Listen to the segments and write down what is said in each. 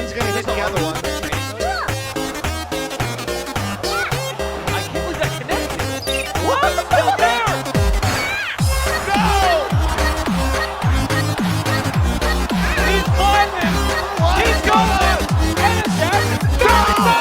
One's gonna hit the other one. I can't believe that connected. What? Still there! No! He's climbing! He's going! And it's down! It's over!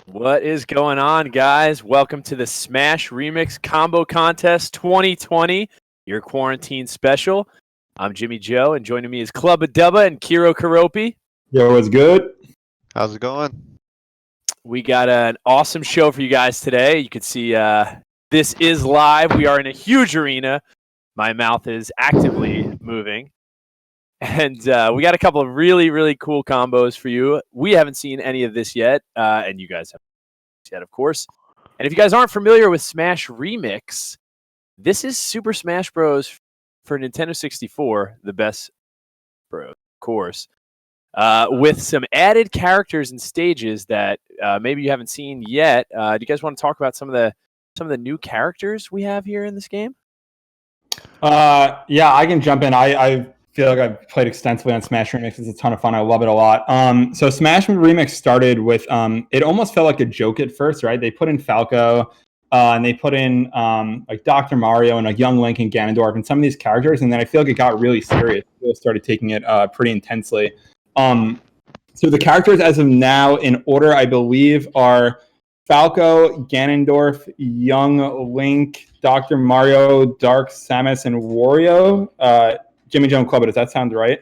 What is going on, guys? Welcome to the Smash Remix Combo Contest 2020, your quarantine special. I'm Jimmy Joe, and joining me is Clubba Dubba and Kiro Karopi. Yo, what's good? How's it going? We got an awesome show for you guys today. You can see this is live. We are in a huge arena. My mouth is actively moving. And we got a couple of really, really cool combos for you. We haven't seen any of this yet, and you guys haven't yet, of course. And if you guys aren't familiar with Smash Remix, this is Super Smash Bros. For Nintendo 64, the best, bro, of course, with some added characters and stages that maybe you haven't seen yet. Do you guys want to talk about some of the new characters we have here in this game? Yeah, I can jump in. I feel like I've played extensively on Smash Remix. It's a ton of fun. I love it a lot. So Smash Remix started with, it almost felt like a joke at first, right? They put in Falco, and they put in like Dr. Mario and a young Link and Ganondorf and some of these characters. And then I feel like it got really serious. People started taking it pretty intensely. So the characters as of now in order, I believe, are Falco, Ganondorf, young Link, Dr. Mario, Dark Samus, and Wario. Jimmy Joe and Clubba, does that sound right?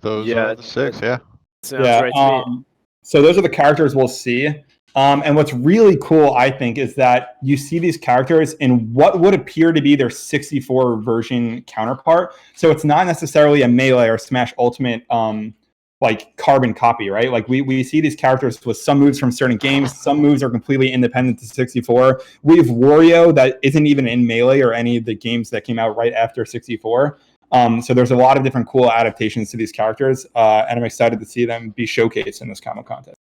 Those are the six, yeah. Sounds right to me. So those are the characters we'll see. And what's really cool, I think, is that you see these characters in what would appear to be their 64 version counterpart. So it's not necessarily a Melee or Smash Ultimate like carbon copy, right? Like we see these characters with some moves from certain games. Some moves are completely independent to 64. We have Wario that isn't even in Melee or any of the games that came out right after 64. So there's a lot of different cool adaptations to these characters, and I'm excited to see them be showcased in this combo contest.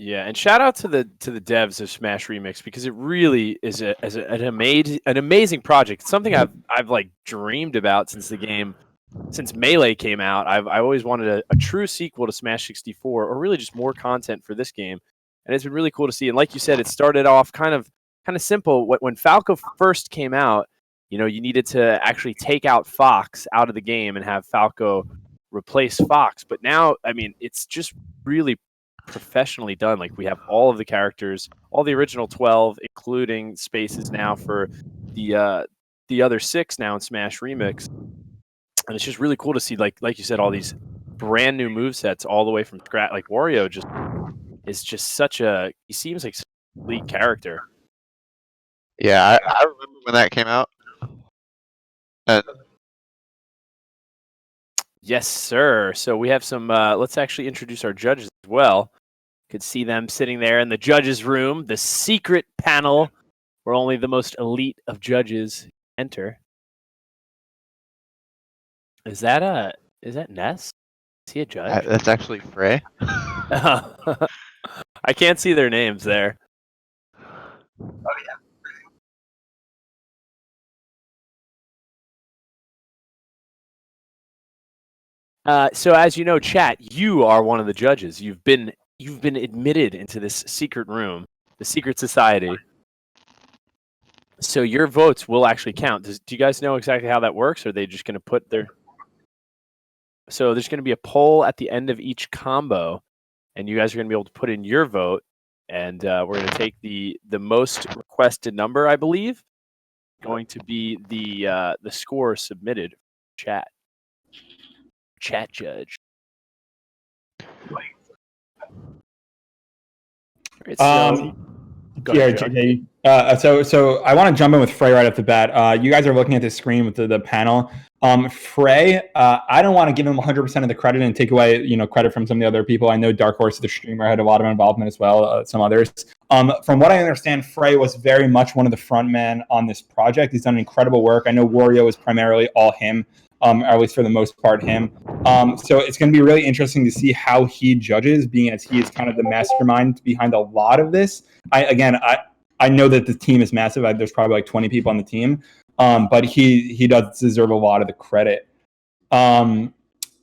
Yeah, and shout out to the devs of Smash Remix because it really is an amazing project. It's something I've like dreamed about since Melee came out. I always wanted a true sequel to Smash 64, or really just more content for this game, and it's been really cool to see. And like you said, it started off kind of simple. When Falco first came out, you needed to actually take out Fox out of the game and have Falco replace Fox. But now, I mean, it's just really professionally done. Like, we have all of the characters, all the original 12, including spaces now for the other 6 now in Smash Remix. And it's just really cool to see, like you said, all these brand new movesets all the way from scratch. Like, Wario is just he seems like such a complete character. Yeah, I remember when that came out. Yes, sir. So we have some, let's actually introduce our judges as well. You could see them sitting there in the judges' room, the secret panel where only the most elite of judges enter. Is that Ness? Is he a judge? That's actually Frey. I can't see their names there. Oh yeah. So as you know, chat, you are one of the judges. You've been admitted into this secret room, the secret society. So your votes will actually count. Do you guys know exactly how that works? Or are they just going to put their... So there's going to be a poll at the end of each combo, and you guys are going to be able to put in your vote, and we're going to take the most requested number, I believe, going to be the score submitted. Chat judge. Right, so, so I want to jump in with Frey right off the bat. You guys are looking at the screen with the panel. Frey, I don't want to give him 100% of the credit and take away, credit from some of the other people. I know Darkhorse, the streamer, had a lot of involvement as well. Some others. From what I understand, Frey was very much one of the front men on this project. He's done incredible work. I know Wario is primarily all him. Or at least for the most part, him. So it's going to be really interesting to see how he judges, being as he is kind of the mastermind behind a lot of this. I know that the team is massive. There's probably like 20 people on the team, but he does deserve a lot of the credit. Either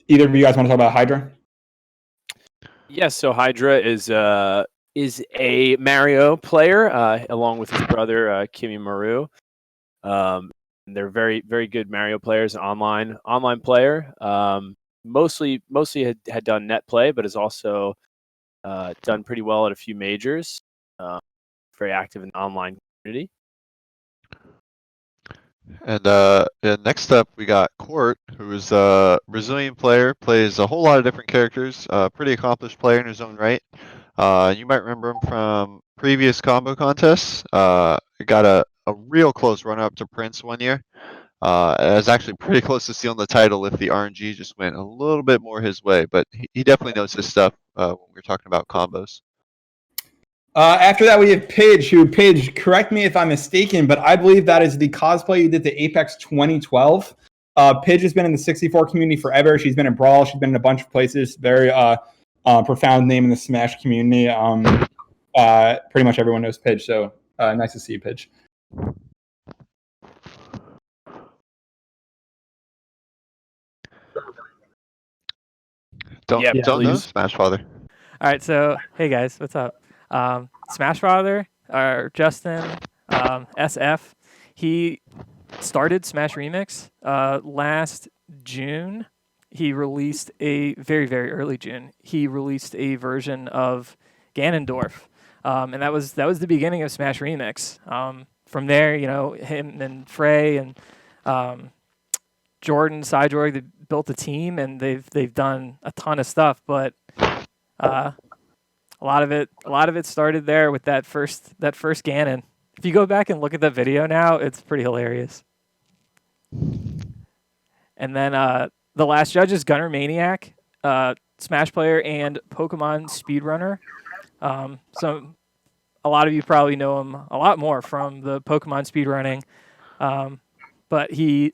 of you guys want to talk about Hydra? Yes. So Hydra is a Mario player, along with his brother Kimi Maru. They're very, very good Mario players, online player. Mostly had done net play, but has also done pretty well at a few majors. Very active in the online community. And next up, we got Court, who is a Brazilian player, plays a whole lot of different characters. Pretty accomplished player in his own right. You might remember him from previous combo contests. Got a real close run-up to Prince one year. It was actually pretty close to stealing the title if the RNG just went a little bit more his way, but he definitely knows his stuff when we're talking about combos. After that, we have Pidge, Pidge, correct me if I'm mistaken, but I believe that is the cosplay you did to Apex 2012. Pidge has been in the 64 community forever. She's been in Brawl. She's been in a bunch of places. Very profound name in the Smash community. Pretty much everyone knows Pidge, so nice to see you, Pidge. Don't know Smash Father. All right, so hey guys, what's up? Smash Father, or Justin, SF, he started Smash Remix last June. He released very, very early June. He released a version of Ganondorf, and that was the beginning of Smash Remix. From there, him and Frey and Jordan, Cyborg, they built a team, and they've done a ton of stuff. But a lot of it started there with that first Ganon. If you go back and look at the video now, it's pretty hilarious. And then the last judge is Gunner Maniac, Smash player and Pokemon speedrunner. So a lot of you probably know him a lot more from the Pokemon speedrunning, but he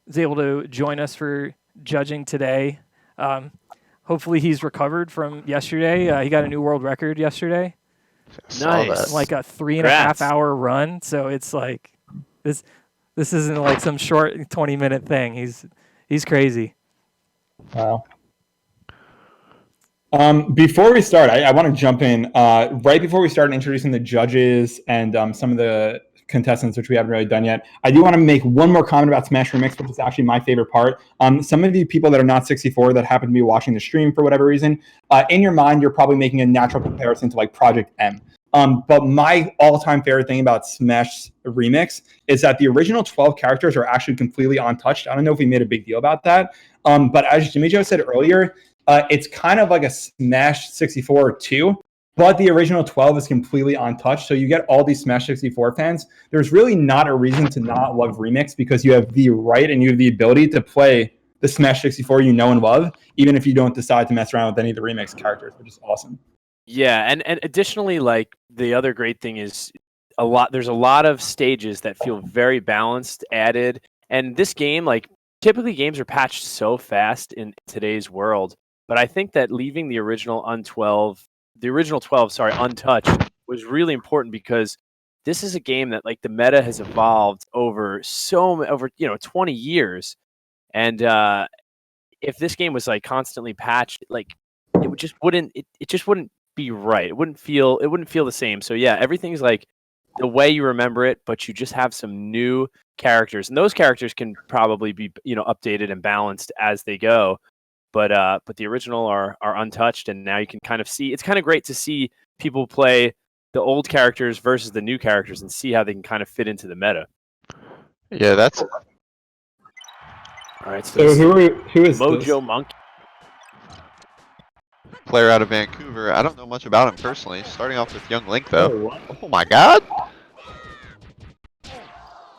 was able to join us for judging today. hopefully he's recovered from yesterday. He got a new world record yesterday, Nice. like a 3.5 Congrats. hour run. So it's like this isn't like some short 20-minute thing. He's crazy. Wow. Before we start, I want to jump in. Right before we start introducing the judges and some of the contestants, which we haven't really done yet, I do want to make one more comment about Smash Remix, which is actually my favorite part. Some of you people that are not 64 that happen to be watching the stream for whatever reason, in your mind, you're probably making a natural comparison to like Project M. But my all-time favorite thing about Smash Remix is that the original 12 characters are actually completely untouched. I don't know if we made a big deal about that. But as Jimmy Joe said earlier, it's kind of like a Smash 64 2, but the original 12 is completely untouched. So you get all these Smash 64 fans. There's really not a reason to not love Remix because you have the right and you have the ability to play the Smash 64 you know and love, even if you don't decide to mess around with any of the Remix characters, which is awesome. Yeah, and additionally, like the other great thing is there's a lot of stages that feel very balanced, added, and this game, like typically games are patched so fast in today's world. But I think that leaving the original 12, untouched was really important because this is a game that like the meta has evolved over 20 years, and if this game was like constantly patched, like it just wouldn't be right. It wouldn't feel the same. So yeah, everything's like the way you remember it, but you just have some new characters, and those characters can probably be updated and balanced as they go. But the original are untouched, and now you can kind of see. It's kind of great to see people play the old characters versus the new characters and see how they can kind of fit into the meta. Yeah, that's All right, So who is Mojo this? Monkey? player out of Vancouver. I don't know much about him personally. Starting off with Young Link though. Oh, Oh my god!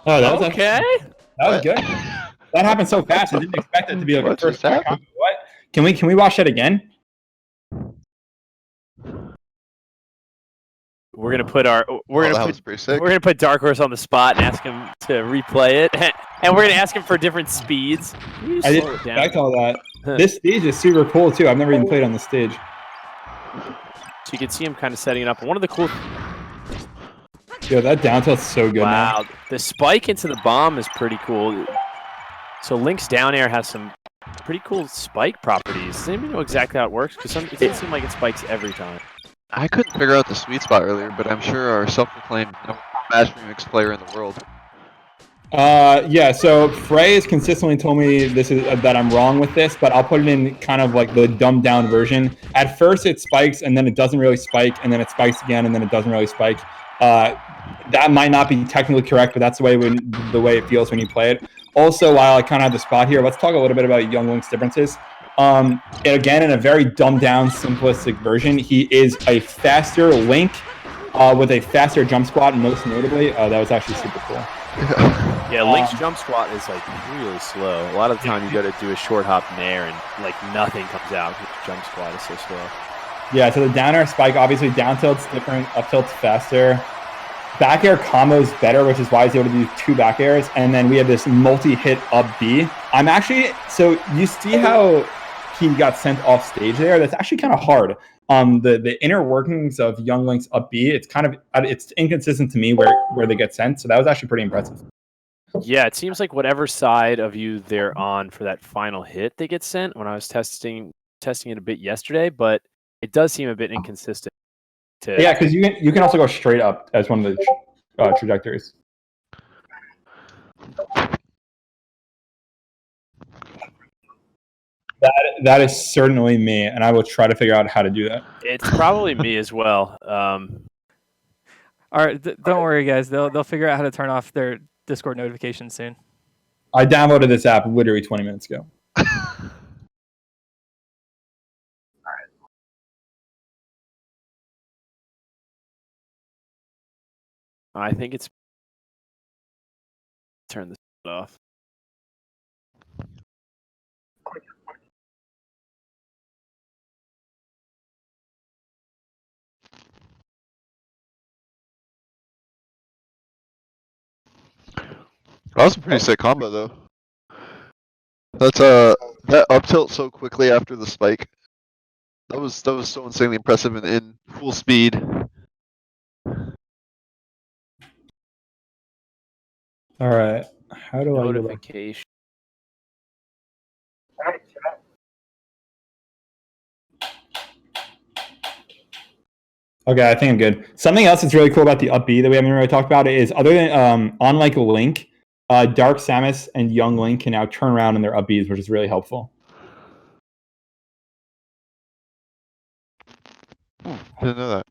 that was Okay. That was good. That happened so fast. I didn't expect it to be like What a first just happened? What? Can we watch that again? We're gonna put That was pretty sick. we're gonna put Darkhorse on the spot and ask him to replay it, and we're gonna ask him for different speeds. Can you I didn't slow it down? expect all that. This stage is super cool too. I've never even played on this stage. So you can see him kind of setting it up. And one of the cool. Yo, that down tilt's so good. Wow, Man. the spike into the bomb is pretty cool. So Link's down air has some pretty cool spike properties. Does anybody know exactly how it works? Because it doesn't seem like it spikes every time. I couldn't figure out the sweet spot earlier, but I'm sure our self-proclaimed Smash Remix player in the world. Yeah. So Frey has consistently told me that I'm wrong with this, but I'll put it in kind of like the dumbed down version. At first it spikes, and then it doesn't really spike, and then it spikes again, and then it doesn't really spike. That might not be technically correct, but that's the way it feels when you play it. Also, while I kind of have the spot here, let's talk a little bit about Young Link's differences. Again, in a very dumbed down, simplistic version, he is a faster Link with a faster jump squat, most notably. That was actually super cool. Yeah, Link's jump squat is like really slow. A lot of the time you got to do a short hop in air and like nothing comes out. His jump squat is so slow. Yeah, so the down air spike, obviously down tilt's different, up tilt's faster. Back air combo's better, which is why he's able to do 2 back airs. And then we have this multi-hit up B. So you see how he got sent off stage there? That's actually kind of hard. The inner workings of Young Link's up B, it's inconsistent to me where they get sent. So that was actually pretty impressive. Yeah, it seems like whatever side of you they're on for that final hit, they get sent. When I was testing it a bit yesterday, but it does seem a bit inconsistent. Yeah, because you can also go straight up as one of the trajectories. That is certainly me, and I will try to figure out how to do that. It's probably me as well. All right, don't worry, guys. They'll figure out how to turn off their Discord notifications soon. I downloaded this app literally 20 minutes ago. I think it's turn this off. That was a pretty sick combo though. That's that up tilt so quickly after the spike. That was so insanely impressive in full speed. All right. How do I go back? Notification. Okay, I think I'm good. Something else that's really cool about the up B that we haven't really talked about is other than on like Link, Dark Samus and Young Link can now turn around in their up Bs, which is really helpful. Didn't know that.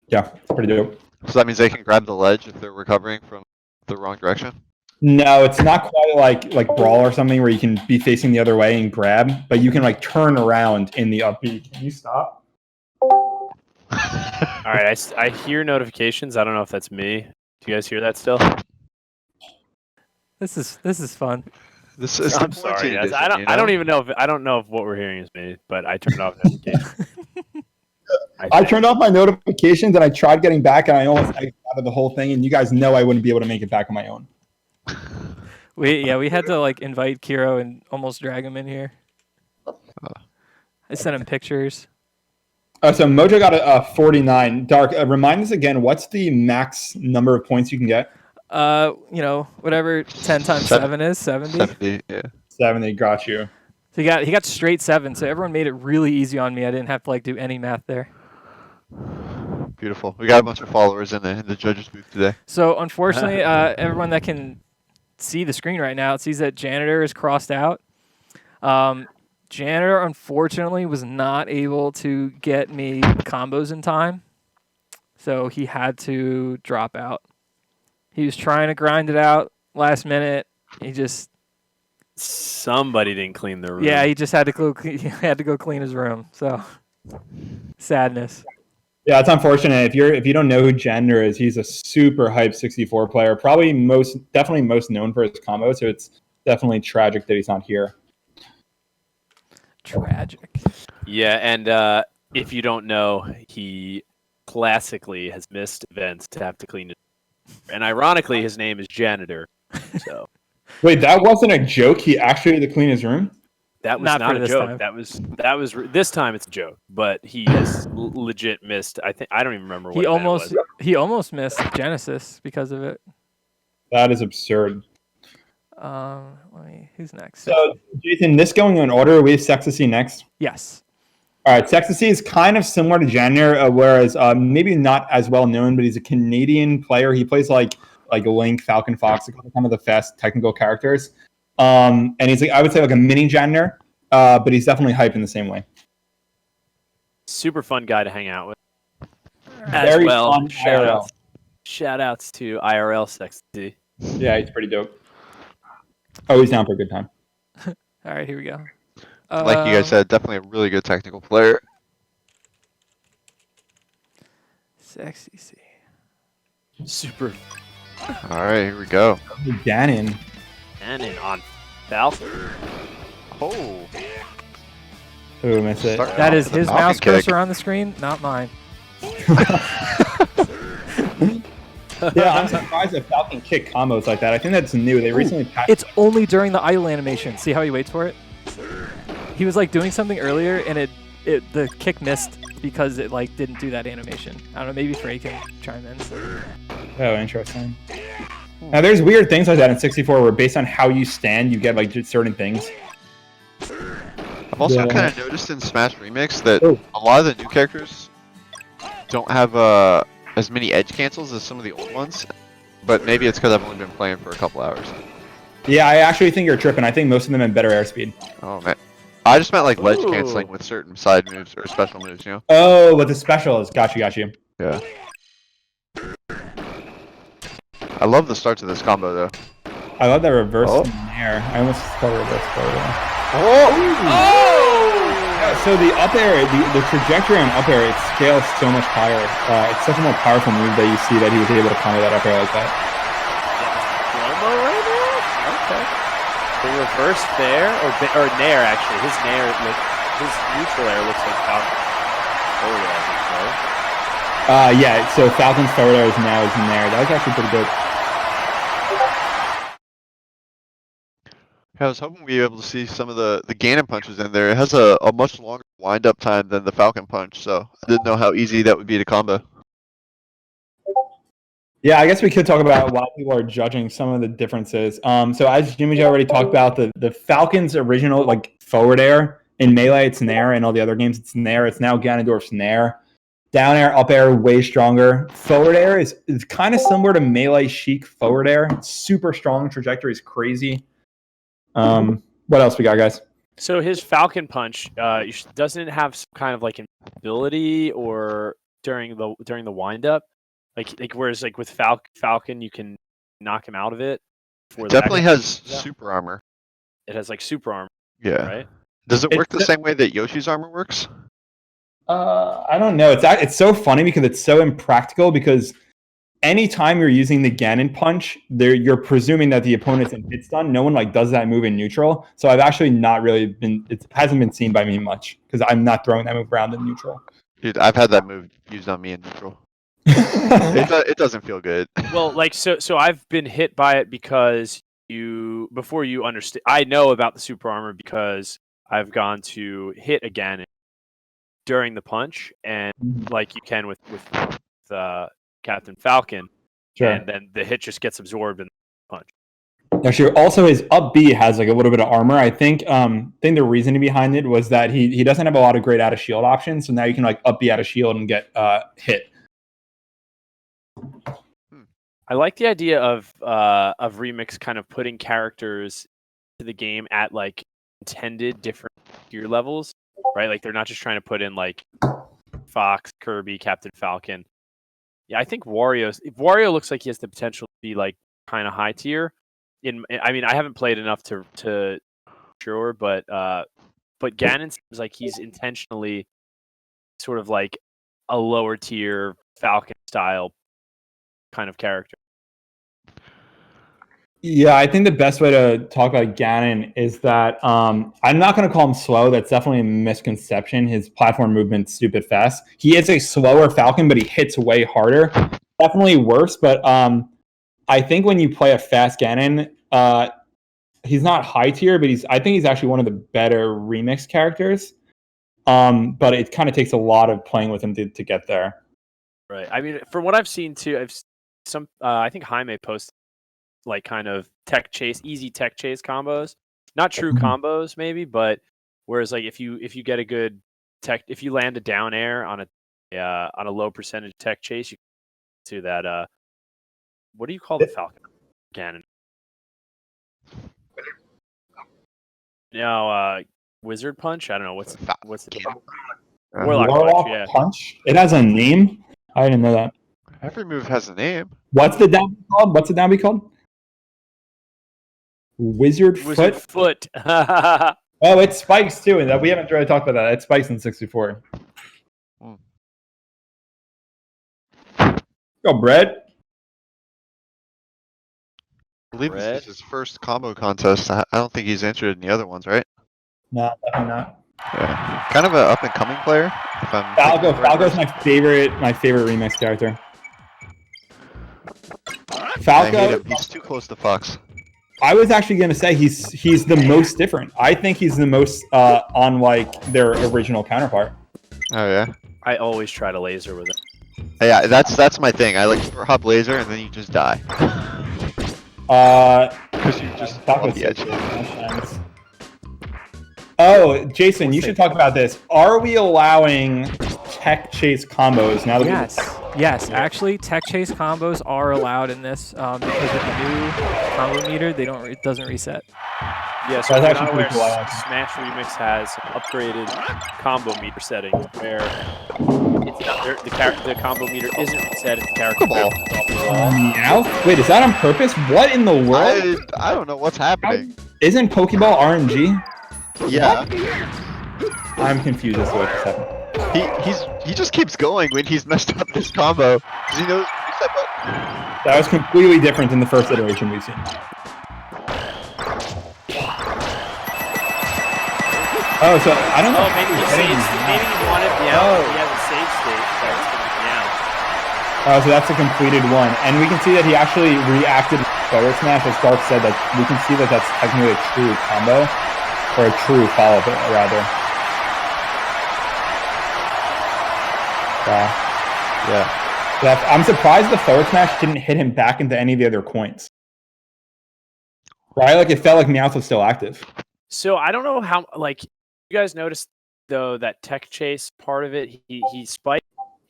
Yeah, it's pretty dope. So that means they can grab the ledge if they're recovering from the wrong direction? No, it's not quite like Brawl or something where you can be facing the other way and grab, but you can like turn around in the up B. Can you stop? All right, I hear notifications. I don't know if that's me. Do you guys hear that still? This is fun. This is I'm sorry, guys. I don't even know if what we're hearing is me, but I turned off notifications. I turned off my notifications and I tried getting back and I almost exited out of the whole thing. And you guys know I wouldn't be able to make it back on my own. We had to like invite Kiro and almost drag him in here. I sent him pictures. So Mojo got a 49. Dark, remind us again, what's the max number of points you can get? Whatever 10 times 7 is, 70. 70, yeah. 70, got you. So he got straight 7, so everyone made it really easy on me. I didn't have to like do any math there. Beautiful. We got a bunch of followers in the judges booth today. So unfortunately, everyone that can see the screen right now, it sees that Janitor is crossed out. Janitor, unfortunately, was not able to get me combos in time, so he had to drop out. He was trying to grind it out last minute. Somebody didn't clean the room. Yeah, he just had to go clean his room. So sadness. Yeah, it's unfortunate. If you don't know who Janitor is, he's a super hype 64 player. Definitely most known for his combo. So it's definitely tragic that he's not here. Tragic. Yeah, and if you don't know, he classically has missed events to have to clean it. And ironically, his name is Janitor. So wait, that wasn't a joke. He actually had to clean his room. that was Not not for a this joke. time. That was this time it's a joke. But he has legit missed. I don't even remember what He event it was. almost missed Genesis because of it. That is absurd. Who's next? So, Jason, this going in order, we have Sexacy next. Yes. All right, Sexacy is kind of similar to Janitor, whereas maybe not as well known, but he's a Canadian player. He plays like Link, Falcon Fox, kind of the fast technical characters. And he's I would say like a mini Janitor, but he's definitely hyped in the same way. Super fun guy to hang out with. Very As well, fun IRL. shout outs to IRL Sexy. Yeah, he's pretty dope. Always down for a good time. All right, here we go. Like you guys said, definitely a really good technical player. Sexy C. Super All right, here we go. Ganon. cannon on Falcon. Oh, Oh, missed it. Starting That off is with a his Falcon mouse kick. cursor on the screen, not mine. Yeah, I'm surprised that Falcon kick combos like that. I think that's new. They recently patched. It's only during the idle animation. See how he waits for it? He was like doing something earlier, and the kick missed because it like didn't do that animation. I don't know. Maybe Frey can chime in. Oh, interesting. Now, there's weird things like that in 64 where based on how you stand, you get like just certain things. I've also Yeah. kind of noticed in Smash Remix that Oh. a lot of the new characters don't have as many edge cancels as some of the old ones. But maybe it's because I've only been playing for a couple hours. Yeah, I actually think you're tripping. I think most of them have better airspeed. Oh man, I just meant like ledge Ooh. canceling with certain side moves or special moves, you know? Oh, with the specials. Got you. Yeah. I love the start to this combo though. I love that reverse Oh. nair. I almost called it reverse forward. Oh! Yeah, so the up air, the trajectory on up air, it scales so much higher. It's such a more powerful move that you see that he was able to combo that up air like that. promo right there. Okay. The reverse there or nair actually. His nair his neutral air looks like Falcon. Forward air, I think, right? Yeah, so Falcon's forward air is now is nair. That was actually pretty good. I was hoping we'd be able to see some of the Ganon punches in there. It has a much longer wind-up time than the Falcon punch, so I didn't know how easy that would be to combo. Yeah, I guess we could talk about why people are judging some of the differences. So as JaimeHR already talked about, the Falcon's original like forward air in Melee, it's Nair, and all the other games, it's Nair. It's now Ganondorf's Nair. Down air, up air, way stronger. Forward air is kind of similar to Melee Chic forward air. It's super strong. Trajectory is crazy. What else we got, guys? So his Falcon punch, doesn't it have some kind of like ability or during the wind up, like whereas like with Falcon you can knock him out of it. It definitely has super armor. It has like super armor. Yeah. Right. Does it work the same way that Yoshi's armor works? I don't know. It's so funny because it's so impractical because anytime you're using the Ganon punch, you're presuming that the opponent's in hit stun. No one like does that move in neutral. So I've actually not really been. It hasn't been seen by me much because I'm not throwing that move around in neutral. Dude, I've had that move used on me in neutral. It doesn't feel good. Well, like so I've been hit by it because before you understand. I know about the super armor because I've gone to hit a Ganon during the punch, and like you can with Captain Falcon, Sure. and then the hit just gets absorbed in the punch. Actually, also his up B has like a little bit of armor. I think the reasoning behind it was that he doesn't have a lot of great out of shield options, so now you can like up B out of shield and get hit. I like the idea of Remix kind of putting characters to the game at like intended different tier levels, right? Like they're not just trying to put in like Fox, Kirby, Captain Falcon. Yeah, I think Wario looks like he has the potential to be like kind of high tier. I mean, I haven't played enough to sure, but Ganon seems like he's intentionally sort of like a lower tier Falcon style kind of character. Yeah, I think the best way to talk about Ganon is that I'm not going to call him slow. That's definitely a misconception. His platform movement's stupid fast. He is a slower Falcon, but he hits way harder. Definitely worse, but I think when you play a fast Ganon, he's not high tier, but I think he's actually one of the better remix characters. But it kind of takes a lot of playing with him to get there. Right. I mean, from what I've seen too, I think Jaime posted like kind of easy tech chase combos, not true combos maybe, but whereas like if you get a good tech, if you land a down air on a low percentage tech chase, you can do that. What do you call the Falcon? Ganon. No, Wizard Punch. I don't know what's the Warlock Punch. It has a name. I didn't know that. Every move has a name. What's the down called? What's the down be called? Wizard Foot. Oh, it spikes too, and we haven't really talked about that. It spikes in 64. Go, Brett. I believe this is his first combo contest. I don't think he's entered in the other ones, right? No, definitely not. Yeah. Kind of an up and coming player. Falco's my favorite remix character. Falco. I hate him. He's too close to Fox. I was actually going to say he's the most different. I think he's the most unlike their original counterpart. Oh yeah. I always try to laser with it. Yeah, that's my thing. I like hop laser and then you just die. Because you just off the edge. Oh, Jason, you should talk about this. Are we allowing tech chase combos now that Yes, actually, tech chase combos are allowed in this because with the new combo meter, it doesn't reset. Yeah, so if you're not aware, Smash Remix has upgraded combo meter settings where it's not, the combo meter isn't reset if the character goes off the wall. Meow? Wait, is that on purpose? What in the world? I don't know what's happening. Isn't Pokeball RNG? Yeah. I'm confused as to what's happening. He just keeps going when he's messed up this combo because he knows the reset button. That was completely different than the first iteration we've seen. Oh, so I don't know. Maybe he wanted he has a save state. Oh, so that's a completed one, and we can see that he actually reacted forward smash, as Dark said, that we can see that that's technically a true combo, or a true follow-up, rather. Wow. Yeah. I'm surprised the forward smash didn't hit him back into any of the other coins. Right? Like, it felt like Meowth was still active. So I don't know how, like, you guys noticed though that tech chase part of it. He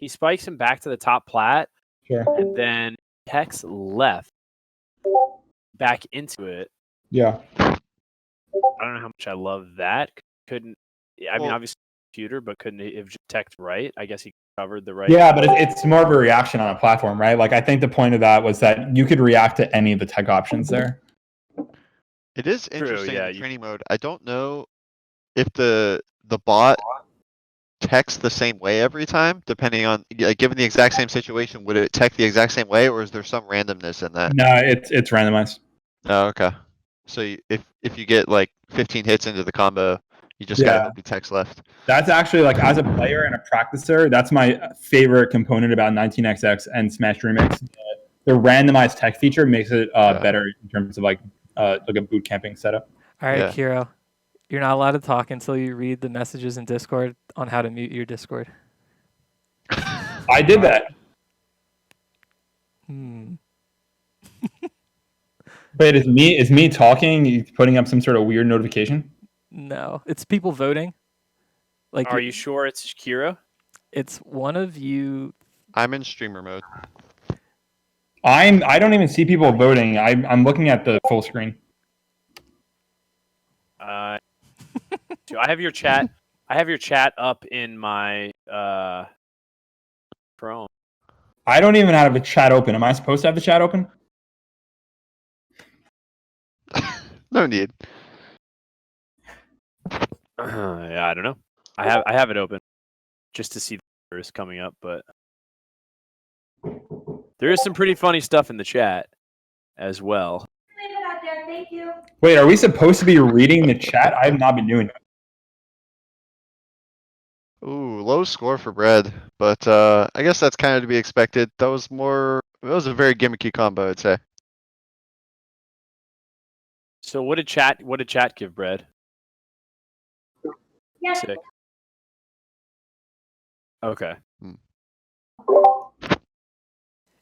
spikes him back to the top plat, Sure. and then techs left back into it. Yeah. I don't know how much I love that. Couldn't. I mean, Well- obviously computer, but couldn't he have just teched right? I guess he covered the right. Yeah, but it's more of a reaction on a platform, right? Like, I think the point of that was that you could react to any of the tech options there. It is True, interesting yeah, in training mode. I don't know if the bot techs the same way every time, depending on, given the exact same situation, would it tech the exact same way, or is there some randomness in that? No, it's randomized. Oh, okay. So if you get like 15 hits into the combo, you just gotta Yeah. hope he techs left. That's actually, like, as a player and a practicer, that's my favorite component about 19XX and Smash Remix. The randomized tech feature makes it better in terms of like a boot camping setup. All right, Yeah. Kiro, you're not allowed to talk until you read the messages in Discord on how to mute your Discord. I did that. Wait, is me talking? You putting up some sort of weird notification? No, it's people voting. Like, Are you sure it's Kiro? it's one of you. I'm in streamer mode. I don't even see people voting. I'm looking at the full screen. So I have your chat. I have your chat up in my Chrome. I don't even have a chat open. Am I supposed to have the chat open? No need. Yeah, I don't know. I have it open just to see the numbers coming up, but there is some pretty funny stuff in the chat as well. Leave it out there. Thank you. Wait, are we supposed to be reading the chat? I have not been doing that. Ooh, low score for Bread, but I guess that's kind of to be expected. That was a very gimmicky combo, I'd say. So what did chat give Bread? Yes. Sick. Okay.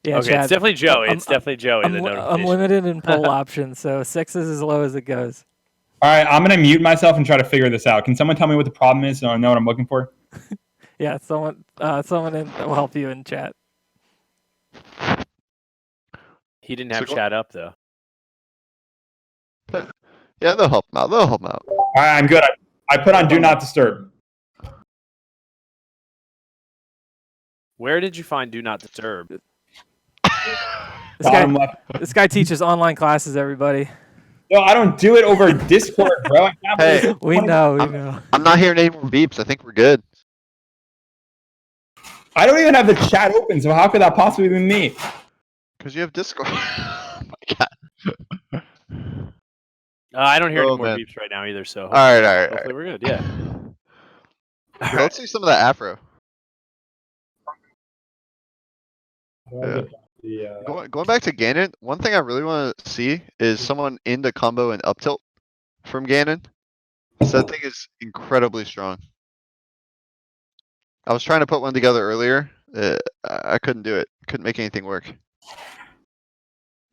Yeah, Okay, Chad, it's definitely Joey. I'm- It's definitely Joey. I'm, the I'm notification. limited in poll options, so 6 is as low as it goes. All right, I'm gonna mute myself and try to figure this out. Can someone tell me what the problem is so I know what I'm looking for? Yeah, someone will help you in chat. He didn't have So- chat up though. Yeah, they'll help him out. They'll help him out. All right, I'm good. I put on Do Not Disturb. Where did you find Do Not Disturb? This Bottom guy, left. this guy teaches online classes, everybody. No, I don't do it over Discord, bro. I have Hey, this We 20 know, we know. I'm not hearing any more beeps. I think we're good. I don't even have the chat open, so how could that possibly be me? Because you have Discord. Oh my god. I don't hear Oh, any more man. beeps right now either. So Alright. hopefully we're good. Yeah. Yeah, let's see some of that Afro. Going back to Ganon, one thing I really want to see is someone into combo and up tilt from Ganon. So that thing is incredibly strong. I was trying to put one together earlier. I couldn't do it. Couldn't make anything work.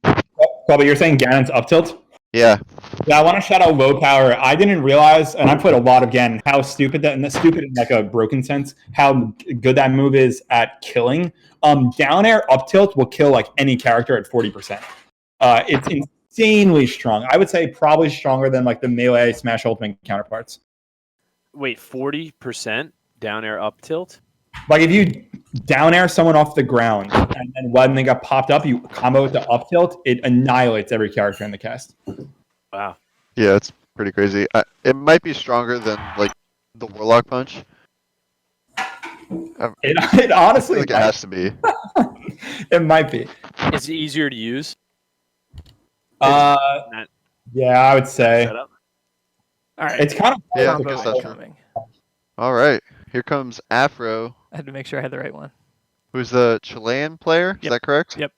But you're saying Ganon's up tilt? Yeah. Yeah, I want to shout out low power. I didn't realize, and I played a lot of Ganon, how stupid that, and that's stupid in like a broken sense, how good that move is at killing. Down air up tilt will kill like any character at 40%. It's insanely strong. I would say probably stronger than like the melee Smash Ultimate counterparts. Wait, 40% down air up tilt? Like if you down air someone off the ground and then when they got popped up, you combo with the up tilt, it annihilates every character in the cast. Wow. Yeah, it's pretty crazy. It might be stronger than like the Warlock punch. It I honestly feel like it might. has to be. It might be. Is it easier to use? That Yeah, I would say setup? All right. it's kind of Yeah, I combo guess that's true. incoming. All right, here comes Afro, I had to make sure I had the right one. who's the Chilean player. Is Yep. that correct? Yep.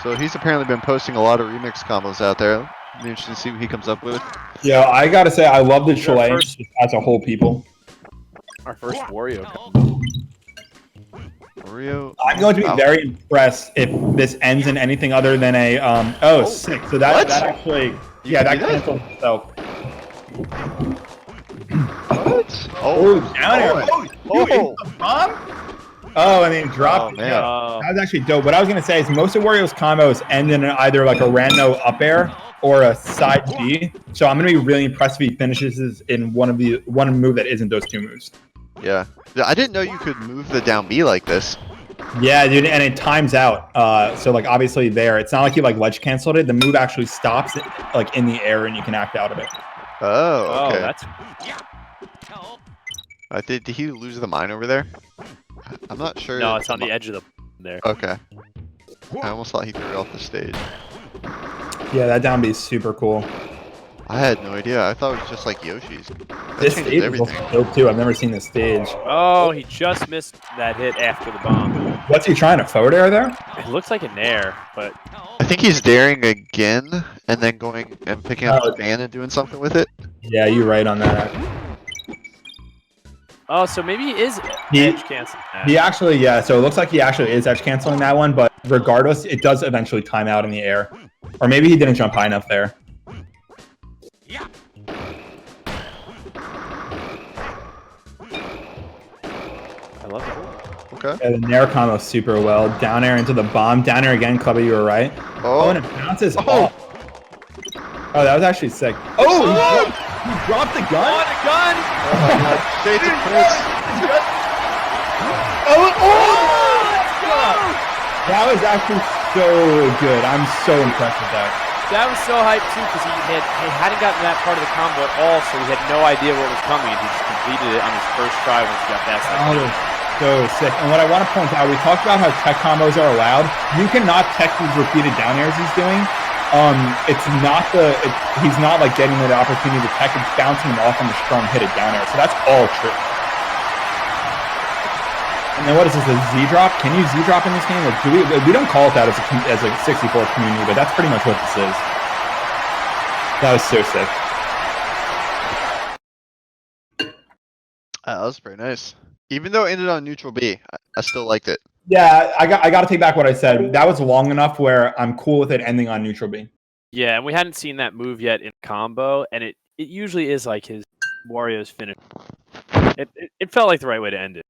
So he's apparently been posting a lot of remix combos out there. Be interesting to see what he comes up with. Yeah, I gotta say, I love the Our Chile first- as a whole people. Our first Wario. Oreo. I'm going to be Wow. very impressed if this ends in anything other than a oh, sick. So that What? that actually You yeah, can that do that? canceled itself. What? Oh, down air. oh, Oh, you oh. into the bomb? Oh, and then he dropped Oh, it. man. Yeah. That was actually dope. What I was gonna say is most of Wario's combos end in either like a rando up air or a side B. So I'm gonna be really impressed if he finishes this in one move that isn't those two moves. Yeah. Yeah, I didn't know you could move the down B like this. Yeah, dude, and it times out. So like obviously there, it's not like you like ledge canceled it. The move actually stops it, like in the air, and you can act out of it. Oh, okay. Oh, that's Did he lose the mine over there? I'm not sure. no. if It's on the edge of the there. Okay. I almost thought he threw it off the stage. Yeah, that down B is super cool. I had no idea. I thought it was just like Yoshi's. That This changes stage is everything. also dope too. I've never seen this stage. Oh, he just missed that hit after the bomb. What's he trying to forward air there? It looks like a nair, but I think he's daring again and then going and picking up Oh. the fan and doing something with it. Yeah, you're right on that. oh, so maybe he is He- edge canceling that. He actually, yeah. So it looks like he actually is edge canceling that one, but regardless, it does eventually time out in the air, or maybe he didn't jump high enough there. I love it. Okay. Yeah, the nair combo super well. Down air into the bomb. Down air again, Clubby, you were right. Oh, and it bounces off. Oh, that was actually sick. Oh, he dropped the gun? Oh, the gun! Oh my god. Shades of Prince. That was actually so good. I'm so impressed with that. That was so hyped too because he hadn't gotten that part of the combo at all, so he had no idea what was coming, and he just completed it on his first try once he got past that. Oh, that's so sick. And what I want to point out, we talked about how tech combos are allowed. You cannot tech these repeated down airs he's doing. It's not he's not like getting the opportunity to tech. It's bouncing him off on the strong hit it down air. So that's all true. And then what is this, a Z drop? Can you Z drop in this game? Like, we don't call it that as a 64 community, but that's pretty much what this is. That was so sick. That was pretty nice. Even though it ended on neutral B, I still liked it. Yeah, I got to take back what I said. That was long enough where I'm cool with it ending on neutral B. Yeah, and we hadn't seen that move yet in combo, and it usually is like his Wario's finish. It felt like the right way to end it.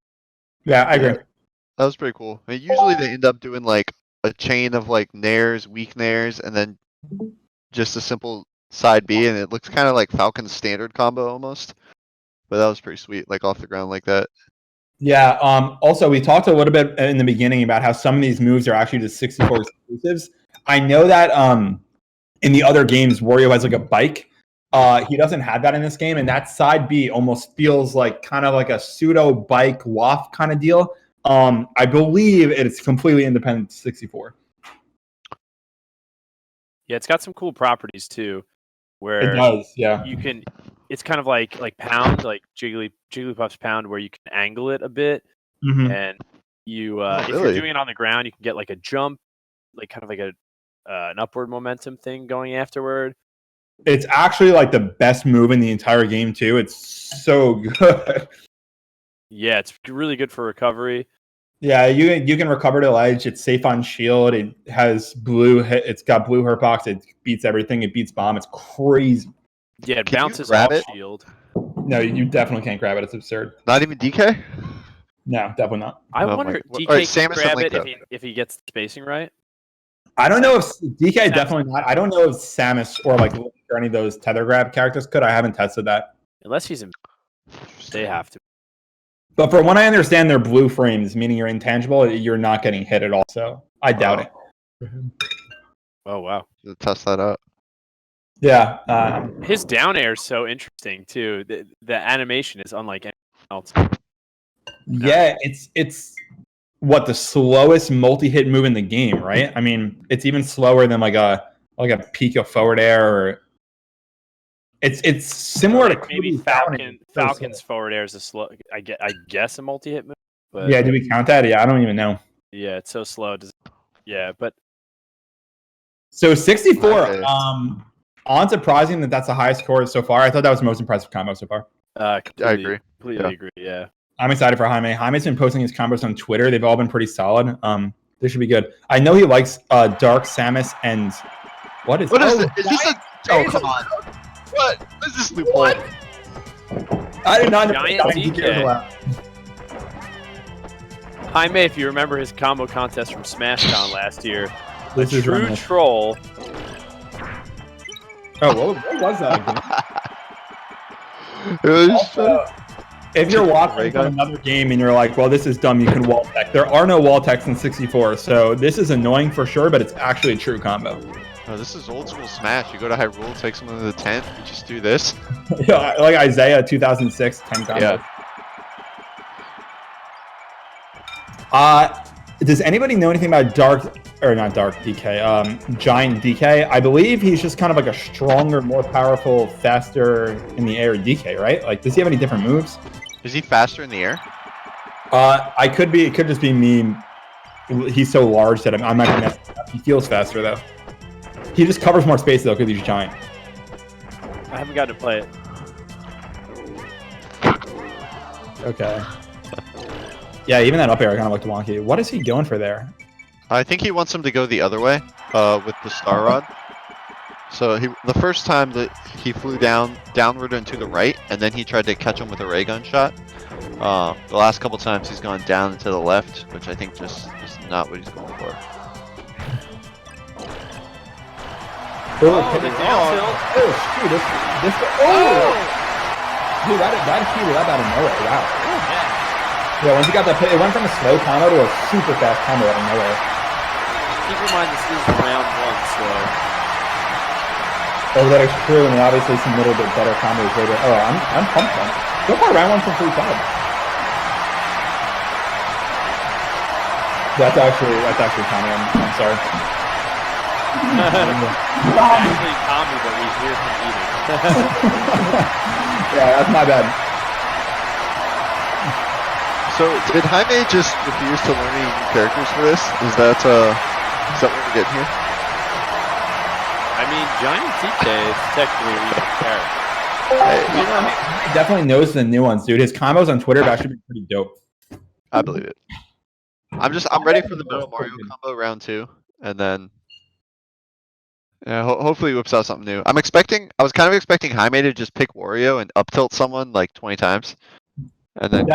Yeah, I agree. That was pretty cool. I mean, usually they end up doing like a chain of like nairs, weak nairs, and then just a simple side B, and it looks kind of like Falcon's standard combo almost. But that was pretty sweet, like off the ground like that. Yeah. Also, we talked a little bit in the beginning about how some of these moves are actually just 64 exclusives. I know that in the other games, Wario has like a bike. He doesn't have that in this game, and that side B almost feels like kind of like a pseudo bike waft kind of deal. I believe it's completely independent 64. Yeah, it's got some cool properties too, where It does, yeah. you can. It's kind of like pound, like Jigglypuff's pound, where you can angle it a bit, Mhm. and you if really? you're doing it on the ground, you can get like a jump, like kind of like an upward momentum thing going afterward. It's actually like the best move in the entire game too. It's so good. Yeah, it's really good for recovery. Yeah, you can recover to ledge. It's safe on shield. It has blue hit. It's got blue hurtbox. It beats everything. It beats bomb. It's crazy. Yeah, it Can you bounces grab off it? shield. No, you definitely can't grab it. It's absurd. Not even DK? No, definitely not. I Oh my wonder God. DK Alright, can Samus grab and it Link, if he gets the spacing right. I don't know if DK Samus. definitely not. I don't know if Samus or like Link or any of those tether grab characters could. I haven't tested that. Unless he's in, they have to. But from what I understand, they're blue frames, meaning you're intangible. You're not getting hit at all. So I doubt it. Oh wow, To test that out. Yeah. his down air is so interesting too. The animation is unlike anything else. Yeah, it's what the slowest multi-hit move in the game, right? I mean, it's even slower than like a Pico forward air, or it's similar to Maybe Kirby's down air. Falcon's forward air is a slow. I guess a multi-hit move. But Yeah, do we count that? Yeah, I don't even know. yeah, it's so slow. Yeah, but So 64. Okay. Unsurprising that's the highest score so far. I thought that was the most impressive combo so far. Completely, agree. Completely Yeah. agree. Yeah. I'm excited for Jaime. Jaime's been posting his combos on Twitter. They've all been pretty solid. They should be good. I know he likes Dark, Samus, and what is What is it? Is this a? Oh, come on. What is this loophole? I did not know Giant DK was DK. allowed. Jaime, if you remember his combo contest from SmashCon last year, This is true reminiscent. troll. Oh, what was that again? It was Also, if you're watching from another game and you're like, well, this is dumb, you can wall tech. There are no wall techs in 64, so this is annoying for sure, but it's actually a true combo. Oh, this is old school Smash. You go to Hyrule, take someone to the 10th, you just do this. Yeah, like Isaiah 2006 10 combo. Yeah. Does anybody know anything about Giant DK? I believe he's just kind of like a stronger, more powerful, faster in the air DK, right? Like, does he have any different moves? Is he faster in the air? It could just be me. He's so large that I'm not gonna mess it up. He feels faster though. He just covers more space though because he's giant. I haven't gotten to play it. Okay. Yeah, even that up air kind of looked wonky. What is he going for there? I think he wants him to go the other way with the Star Rod. So the first time that he flew downward and to the right, and then he tried to catch him with a ray gun shot. The last couple times he's gone down and to the left, which I think just is not what he's going for. The down tilt. Oh, shoot, dude, that heated up out of nowhere. Wow. Yeah, once you got that, it went from a slow combo to a super fast combo out of nowhere. Keep in mind this is round one, so Oh, that is true, and obviously some little bit better combos later. Oh, I'm pumped then. So far, round one from 3-5. That's actually Tommy. I'm sorry. actually Tommy, but we hear him eating. Yeah, that's my bad. So did Jaime just refuse to learn any new characters for this? Is that what we're getting here? I mean, Giant TK is technically a leading character. He definitely knows the new ones, dude. His combos on Twitter have actually been pretty dope. I believe it. I'm ready for the Metal Mario combo round 2, and then hopefully he whips out something new. I was kind of expecting Jaime to just pick Wario and up tilt someone like 20 times, and then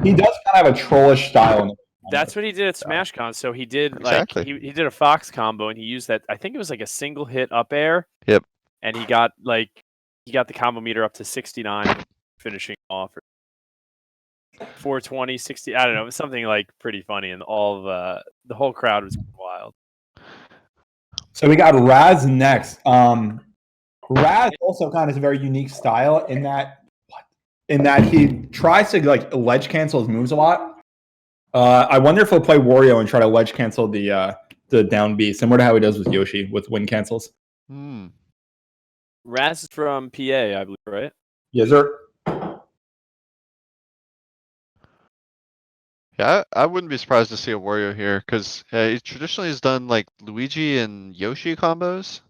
He does kind of have a trollish style. That's what he did at SmashCon. So he did Exactly. he did a Fox combo and he used that. I think it was like a single hit up air. Yep. And he got the combo meter up to 69, finishing off. 420, 60. I don't know. It was something like pretty funny, and all of the whole crowd was wild. So we got Razz next. Razz also kind of has a very unique style in that he tries to like ledge cancel his moves a lot. I wonder if he'll play Wario and try to ledge cancel the down B, similar to how he does with Yoshi with win cancels. Razz is from PA, I believe, right? Yes, sir. Yeah, I wouldn't be surprised to see a Wario here, because he traditionally has done like Luigi and Yoshi combos.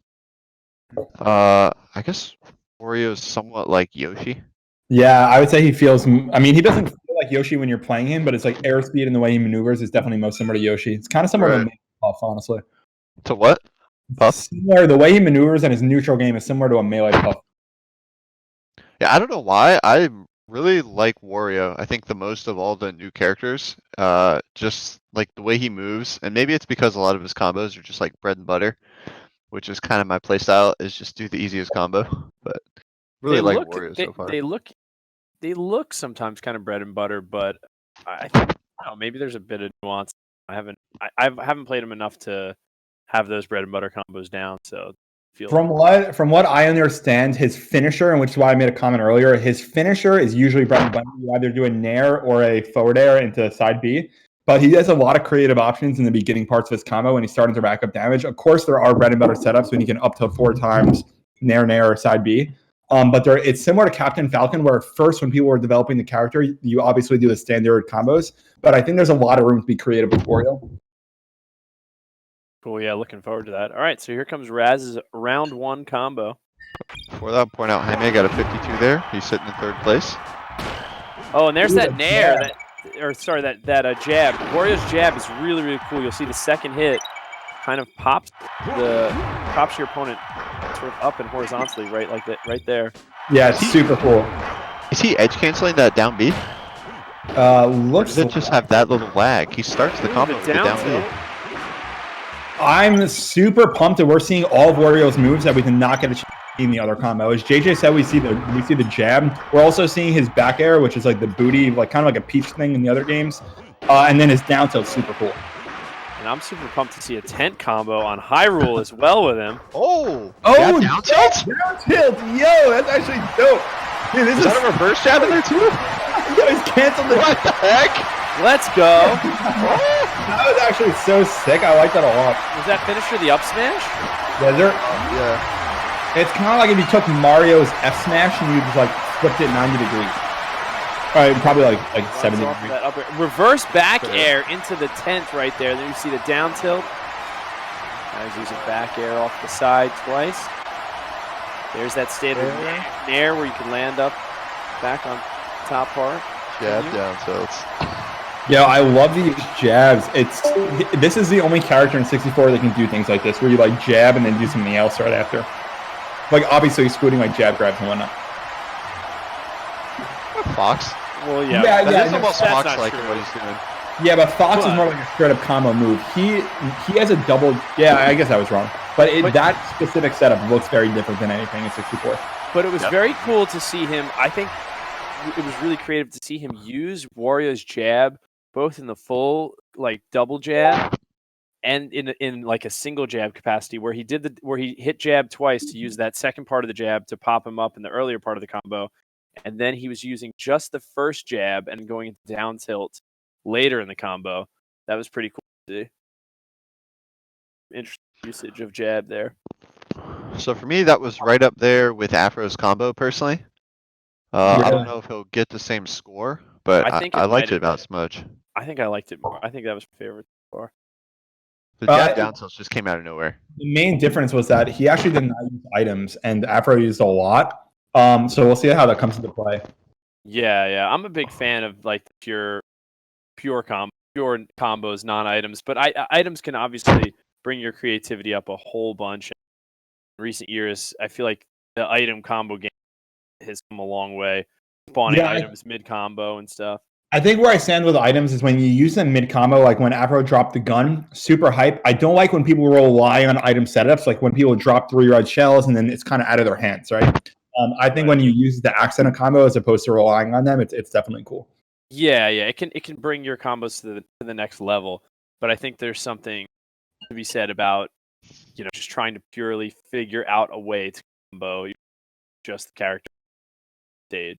I guess Wario is somewhat like Yoshi. Yeah, I would say he feels. I mean, he doesn't feel like Yoshi when you're playing him, but it's like airspeed and the way he maneuvers is definitely most similar to Yoshi. It's kind of similar to Right. Melee Puff, honestly. To what? Puff? Similar, the way he maneuvers and his neutral game is similar to a Melee Puff. Yeah, I don't know why. I really like Wario. I think the most of all the new characters. Just like the way he moves, and maybe it's because a lot of his combos are just like bread and butter, which is kind of my playstyle. Is just do the easiest combo, but really like Wario so far. They look sometimes kind of bread and butter, but I don't know, maybe there's a bit of nuance. I haven't played him enough to have those bread and butter combos down. So from what I understand, his finisher, and which is why I made a comment earlier, his finisher is usually bread and butter. You either do a nair or a forward air into side B. But he has a lot of creative options in the beginning parts of his combo when he's starting to rack up damage. Of course, there are bread and butter setups when you can up to 4 times nair or side B. But it's similar to Captain Falcon, where first when people were developing the character, you obviously do the standard combos. But I think there's a lot of room to be creative with Wario. Cool. Yeah, looking forward to that. All right, so here comes Razz's round 1 combo. Before that, point out Jaime got a 52 there. He's sitting in 3rd place. Oh, and there's Ooh, that the nair. jab. That jab. Wario's jab is really, really cool. You'll see the second hit kind of pops your opponent sort of up and horizontally, right like that, right there. Yeah, it's super cool. Is he edge canceling that down B? Or Looks does it just have that little lag? He starts the combo with the down B. I'm super pumped that we're seeing all of Wario's moves that we did not get to see in the other combo. As JJ said, we see the jab. We're also seeing his back air, which is like the booty, like kind of like a peach thing in the other games. And then his down tilt's super cool. And I'm super pumped to see a tent combo on Hyrule as well with him. Oh, Oh, down tilt? Down tilt! Yo, that's actually dope. Dude, this Is that a reverse jab in there too? Yo, he's canceled the. What the heck? Let's go. That was actually so sick. I like that a lot. Was that finisher the up smash? Desert. Yeah. It's kind of like if you took Mario's F smash and you just like flipped it 90 degrees. All right, probably like 70 Off degrees. that upper- reverse back air into the tent right there. Then you see the down tilt. Guys using back air off the side twice. There's that standard nair where you can land up back on top part. Jab down tilts. Yeah, I love these jabs. This is the only character in 64 that can do things like this, where you like jab and then do something else right after. Like obviously excluding like jab grabs and whatnot. Fox. Well, yeah. That is no, almost that's Fox not like true. what he's doing. Yeah, but Fox is But- more like a straight up combo move. He has a double. Yeah, I guess I was wrong. But that specific setup looks very different than anything in 64. But it was very cool to see him. I think it was really creative to see him use Wario's jab both in the full like double jab and in like a single jab capacity where he hit jab twice to use that second part of the jab to pop him up in the earlier part of the combo, and then he was using just the first jab and going into down tilt later in the combo. That was pretty cool to see. Interesting usage of jab there. So for me, that was right up there with Afro's combo personally. I Really? don't know if he'll get the same score, but I think I it liked might it have about been. as much. I think I liked it more. I think that was my favorite so far. The jab down tilts just came out of nowhere. The main difference was that he actually did not use items, and Afro used a lot. So we'll see how that comes into play. Yeah. I'm a big fan of like pure combos, non-items. But items can obviously bring your creativity up a whole bunch. In recent years, I feel like the item combo game has come a long way. Spawning items mid-combo and stuff. I think where I stand with items is when you use them mid-combo, like when Afro dropped the gun, super hype. I don't like when people rely on item setups, like when people drop 3 red shells and then it's kind of out of their hands, right? I think when you use the accent of combo as opposed to relying on them, it's definitely cool. Yeah. It can bring your combos to the next level. But I think there's something to be said about just trying to purely figure out a way to combo just the character stage.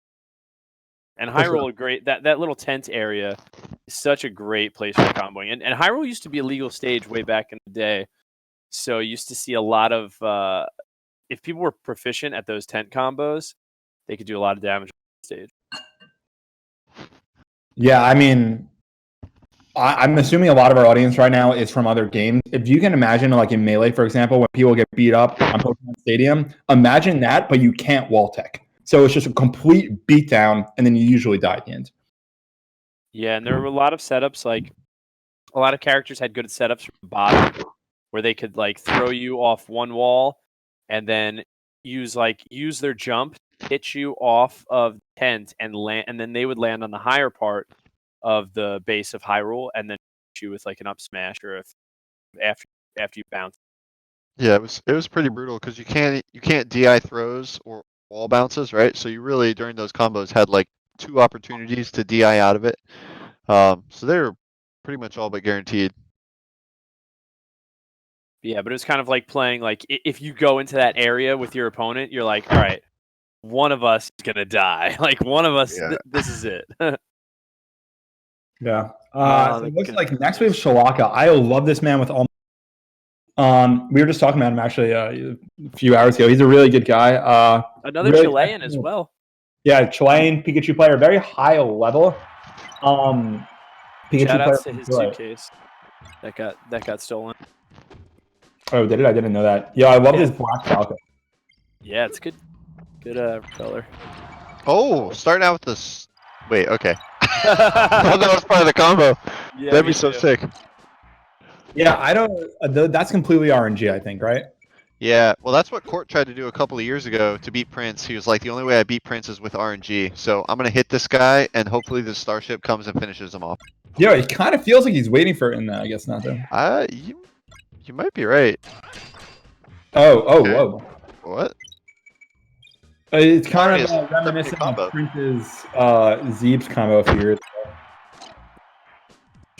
And Hyrule, that little tent area is such a great place for comboing. And Hyrule used to be a legal stage way back in the day. So you used to see a lot of, if people were proficient at those tent combos, they could do a lot of damage on the stage. Yeah, I mean, I'm assuming a lot of our audience right now is from other games. If you can imagine, like in Melee, for example, when people get beat up on Pokemon Stadium, imagine that, but you can't wall tech. So it's just a complete beatdown, and then you usually die at the end. Yeah, and there were a lot of setups, like a lot of characters had good setups from the bottom where they could like throw you off one wall and then use their jump to hit you off of the tent and land, and then they would land on the higher part of the base of Hyrule and then hit you with like an up smash or after you bounce. Yeah, it was pretty brutal because you can't DI throws or wall bounces, right? So you really during those combos had like 2 opportunities to DI out of it. So they were pretty much all but guaranteed. Yeah, but it was kind of like playing like if you go into that area with your opponent, you're like, all right, one of us is gonna die. Like one of us, this is it. Yeah. So it looks like next we have Shalaka. I love this man with all. We were just talking about him actually a few hours ago. He's a really good guy. Another really Chilean as well. Yeah, Chilean Pikachu player, very high level. Pikachu Shout player outs to from his Chile. suitcase that got stolen. Oh, did it? I didn't know that. Yeah, I love this black Falcon. Yeah, it's good. Good color. Oh, starting out with this. Wait, okay. I thought that was part of the combo. Yeah, That'd me be so too. sick. Yeah, I don't. That's completely RNG, I think, right? Yeah, well, that's what Court tried to do a couple of years ago to beat Prince. He was like, the only way I beat Prince is with RNG. So I'm gonna hit this guy, and hopefully the Starship comes and finishes him off. Yeah, it kind of feels like he's waiting for it in there. I guess not though. You might be right. Oh, Okay. whoa. What? It's kind It's of definitely a reminiscent combo. of Prince's Zeeb's combo a few years ago.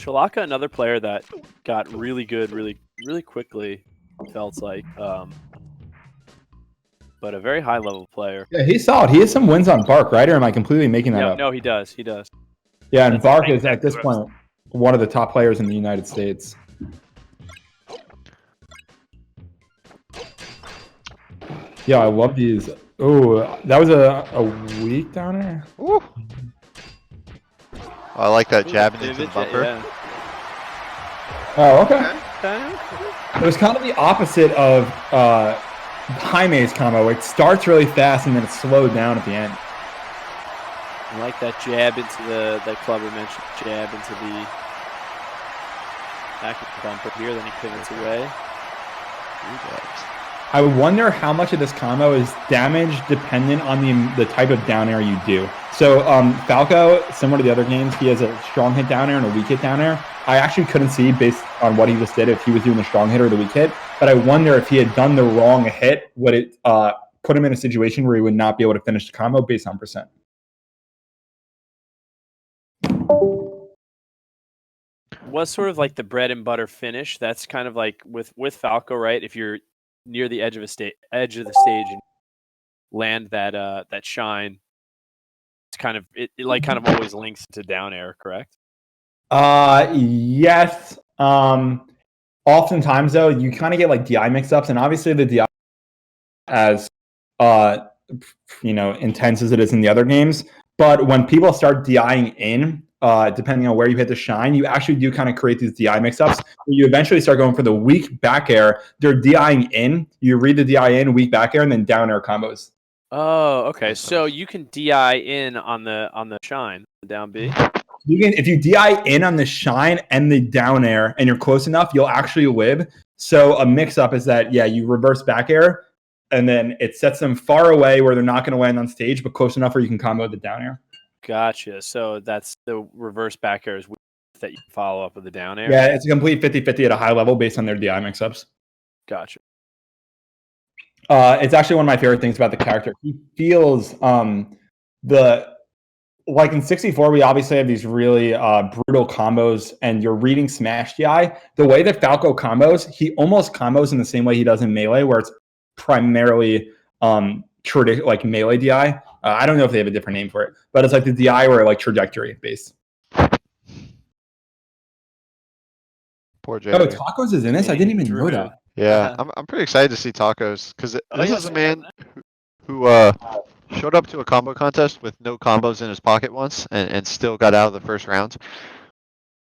Shalaka, another player that got really good, really quickly. Felt like, but a very high level player. Yeah, he's solid. He has some wins on Bark, right? Or am I completely making that up? No, he does. He does. Yeah, and That's Bark is at exactly this what I was- point one of the top players in the United States. Yeah, I love these. Oh, that was a weak downer. Ooh. I like that jabbing into the Vivid, bumper. yeah. Oh, okay. Okay. It was kind of the opposite of Jaime's combo. It starts really fast and then it's slowed down at the end. I like that jab into that Clubber mentioned, jab into the back of the bumper here, then he pivots away. I wonder how much of this combo is damage dependent on the type of down air you do. So Falco, similar to the other games, he has a strong hit down air and a weak hit down air. I actually couldn't see based on what he just did if he was doing the strong hit or the weak hit, but I wonder if he had done the wrong hit, would it put him in a situation where he would not be able to finish the combo based on percent. Was sort of like the bread and butter finish. That's kind of like with Falco, right? If you're near the edge of the stage and land that shine, it's kind of it like kind of always links to down air, correct? Yes. Oftentimes though, you kind of get like DI mix-ups, and obviously the DI as intense as it is in the other games. But when people start DIing in, depending on where you hit the shine, you actually do kind of create these DI mix-ups. You eventually start going for the weak back air. They're DIing in. You read the DI in, weak back air, and then down air combos. Oh, okay. So you can DI in on the shine, the down B. You can, if you DI in on the shine and the down air, and you're close enough, you'll actually live. So a mix-up is that you reverse back air, and then it sets them far away where they're not going to land on stage, but close enough where you can combo the down air. Gotcha. So that's the reverse back air is that you can follow up with the down air. Yeah, it's a complete 50-50 at a high level based on their DI mix-ups. Gotcha. It's actually one of my favorite things about the character. He feels like in 64, we obviously have these really brutal combos, and you're reading Smash DI. The way that Falco combos, he almost combos in the same way he does in Melee, where it's primarily like Melee DI. I don't know if they have a different name for it, but it's like the DI or like trajectory based. Poor Jay. Oh, Tacos is in this? I didn't even know that. Yeah, I'm pretty excited to see Tacos because this is a man who showed up to a combo contest with no combos in his pocket once and still got out of the first round.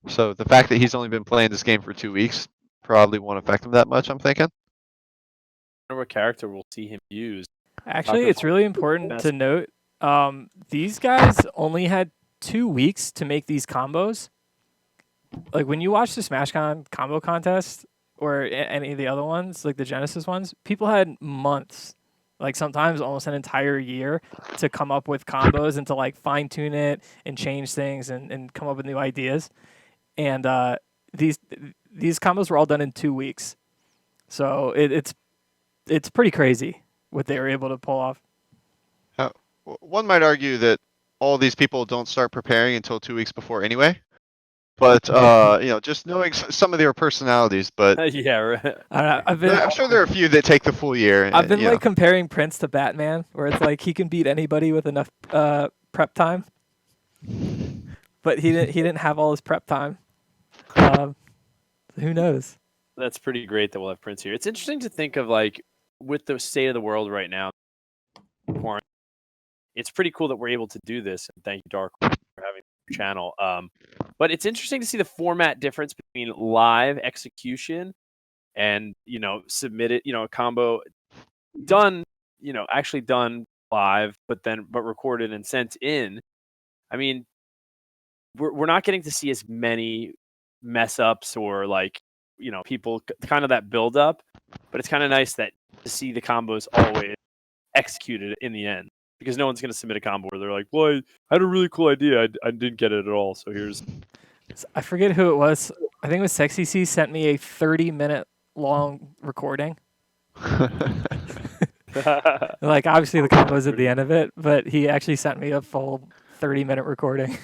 So the fact that he's only been playing this game for 2 weeks probably won't affect him that much, I'm thinking. I wonder what character we'll see him use. Actually, it's really important to note these guys only had 2 weeks to make these combos. Like when you watch the SmashCon combo contest or any of the other ones, like the Genesis ones, people had months, like sometimes almost an entire year to come up with combos and to like fine tune it and change things and come up with new ideas. And these combos were all done in 2 weeks. So it's pretty crazy what they were able to pull off. One might argue that all these people don't start preparing until 2 weeks before anyway. But just knowing some of their personalities. But Yeah, right. I'm sure there are a few that take the full year. I've been like comparing Prince to Batman, where it's like he can beat anybody with enough prep time, but he didn't have all his prep time. Who knows? That's pretty great that we'll have Prince here. It's interesting to think of like with the state of the world right now. It's pretty cool that we're able to do this, and thank you, Darkhorse, for having the channel. But it's interesting to see the format difference between live execution and submit it. A combo done, actually done live, but recorded and sent in. I mean, we're not getting to see as many mess ups or people kind of that build up, but it's kind of nice to see the combos always executed in the end, because no one's going to submit a combo where they're like, well, I had a really cool idea, I didn't get it at all, so here's. I forget who it was. I think it was Sexy C sent me a 30-minute long recording. Like, obviously the combo's at the end of it, but he actually sent me a full 30-minute recording.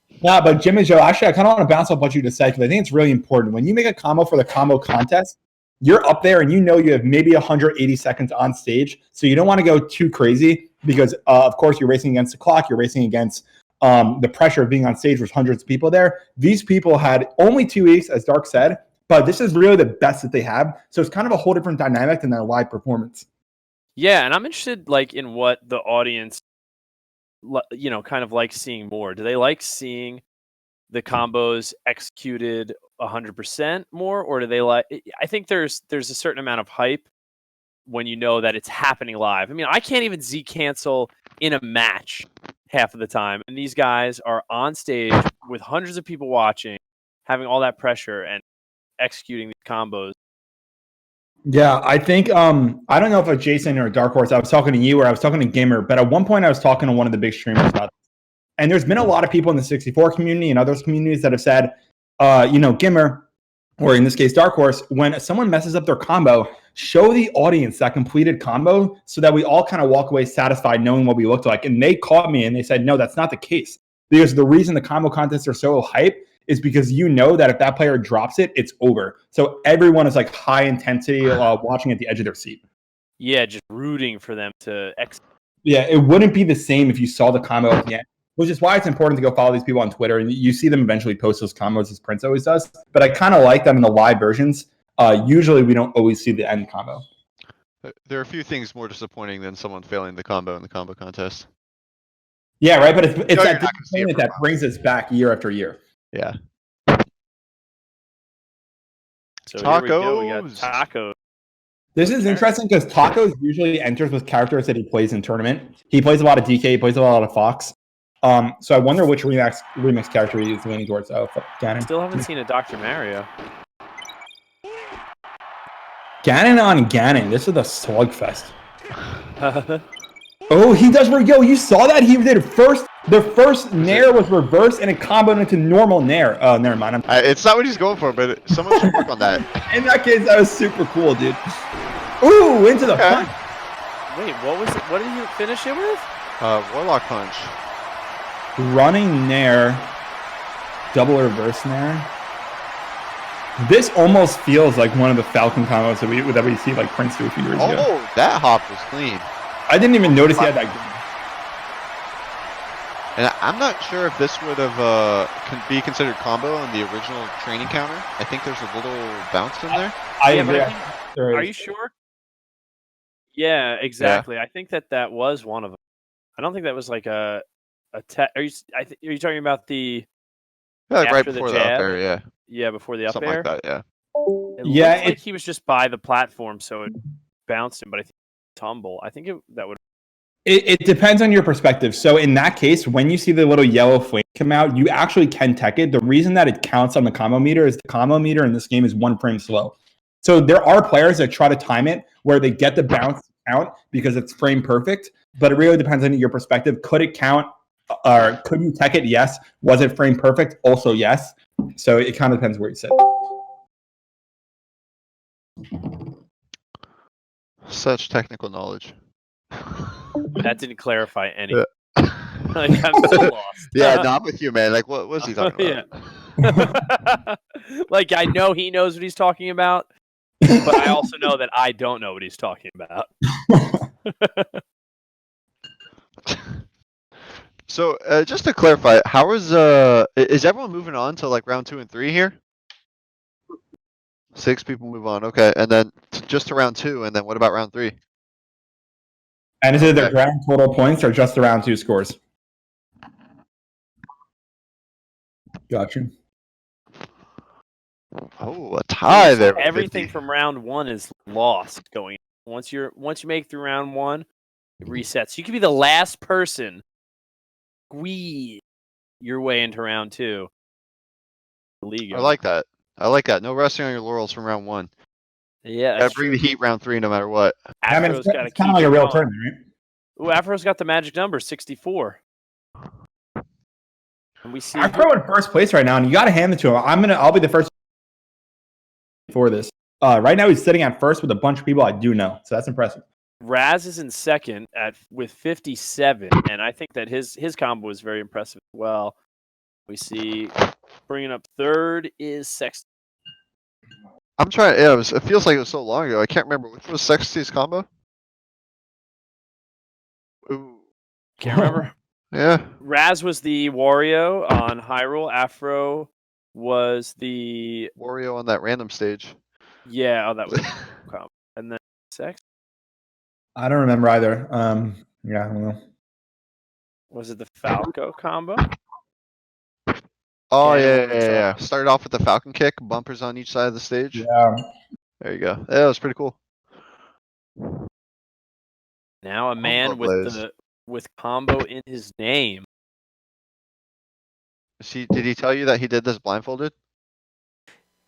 Yeah, but Jim and Joe, actually, I kind of want to bounce off what you just said, because I think it's really important. When you make a combo for the combo contest, you're up there and you have maybe 180 seconds on stage. So you don't want to go too crazy because, of course, you're racing against the clock. You're racing against the pressure of being on stage with hundreds of people there. These people had only 2 weeks, as Dark said, but this is really the best that they have. So it's kind of a whole different dynamic than their live performance. Yeah, and I'm interested in what the audience kind of like seeing more. Do they like seeing the combos executed 100% more, or do they like? I think there's a certain amount of hype when you know that it's happening live. I mean, I can't even Z cancel in a match half of the time, and these guys are on stage with hundreds of people watching, having all that pressure and executing these combos. Yeah, I think I don't know if it's Jason or Darkhorse. I was talking to you or I was talking to Gamer, but at one point I was talking to one of the big streamers about this. And there's been a lot of people in the 64 community and others communities that have said, Gamer, or in this case Darkhorse, when someone messes up their combo, show the audience that completed combo so that we all kind of walk away satisfied knowing what we looked like. And they caught me and they said, no, that's not the case. Because the reason the combo contests are so hype is because that if that player drops it, it's over. So everyone is like high intensity watching at the edge of their seat. Yeah, just rooting for them to execute. Yeah, it wouldn't be the same if you saw the combo at the end, which is why it's important to go follow these people on Twitter. And you see them eventually post those combos as Prince always does. But I kind of like that in the live versions. Usually we don't always see the end combo. There are a few things more disappointing than someone failing the combo in the combo contest. Yeah, right. But it's you're that not gonna see it disappointment that brings us back year after year. Yeah. So here we go. We got Tacos. Taco. This is interesting because Tacos usually enters with characters that he plays in tournament. He plays a lot of DK, he plays a lot of Fox. So I wonder which remix character he is leaning towards. Ganon. Still haven't seen a Dr. Mario. Ganon on Ganon. This is a slugfest. Oh, he does. Yo, you saw that? He did the first nair was reversed and it comboed into normal nair. Oh, never mind. It's not what he's going for, but someone should work on that. In that case, that was super cool, dude. Ooh, into the punch. Wait, what was it? What did you finish it with? Warlock punch. Running nair, double reverse nair. This almost feels like one of the Falcon combos that we see like Prince do a few years ago. Oh, that hop was clean. I didn't even notice he had that. And I'm not sure if this would have be considered combo on the original training counter. I think there's a little bounce in there. Are you sure? Yeah, exactly. Yeah. I think that was one of them. I don't think that was like a are you talking about the right before the up air? Yeah. Yeah, before the up something air. Like that. Yeah. It like he was just by the platform, so it bounced him. But I think tumble. I think that would. It depends on your perspective. So in that case, when you see the little yellow flame come out, you actually can tech it. The reason that it counts on the combo meter is the combo meter in this game is 1 frame slow. So there are players that try to time it where they get the bounce count because it's frame perfect, but it really depends on your perspective. Could it count or could you tech it? Yes. Was it frame perfect? Also yes. So it kind of depends where you sit. Such technical knowledge. That didn't clarify any. Like, I'm so lost. Yeah, no, I'm with you, man. Like, what was he talking about? Yeah. Like, I know he knows what he's talking about, but I also know that I don't know what he's talking about. So, just to clarify, how is everyone moving on to like round 2 and 3 here? 6 people move on, okay, and then just to round 2, and then what about round 3? And is it the grand total points or just the round 2 scores? Gotcha. Oh, a tie there. with Everything 50. from round 1 is lost going. Once you make through round 1, it resets. You could be the last person squeeze your way into round 2. The league. I like that. No resting on your laurels from round 1. Yeah, Gotta that's bring true. the heat round 3 no matter what. I mean, Afro's it's got to kind keep of like it a real going. tournament, right? Ooh, Afro's got the magic number, 64. And we see Afro in first place right now, and you got to hand it to him. I'll be the first for this. Right now, he's sitting at first with a bunch of people I do know, so that's impressive. Razz is in second with 57, and I think that his combo is very impressive as well. We see bringing up third is Sexton. I'm trying. Yeah, it feels like it was so long ago. I can't remember which was Sexty's combo. Ooh, Can't remember. yeah. Razz was the Wario on Hyrule. Afro was the Wario on that random stage. yeah. Oh, that was combo. And then Sex I don't remember either. Yeah, I don't know. was it the Falco combo? Oh Yeah, yeah, one that's yeah. Started off with the Falcon kick, bumpers on each side of the stage. Yeah. There you go. Yeah, that was pretty cool. Now a man Blaze. with combo in his name. Did he tell you that he did this blindfolded?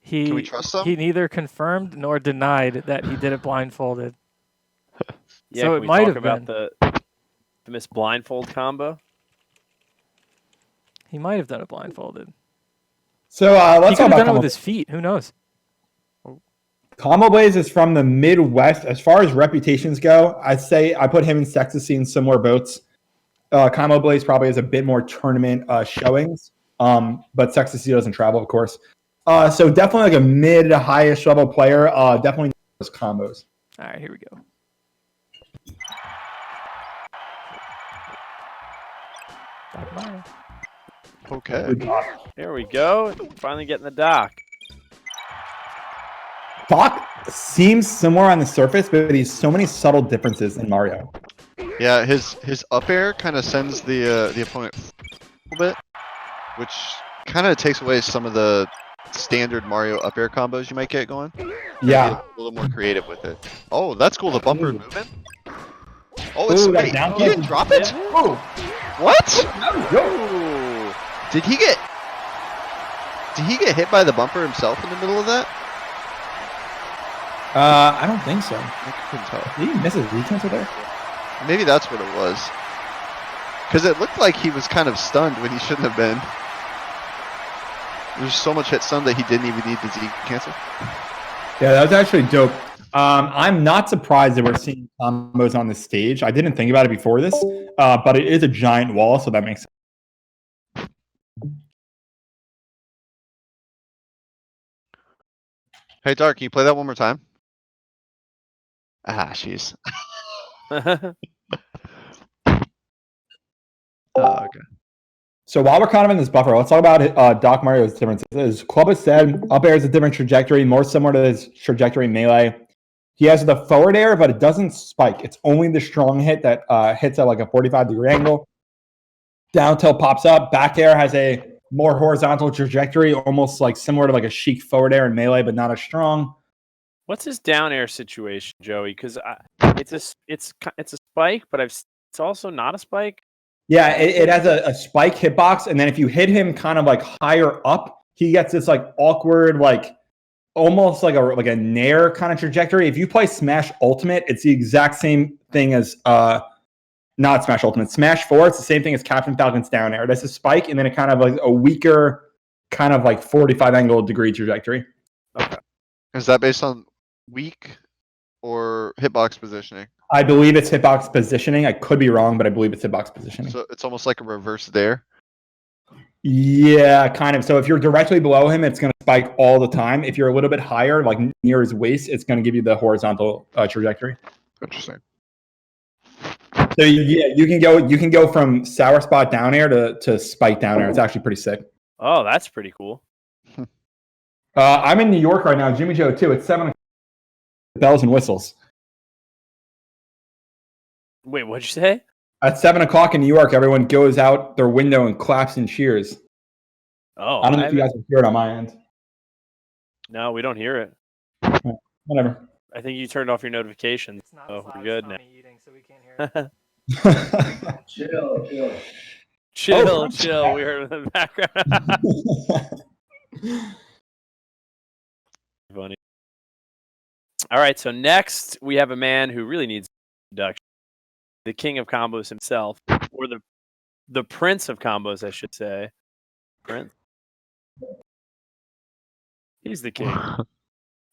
Can we He trust him? he neither confirmed nor denied that he did it blindfolded. Yeah, So can it we might talk have about been. the Miss Blindfold combo? He might have done it blindfolded. So He let's could talk have about done it with combo. his feet. Who knows? Combo Blaze is from the Midwest. As far as reputations go, I'd say I put him and Sextasy in similar boats. Combo Blaze probably has a bit more tournament showings, but Sextasy doesn't travel, of course. So definitely like a mid to highest level player. Definitely those combos. All right, here we go. Doc Mario. Okay. There we go. Finally getting the dock. Doc seems similar on the surface, but he's so many subtle differences in Mario. Yeah, his up air kind of sends the opponent a little bit, which kind of takes away some of the standard Mario up air combos you might get going. Yeah. Be a little more creative with it. Oh, that's cool. The bumper movement. Oh, Ooh, that wait, down he didn't drop it? Oh, What? Ooh. Did he get hit by the bumper himself in the middle of that? I don't think so. I couldn't tell. Did he miss his re-cancel there? Maybe that's what it was. Because it looked like he was kind of stunned when he shouldn't have been. There's so much hit stun that he didn't even need the Z cancel. Yeah, that was actually dope. I'm not surprised that we're seeing combos on the stage. I didn't think about it before this, but it is a giant wall, so that makes sense. Hey, Dark, can you play that one more time? Ah, jeez. Okay. So while we're kind of in this buffer, let's talk about Doc Mario's differences. As Club has said, up air is a different trajectory, more similar to his trajectory in Melee. He has the forward air, but it doesn't spike. It's only the strong hit that hits at like a 45-degree angle. Down tilt pops up. Back air has a more horizontal trajectory, almost like similar to like a Sheik forward air in Melee, but not as strong. What's his down air situation, Joey? Because it's a spike, but it's also not a spike. Yeah, it has a spike hitbox, and then if you hit him kind of like higher up, he gets this like awkward, like almost like a nair kind of trajectory. If you play Smash Ultimate, it's the exact same thing as not Smash Ultimate, Smash 4. It's the same thing as Captain Falcon's down air. That's a spike, and then it kind of like a weaker, kind of like 45 angle degree trajectory. Okay. Is that based on weak or hitbox positioning? I believe it's hitbox positioning. I could be wrong, but I believe it's hitbox positioning. So it's almost like a reverse there. Yeah, kind of. So if you're directly below him, it's going to spike all the time. If you're a little bit higher, like near his waist, it's going to give you the horizontal trajectory. Interesting. So yeah, you can go from sour spot down air to spike down air. It's actually pretty sick. Oh, that's pretty cool. I'm in New York right now. Jimmy Joe too. It's 7 o'clock. Bells and whistles. Wait, what'd you say? At 7 o'clock in New York, everyone goes out their window and claps and cheers. Oh, I don't know if you guys can hear it on my end. No, we don't hear it. Whatever. I think you turned off your notifications. It's not Oh, it's we're not- good it's now. not me eating, so we can't hear it. Chill. Chill, chill. We heard it in the background. Funny. All right, so next we have a man who really needs introduction. The king of combos himself, or the prince of combos, I should say. Prince. He's the king.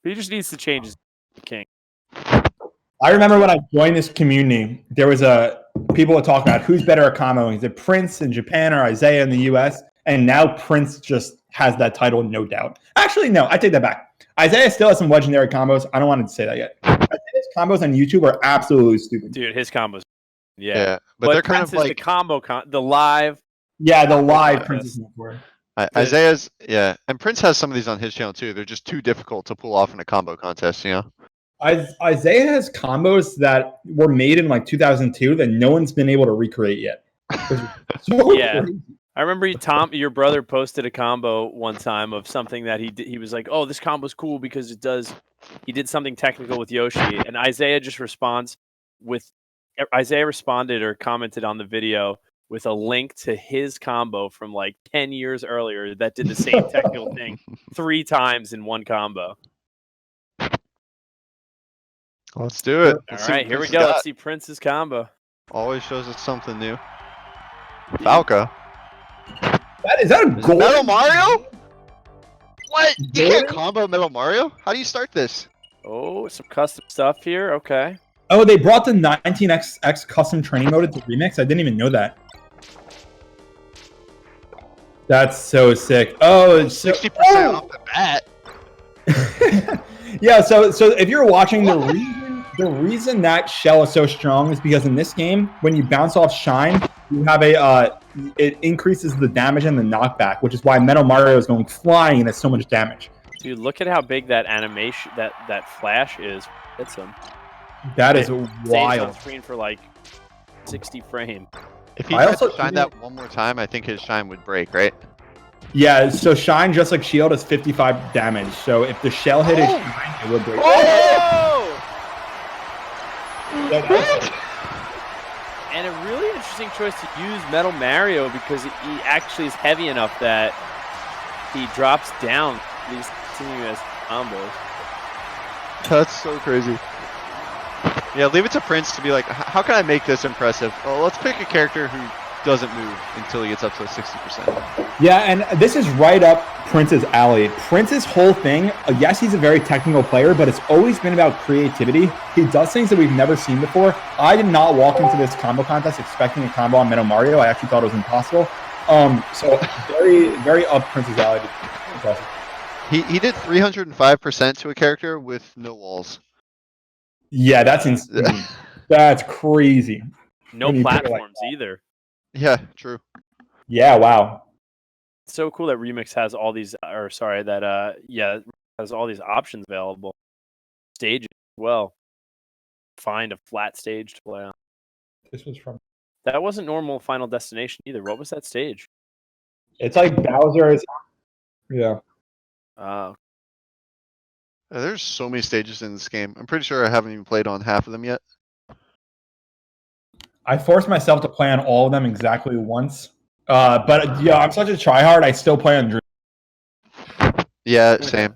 He just needs to change his king. I remember when I joined this community, there was people would talk about who's better at comboing. Is it Prince in Japan or Isaiah in the US? And now Prince just has that title, no doubt. Actually, no, I take that back. Isaiah still has some legendary combos. I don't want to say that yet. Isaiah's combos on YouTube are absolutely stupid. Dude, his combos. Yeah. Yeah, but they're kind Prince of is the like combo, the live. Yeah, the live contest. Prince is for. Isaiah's. Yeah, and Prince has some of these on his channel too. They're just too difficult to pull off in a combo contest. You know. Isaiah has combos that were made in like 2002 that no one's been able to recreate yet. So Yeah. crazy. I remember your brother posted a combo one time of something that he did. He was like, "Oh, this combo's cool because it does." He did something technical with Yoshi, and Isaiah just responds with. Isaiah responded or commented on the video with a link to his combo from like 10 years earlier that did the same technical thing 3 times in one combo. Let's do it. All Let's see right, what here we Prince go. got. Let's see Prince's combo. Always shows us something new. Falca. Is that a goal? Metal Mario? What? You can't Golden? combo Metal Mario? How do you start this? Oh, some custom stuff here. Okay. Oh, they brought the 19XX custom training mode into Remix? I didn't even know that. That's so sick. Oh, it's 60% off the bat. Yeah, so if you're watching, the reason that shell is so strong is because in this game, when you bounce off Shine, you have it increases the damage and the knockback, which is why Metal Mario is going flying and has so much damage. Dude, look at how big that animation, that flash is. Hits him. That is Stays on wild. screen for like 60 frames. If he I tried to also shine that one more time, I think his shine would break, right? Yeah, so Shine, just like Shield, is 55 damage. So if the shell hit his Shine, it would break. Oh! That- And a really interesting choice to use Metal Mario because he actually is heavy enough that he drops down these continuous combos. That's so crazy. Yeah, leave it to Prince to be like, how can I make this impressive? Well, let's pick a character who doesn't move until he gets up to 60%. Yeah, and this is right up Prince's alley. Prince's whole thing, yes, he's a very technical player, but it's always been about creativity. He does things that we've never seen before. I did not walk into this combo contest expecting a combo on Metal Mario. I actually thought it was impossible. So very, very up Prince's alley. Impressive. He did 305% to a character with no walls. Yeah, that's insane. That's crazy. No When you put it like platforms that. either. Yeah, true. Yeah, wow. It's so cool that Remix has all these, has all these options available. Stages as well. Find a flat stage to play on. This was from. That wasn't normal Final Destination either. What was that stage? It's like Bowser's. Yeah. There's so many stages in this game. I'm pretty sure I haven't even played on half of them yet. I forced myself to play on all of them exactly once. But yeah, I'm such a tryhard. I still play on Dream. Yeah, same.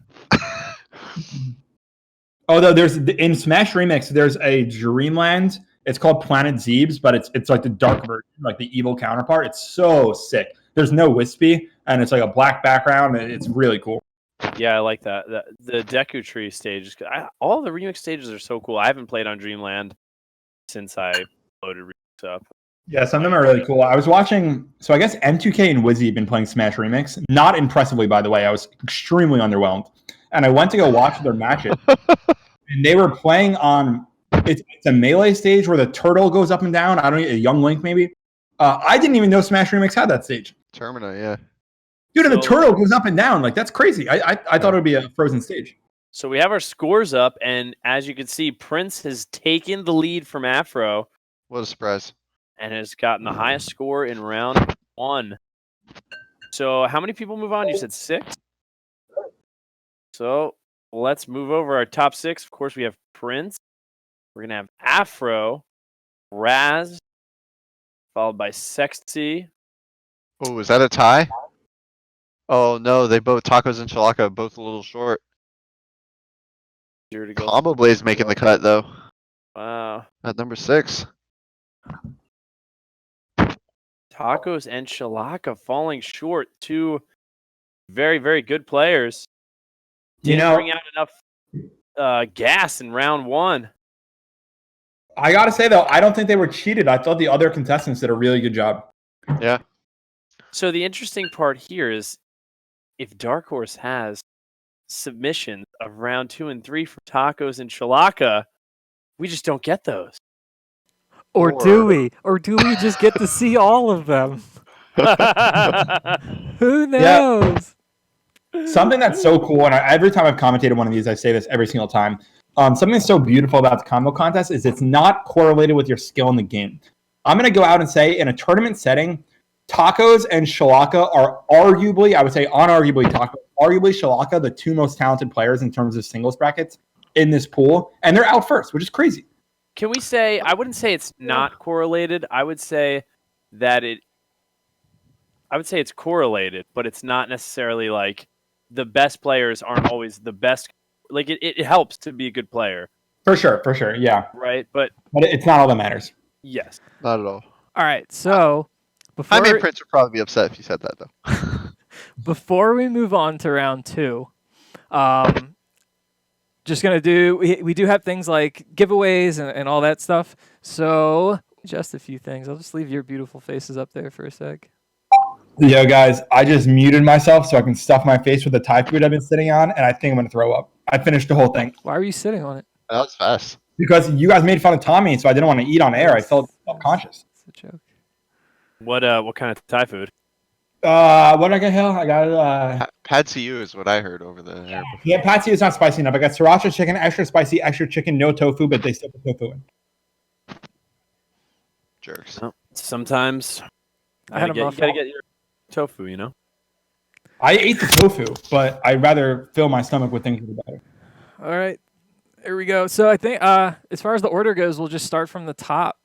Although in Smash Remix, there's a Dreamland. It's called Planet Zebes, but it's like the dark version, like the evil counterpart. It's so sick. There's no wispy, and it's like a black background. And it's really cool. Yeah, I like that. The Deku Tree stage. All the Remix stages are so cool. I haven't played on Dreamland since I loaded Remix up. Yeah, some of them are really cool. I was watching, so I guess M2K and Wizzy have been playing Smash Remix. Not impressively, by the way. I was extremely underwhelmed. And I went to go watch their matches. And they were playing on, it's a melee stage where the turtle goes up and down. I don't know, a Young Link maybe. I didn't even know Smash Remix had that stage. Termina, yeah. Dude, and the So- turtle goes up and down. Like, that's crazy. I thought it would be a frozen stage. So we have our scores up, and as you can see, Prince has taken the lead from Afro What a surprise. and has gotten the highest score in round 1. So how many people move on? You said 6? So let's move over our top 6. Of course, we have Prince. We're going to have Afro, Razz, followed by Sexy. Oh, is that a tie? Oh no, they both Tacos and Shalaka both a little short. Here to go. Combo Blaze making the cut though Wow. at number 6. Tacos and Shalaka falling short. 2 very, very good players. Didn't bring out enough gas in round 1. I gotta say though, I don't think they were cheated. I thought the other contestants did a really good job. Yeah. So the interesting part here is if Darkhorse has submissions of round 2 and 3 from Tacos and Shalaka, we just don't get those. Or do we? Or do we just get to see all of them? Who knows? Something that's so cool, and every time I've commentated one of these, I say this every single time. Something that's so beautiful about the combo contest is it's not correlated with your skill in the game. I'm going to go out and say in a tournament setting, Tacos and Shalaka are arguably, I would say unarguably Tacos, arguably Shalaka, the 2 most talented players in terms of singles brackets in this pool, and they're out first, which is crazy. Can we say, I wouldn't say it's not correlated. I would say that it's correlated, but it's not necessarily like the best players aren't always the best. Like it helps to be a good player. For sure, yeah. Right? But it's not all that matters. yes. Not at all. All right, so before I mean, Prince would probably be upset if you said that though. before we move on to round 2, just gonna do. We do have things like giveaways and all that stuff. So just a few things. I'll just leave your beautiful faces up there for a sec. Yo, guys, I just muted myself so I can stuff my face with the Thai food I've been sitting on, and I think I'm going to throw up. I finished the whole thing. Why were you sitting on it? That was fast. Because you guys made fun of Tommy, so I didn't want to eat on air. I felt self-conscious. It's a joke. What kind of Thai food? What did I get, Hill? I got, Pad CU is what I heard over the air. yeah, Patsy is not spicy enough. I got sriracha chicken, extra spicy, extra chicken, no tofu, but they still put tofu in. Jerks. Well, sometimes I had a you muffin. gotta get your tofu, you know? I ate the tofu, but I'd rather fill my stomach with things that are better. All right, here we go. So I think as far as the order goes, we'll just start from the top.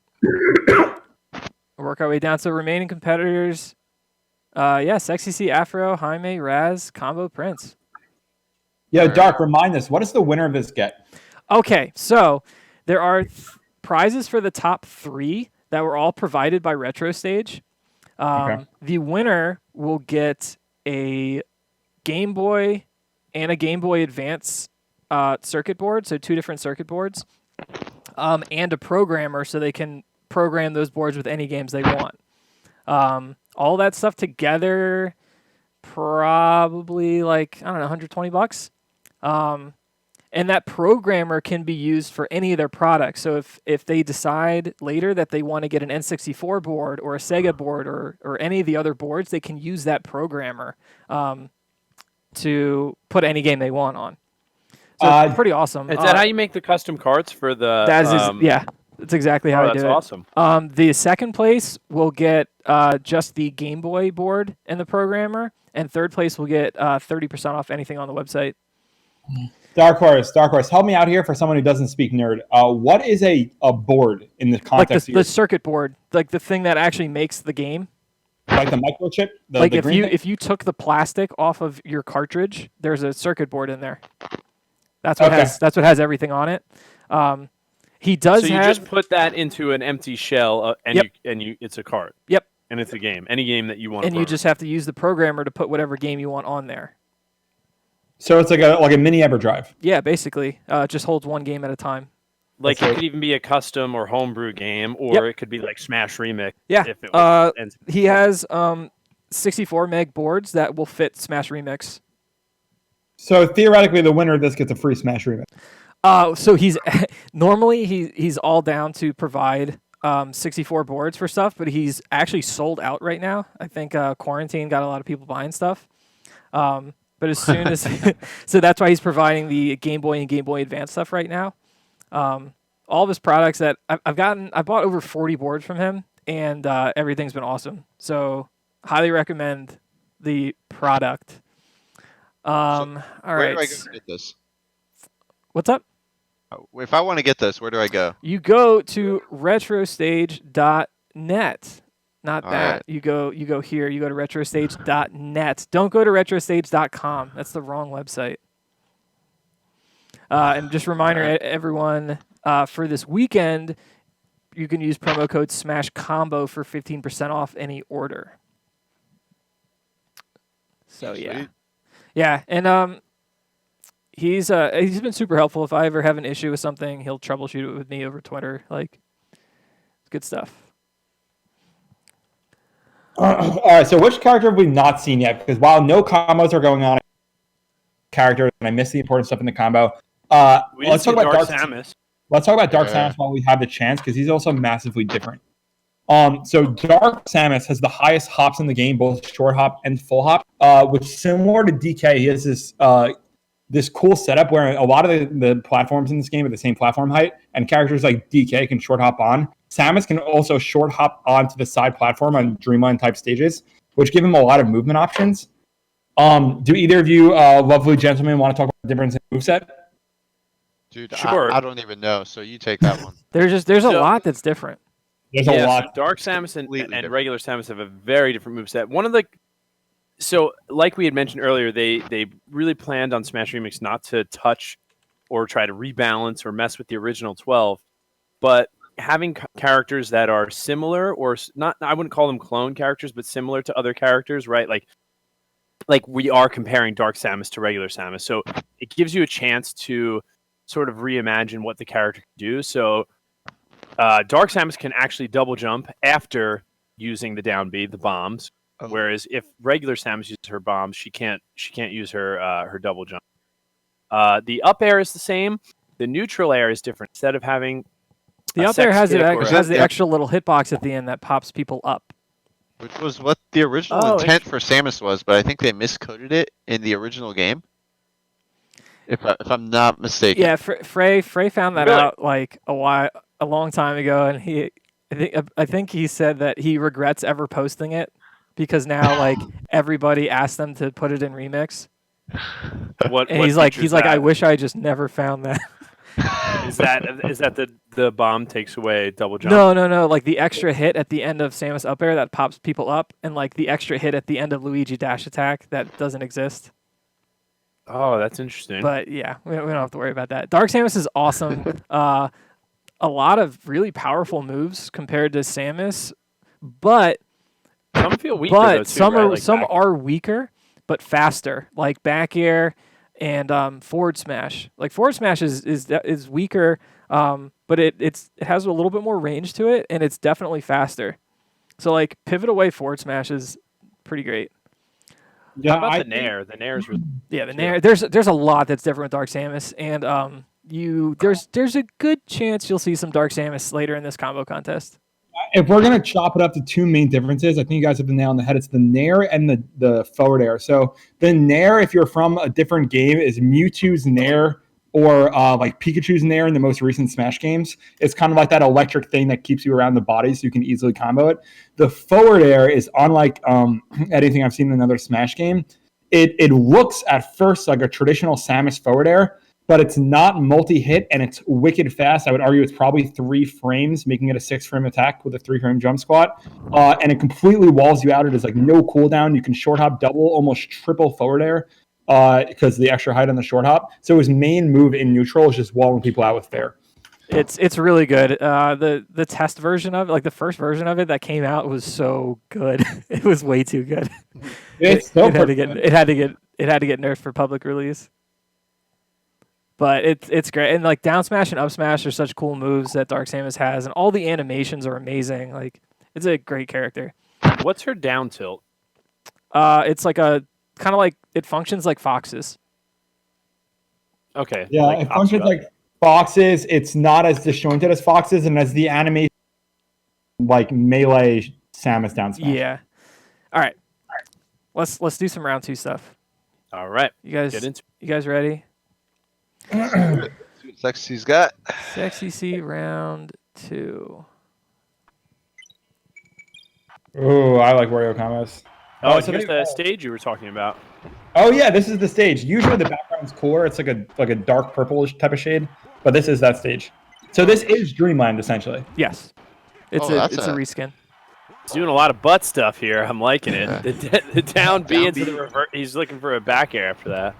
Work our way down. So remaining competitors, Sexy C, Afro, Jaime, Razz, Combo, Prince. Yeah, Dark, remind us, what does the winner of this get? Okay, so there are prizes for the top 3 that were all provided by Retro Stage. The winner will get a Game Boy and a Game Boy Advance circuit board, so 2 different circuit boards, and a programmer so they can program those boards with any games they want. All that stuff together, probably like, I don't know, $120. And that programmer can be used for any of their products. So if they decide later that they want to get an N64 board or a Sega board or any of the other boards, they can use that programmer to put any game they want on. So it's pretty awesome. Is that how you make the custom cards for the... yeah, that's exactly how I do it. That's awesome. The second place will get just the Game Boy board and the programmer, and third place will get 30% off anything on the website. Darkhorse, help me out here for someone who doesn't speak nerd. What is a board in the context like the circuit board, like the thing that actually makes the game? Like the microchip? If you took the plastic off of your cartridge, there's a circuit board in there. That's what has everything on it. He does. So you just put that into an empty shell, and it's a card. Yep. And it's a game, any game that you want. And you just have to use the programmer to put whatever game you want on there. So it's like a mini EverDrive. Yeah, basically, it just holds one game at a time. Like it could even be a custom or homebrew game, or it could be like Smash Remix. Yeah. If it was he has 64 meg boards that will fit Smash Remix. So theoretically, the winner of this gets a free Smash Remix. So he's normally he's all down to provide 64 boards for stuff, but he's actually sold out right now. I think quarantine got a lot of people buying stuff. But as soon as so that's why he's providing the Game Boy and Game Boy Advance stuff right now. All of his products that I bought over 40 boards from him, and everything's been awesome. So highly recommend the product. All Where do I right. go to get this? What's up? If I want to get this, where do I go? You go to retrostage.net. Not All that. right. You go here. You go to retrostage.net. Don't go to retrostage.com. That's the wrong website. And just a reminder, everyone, for this weekend, you can use promo code SMASHCOMBO for 15% off any order. So yeah, Sweet. yeah, and he's been super helpful. If I ever have an issue with something, he'll troubleshoot it with me over Twitter. Like, it's good stuff. All right, so which character have we not seen yet? Because while no combos are going on, characters, and I miss the important stuff in the combo. Let's talk about Dark Samus. Let's talk about Dark Yeah. Samus while we have the chance, because he's also massively different. So Dark Samus has the highest hops in the game, both short hop and full hop, which similar to DK, he has this cool setup where a lot of the platforms in this game are the same platform height, and characters like DK can short hop on. Samus can also short hop onto the side platform on Dreamland type stages, which give him a lot of movement options. Do either of you lovely gentlemen want to talk about the difference in moveset? Dude, Sure. I don't even know. So you take that one. There's a lot that's different. There's a lot. So Dark Samus and Completely different. regular Samus have a very different moveset. Like we had mentioned earlier, they really planned on Smash Remix not to touch or try to rebalance or mess with the original 12, but having characters that are similar or not, I wouldn't call them clone characters, but similar to other characters, right? Like we are comparing Dark Samus to regular Samus. So it gives you a chance to sort of reimagine what the character can do. So Dark Samus can actually double jump after using the down B, the bombs. Oh. Whereas if regular Samus uses her bombs, she can't use her double jump. The up air is the same. The neutral air is different. Instead of having The a up air sex stick or has a- the extra little hitbox at the end that pops people up. Which was what the original Oh, intent for Samus was, but I think they miscoded it in the original game. If I'm not mistaken. Yeah, Frey found that Really? out like a long time ago, and I think he said that he regrets ever posting it because now like everybody asked them to put it in remix, what and what he's like features I that? wish I just never found that. Is that the bomb takes away double jump? No, like the extra hit at the end of Samus up air that pops people up, and like the extra hit at the end of Luigi dash attack that doesn't exist. Oh, that's interesting. But yeah, we don't have to worry about that. Dark Samus is awesome. A lot of really powerful moves compared to Samus, but some feel weaker though, too, some right? are Like some back- are weaker but faster, like back air and forward smash. Like forward smash is weaker, but it has a little bit more range to it, and it's definitely faster. So like pivot away forward smash is pretty great. Yeah, How about I the Nair? The Nair is really Yeah, the Nair. There's a lot that's different with Dark Samus, and there's a good chance you'll see some Dark Samus later in this combo contest. if we're gonna chop it up to two main differences, I think you guys have the nail on the head. It's the Nair and the forward air. So the Nair, if you're from a different game, is Mewtwo's Nair or like Pikachu's Nair in the most recent Smash games. It's kind of like that electric thing that keeps you around the body so you can easily combo it. The forward air is unlike anything I've seen in another Smash game. It looks at first like a traditional Samus forward air, but it's not multi-hit and it's wicked fast. I would argue it's probably 3 frames, making it a 6-frame attack with a 3-frame jump squat. And it completely walls you out. It is like no cooldown. You can short hop double, almost triple forward air because of the extra height on the short hop. So his main move in neutral is just walling people out with fair. It's really good. The test version of it, like the first version of it that came out, was so good. It was way too good. It's it had to get nerfed for public release. But it's great, and like down smash and up smash are such cool moves that Dark Samus has, and all the animations are amazing. Like it's a great character. What's her down tilt? It's like a kind of like it functions like Fox's. Okay. Yeah, like it functions Asuka. like Fox's. It's not as disjointed as Fox's, and as the animation like melee Samus down smash. Yeah. All right. Let's do some round 2 stuff. All right. You guys Get into You guys ready? See what Sexy's got. Sexy C round 2. Ooh, I like Wario combos. Oh, so here's they- the stage you were talking about. Oh yeah, this is the stage. Usually the background's cooler. It's like a dark purplish type of shade, but this is that stage. So this is Dreamland essentially. Yes. It's Oh, a that's it's a a- reskin. He's doing a lot of butt stuff here. I'm liking it. Yeah. The down B Down into B. the revert. He's looking for a back air after that.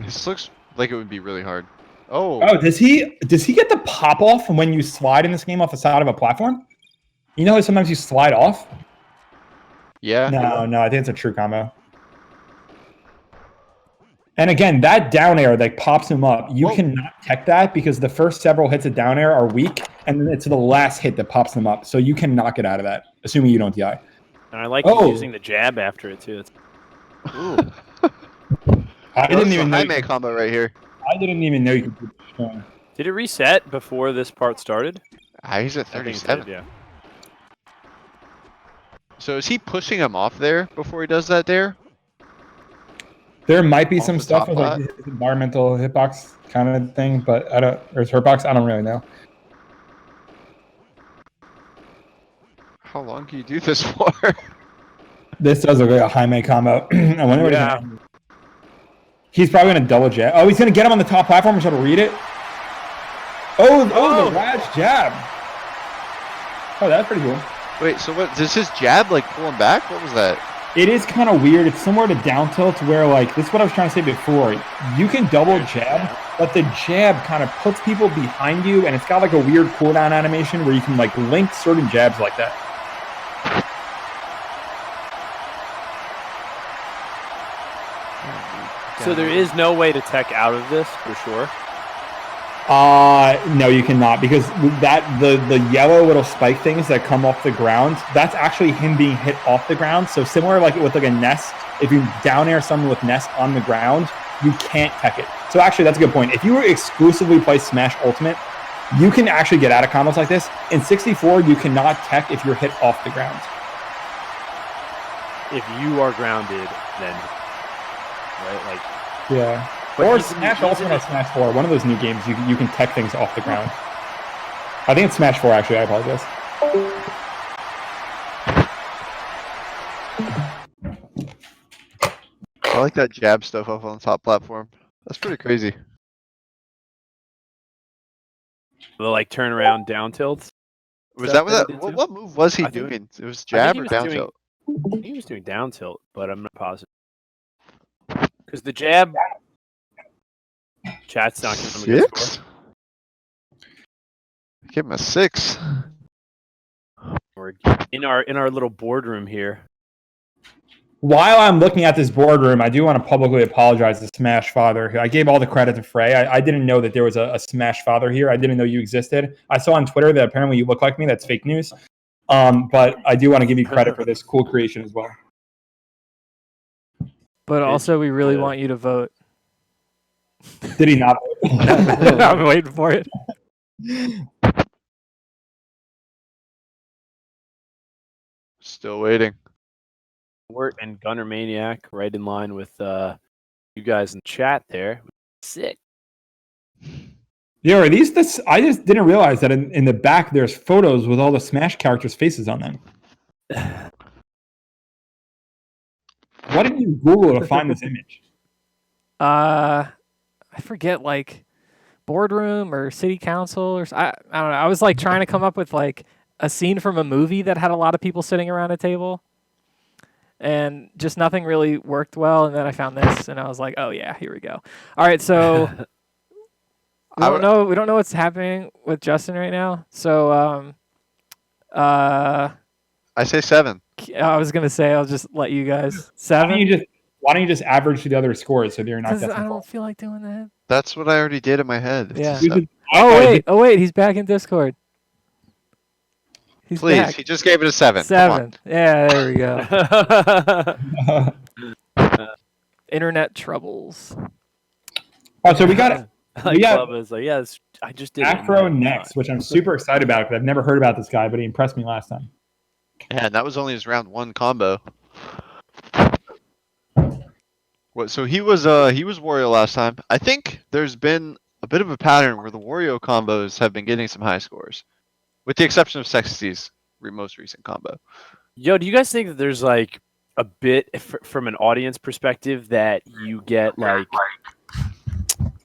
This looks like it would be really hard. Oh, Oh, does he get the pop off when you slide in this game off the side of a platform? You know how sometimes you slide off? yeah. No, I think it's a true combo. And again, that down air that pops him up, you Whoa. cannot tech that because the first several hits of down air are weak, and then it's the last hit that pops them up. So you cannot get out of that, assuming you don't DI. And I like Oh. using the jab after it too. Ooh. I didn't That's even a know. Jaime combo right here. I didn't even know you could do this. Did it reset before this part started? He's at I think it 37. did, yeah. So is he pushing him off there before he does that there? There might be Off some the stuff top with like environmental hitbox kind of thing, but I don't, or hurtbox. I don't really know. How long can you do this for? This does look like a Jaime combo. I wonder what Yeah. he's probably gonna double jab. Oh, he's gonna get him on the top platform and try to read it. Oh, the Razz jab. Oh, that's pretty cool. Wait, so what? Does his jab like pull him back? What was that? It is kind of weird. It's similar to down tilt where like, this is what I was trying to say before. You can double jab, but the jab kind of puts people behind you, and it's got like a weird cooldown animation where you can like link certain jabs like that. So there is no way to tech out of this for sure. No, you cannot, because that the yellow little spike things that come off the ground, that's actually him being hit off the ground. So similar like with like a nest, if you down air someone with nest on the ground, you can't tech it. So actually, that's a good point. If you exclusively play Smash Ultimate, you can actually get out of combos like this. In 64, you cannot tech if you're hit off the ground. If you are grounded, then right, like. Yeah. But Or he's- Smash he's Ultimate in or Smash 4, one of those new games, you can tech things off the ground. I think it's Smash 4, actually. I apologize. I like that jab stuff up on the top platform. That's pretty crazy. The like turn around down tilts. Was Stuff that that what he that? did too? What move was he I think- doing? It was I jab think he or was down doing- tilt? He was doing down tilt, but I'm not positive. Because the jab, chat's not giving him a good Six? score. Give him a 6. We're in our little boardroom here. While I'm looking at this boardroom, I do want to publicly apologize to Smash Father. I gave all the credit to Frey. I didn't know that there was a Smash Father here. I didn't know you existed. I saw on Twitter that apparently you look like me. That's fake news. But I do want to give you credit for this cool creation as well. But also, we really Yeah. want you to vote. Did he not? I'm waiting for it. Still waiting. Wort and Gunner Maniac right in line with you guys in chat there. Sick. Yeah, are these this? I just didn't realize that in the back there's photos with all the Smash characters' faces on them. Why didn't you Google to find this image? I forget, like boardroom or city council or I don't know. I was like trying to come up with like a scene from a movie that had a lot of people sitting around a table, and just nothing really worked well. And then I found this, and I was like, oh yeah, here we go. All right, so we don't know what's happening with Justin right now. So I say 7. I was gonna say I'll just let you guys Why don't 7 you just average the other scores so that you're not because guessing? I don't feel like doing that. That's what I already did in my head. It's a Yeah. 7. Oh wait, he's back in Discord. He's Please, back. he just gave it a 7. Come 7. Yeah, there we go. I Internet troubles. Oh, so we got like Yeah. Club is like, yeah, I just did it. Afro next, which I'm super excited about because I've never heard about this guy, but he impressed me last time. Yeah, and that was only his round 1 combo. What? So he was Wario last time. I think there's been a bit of a pattern where the Wario combos have been getting some high scores, with the exception of Sexy's most recent combo. Yo, do you guys think that there's like a bit from an audience perspective that you get like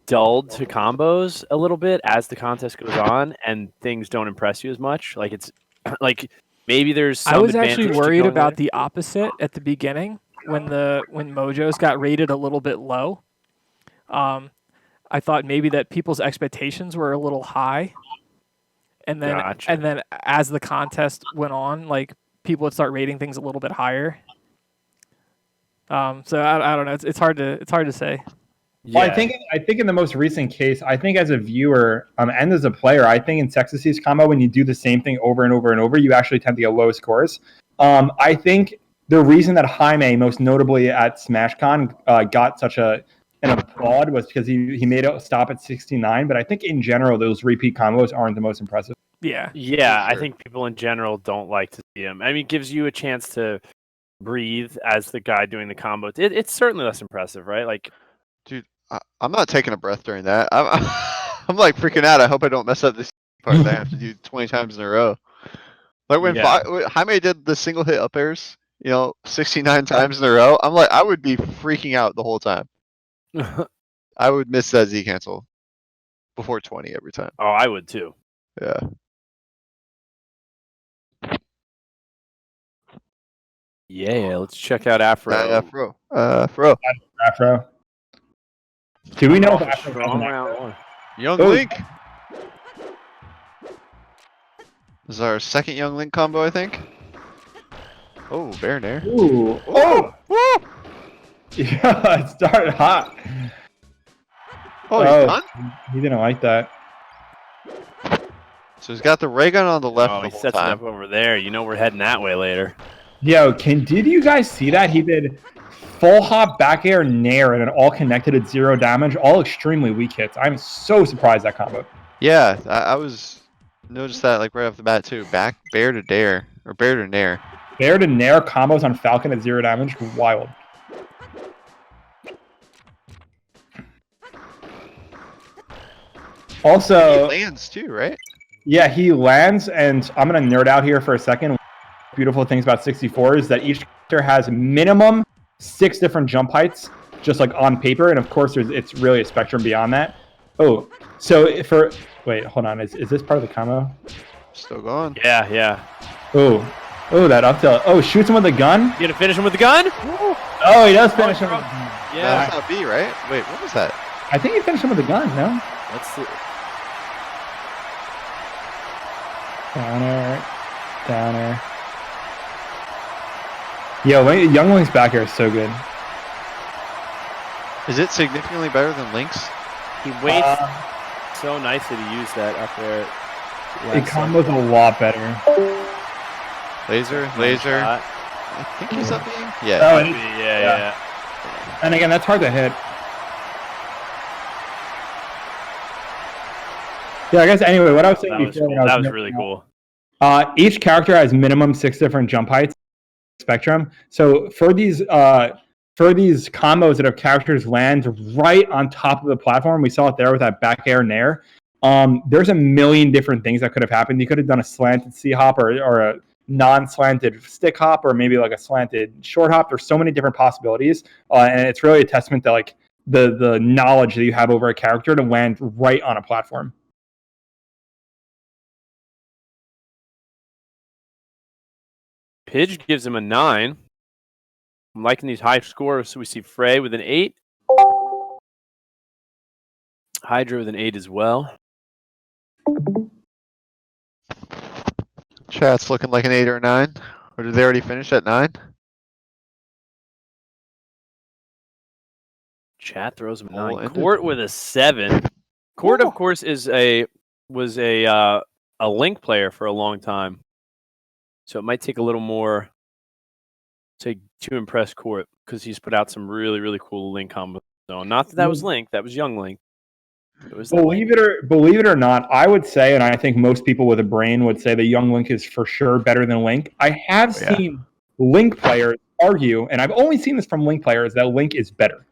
dulled to combos a little bit as the contest goes on, and things don't impress you as much. Like it's like maybe there's some I was actually advantage to worried going about later. the opposite at the beginning when Mojos got rated a little bit low. I thought maybe that people's expectations were a little high, and then Gotcha. as the contest went on, like people would start rating things a little bit higher. So I don't know. It's hard to say. Well, I think in the most recent case, I think as a viewer and as a player, I think in Sexacy's combo, when you do the same thing over and over and over, you actually tend to get low scores. I think the reason that Jaime, most notably at SmashCon, got such an applaud was because he made it stop at 69. But I think in general, those repeat combos aren't the most impressive. Yeah. Yeah, For I sure. think people in general don't like to see him. I mean, it gives you a chance to breathe as the guy doing the combo. It's certainly less impressive, right? Like, Dude, I'm not taking a breath during that. I'm like freaking out. I hope I don't mess up this part that I have to do 20 times in a row. Like when Yeah. Jaime did the single hit up airs, 69 times in a row, I'm like, I would be freaking out the whole time. I would miss that Z cancel before 20 every time. oh, I would too. Yeah. Yeah, let's check out Afro. Afro. Afro. Afro. Do we know if Off a Afro has strong an round Afro? one. Young Oh. Link. This is our second Young Link combo, I think. Oh, Baron Air. Ooh. Oh! Woo! Yeah, it started hot. Oh, he's done? He didn't like that. So he's got the ray gun on the left Oh, the he whole sets it time. up over there. You know we're heading that way later. Yo, did you guys see that? He did full hop, back air, nair, and it all connected at 0 damage. All extremely weak hits. I'm so surprised that combo. Yeah, I was noticed that like right off the bat too. Back bear to dare or bear to nair. Bair to nair combos on Falcon at 0 damage. Wild. Also, He lands too, right? yeah, he lands, and I'm gonna nerd out here for a second. Beautiful things about 64 is that each character has minimum 6 different jump heights, just like on paper, and of course, it's really a spectrum beyond that. Oh, so wait, hold on, is this part of the combo? Still going. Yeah. Oh, that up tilt. Oh, shoots him with a gun. You gonna finish him with the gun? Oh, he does finish him. With a gun. Yeah. That's not B, right? Wait, what was that? I think he finished him with a gun. No. Let's see. Downer. Yo, Young Link's back air is so good. Is it significantly better than Link's? He waits so nicely to use that up there. It combos a lot better. Laser. Shot. I think he's up B. Oh, Yeah. it is. Yeah. And again, that's hard to hit. Yeah, I guess anyway, what I was saying That was before. cool. when I That was nerding really out, cool. Each character has minimum 6 different jump heights spectrum. So for these combos that have characters land right on top of the platform, we saw it there with that back air nair. There's a million different things that could have happened. You could have done a slanted C hop or a non-slanted stick hop, or maybe like a slanted short hop. There's so many different possibilities, and it's really a testament to like the knowledge that you have over a character to land right on a platform. Pidge gives him a 9. I'm liking these high scores. So we see Frey with an 8. Hydra with an 8 as well. Chat's looking like an 8 or a 9. Or did they already finish at 9? Chat throws him a All 9. ended. Court with a 7. Court, of course, was a Link player for a long time. So it might take a little more to impress Court, because he's put out some really, really cool Link combos. So not that was Link, that was Young Link. It was Believe it or not, I would say, and I think most people with a brain would say that Young Link is for sure better than Link. I have seen Link players argue, and I've only seen this from Link players, that Link is better.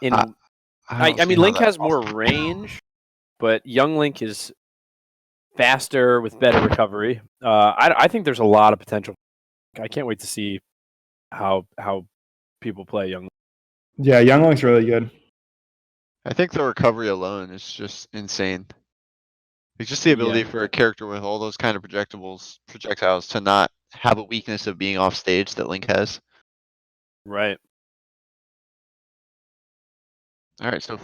I mean, Link has more range, but Young Link is faster with better recovery. I think there's a lot of potential I can't wait to see how people play Young. Yeah, Young Link's really good. I think the recovery alone is just insane. It's just the ability for a character with all those kind of projectiles to not have a weakness of being off stage that Link has. Right. Alright, so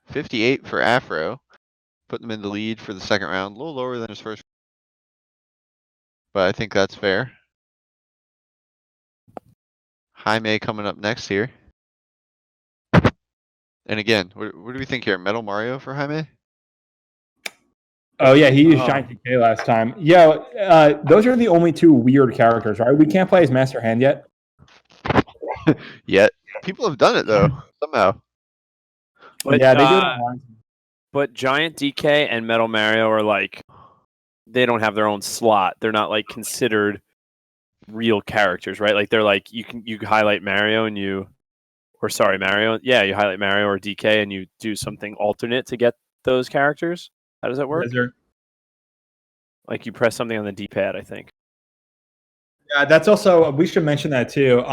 58 for Afro. Put them in the lead for the second round. A little lower than his first. But I think that's fair. Jaime coming up next here. And again, what do we think here? Metal Mario for Jaime? Oh yeah, he used Giant DK last time. Yeah, those are the only two weird characters, right? We can't play as Master Hand yet. Yet. People have done it though, somehow. But, yeah, they do it online. But Giant DK and Metal Mario are like, they don't have their own slot. They're not like considered real characters, right? Like they're like you highlight Mario and you highlight Mario or DK and you do something alternate to get those characters. How does that work? Like you press something on the D-pad, I think. Yeah, that's also, we should mention that too.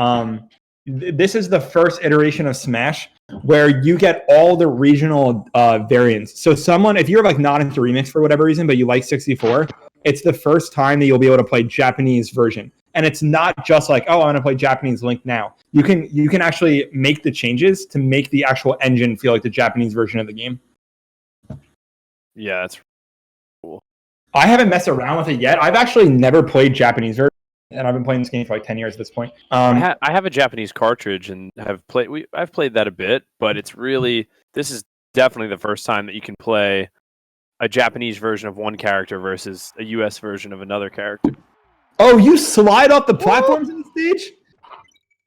This is the first iteration of Smash where you get all the regional variants. So if you're like not into Remix for whatever reason, but you like 64, it's the first time that you'll be able to play Japanese version. And it's not just like, oh, I want to play Japanese Link now. You can actually make the changes to make the actual engine feel like the Japanese version of the game. Yeah, that's cool. I haven't messed around with it yet. I've actually never played Japanese version, and I've been playing this game for like 10 years at this point. I have a Japanese cartridge and I've played that a bit, but this is definitely the first time that you can play a Japanese version of one character versus a US version of another character. Oh, you slide off the platforms in the stage?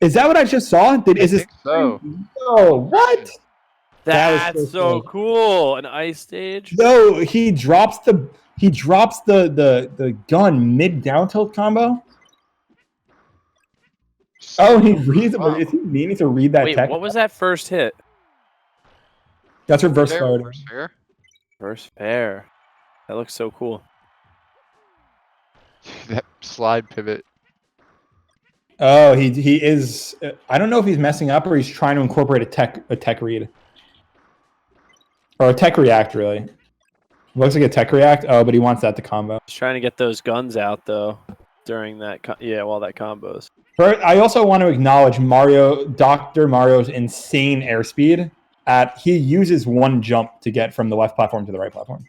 Is that what I just saw? I think so. Oh, what? That's so cool. An ice stage. No, he drops the gun mid down tilt combo. Oh, he reads it. Is he meaning to read that Wait, text? what was that first hit? That's reverse forward. Reverse fair. That looks so cool. That slide pivot. Oh, he is. I don't know if he's messing up or he's trying to incorporate a tech read. Or a tech react, really. Looks like a tech react. Oh, but he wants that to combo. He's trying to get those guns out, though, during that... while that combos. I also want to acknowledge Dr. Mario's insane airspeed. He uses one jump to get from the left platform to the right platform.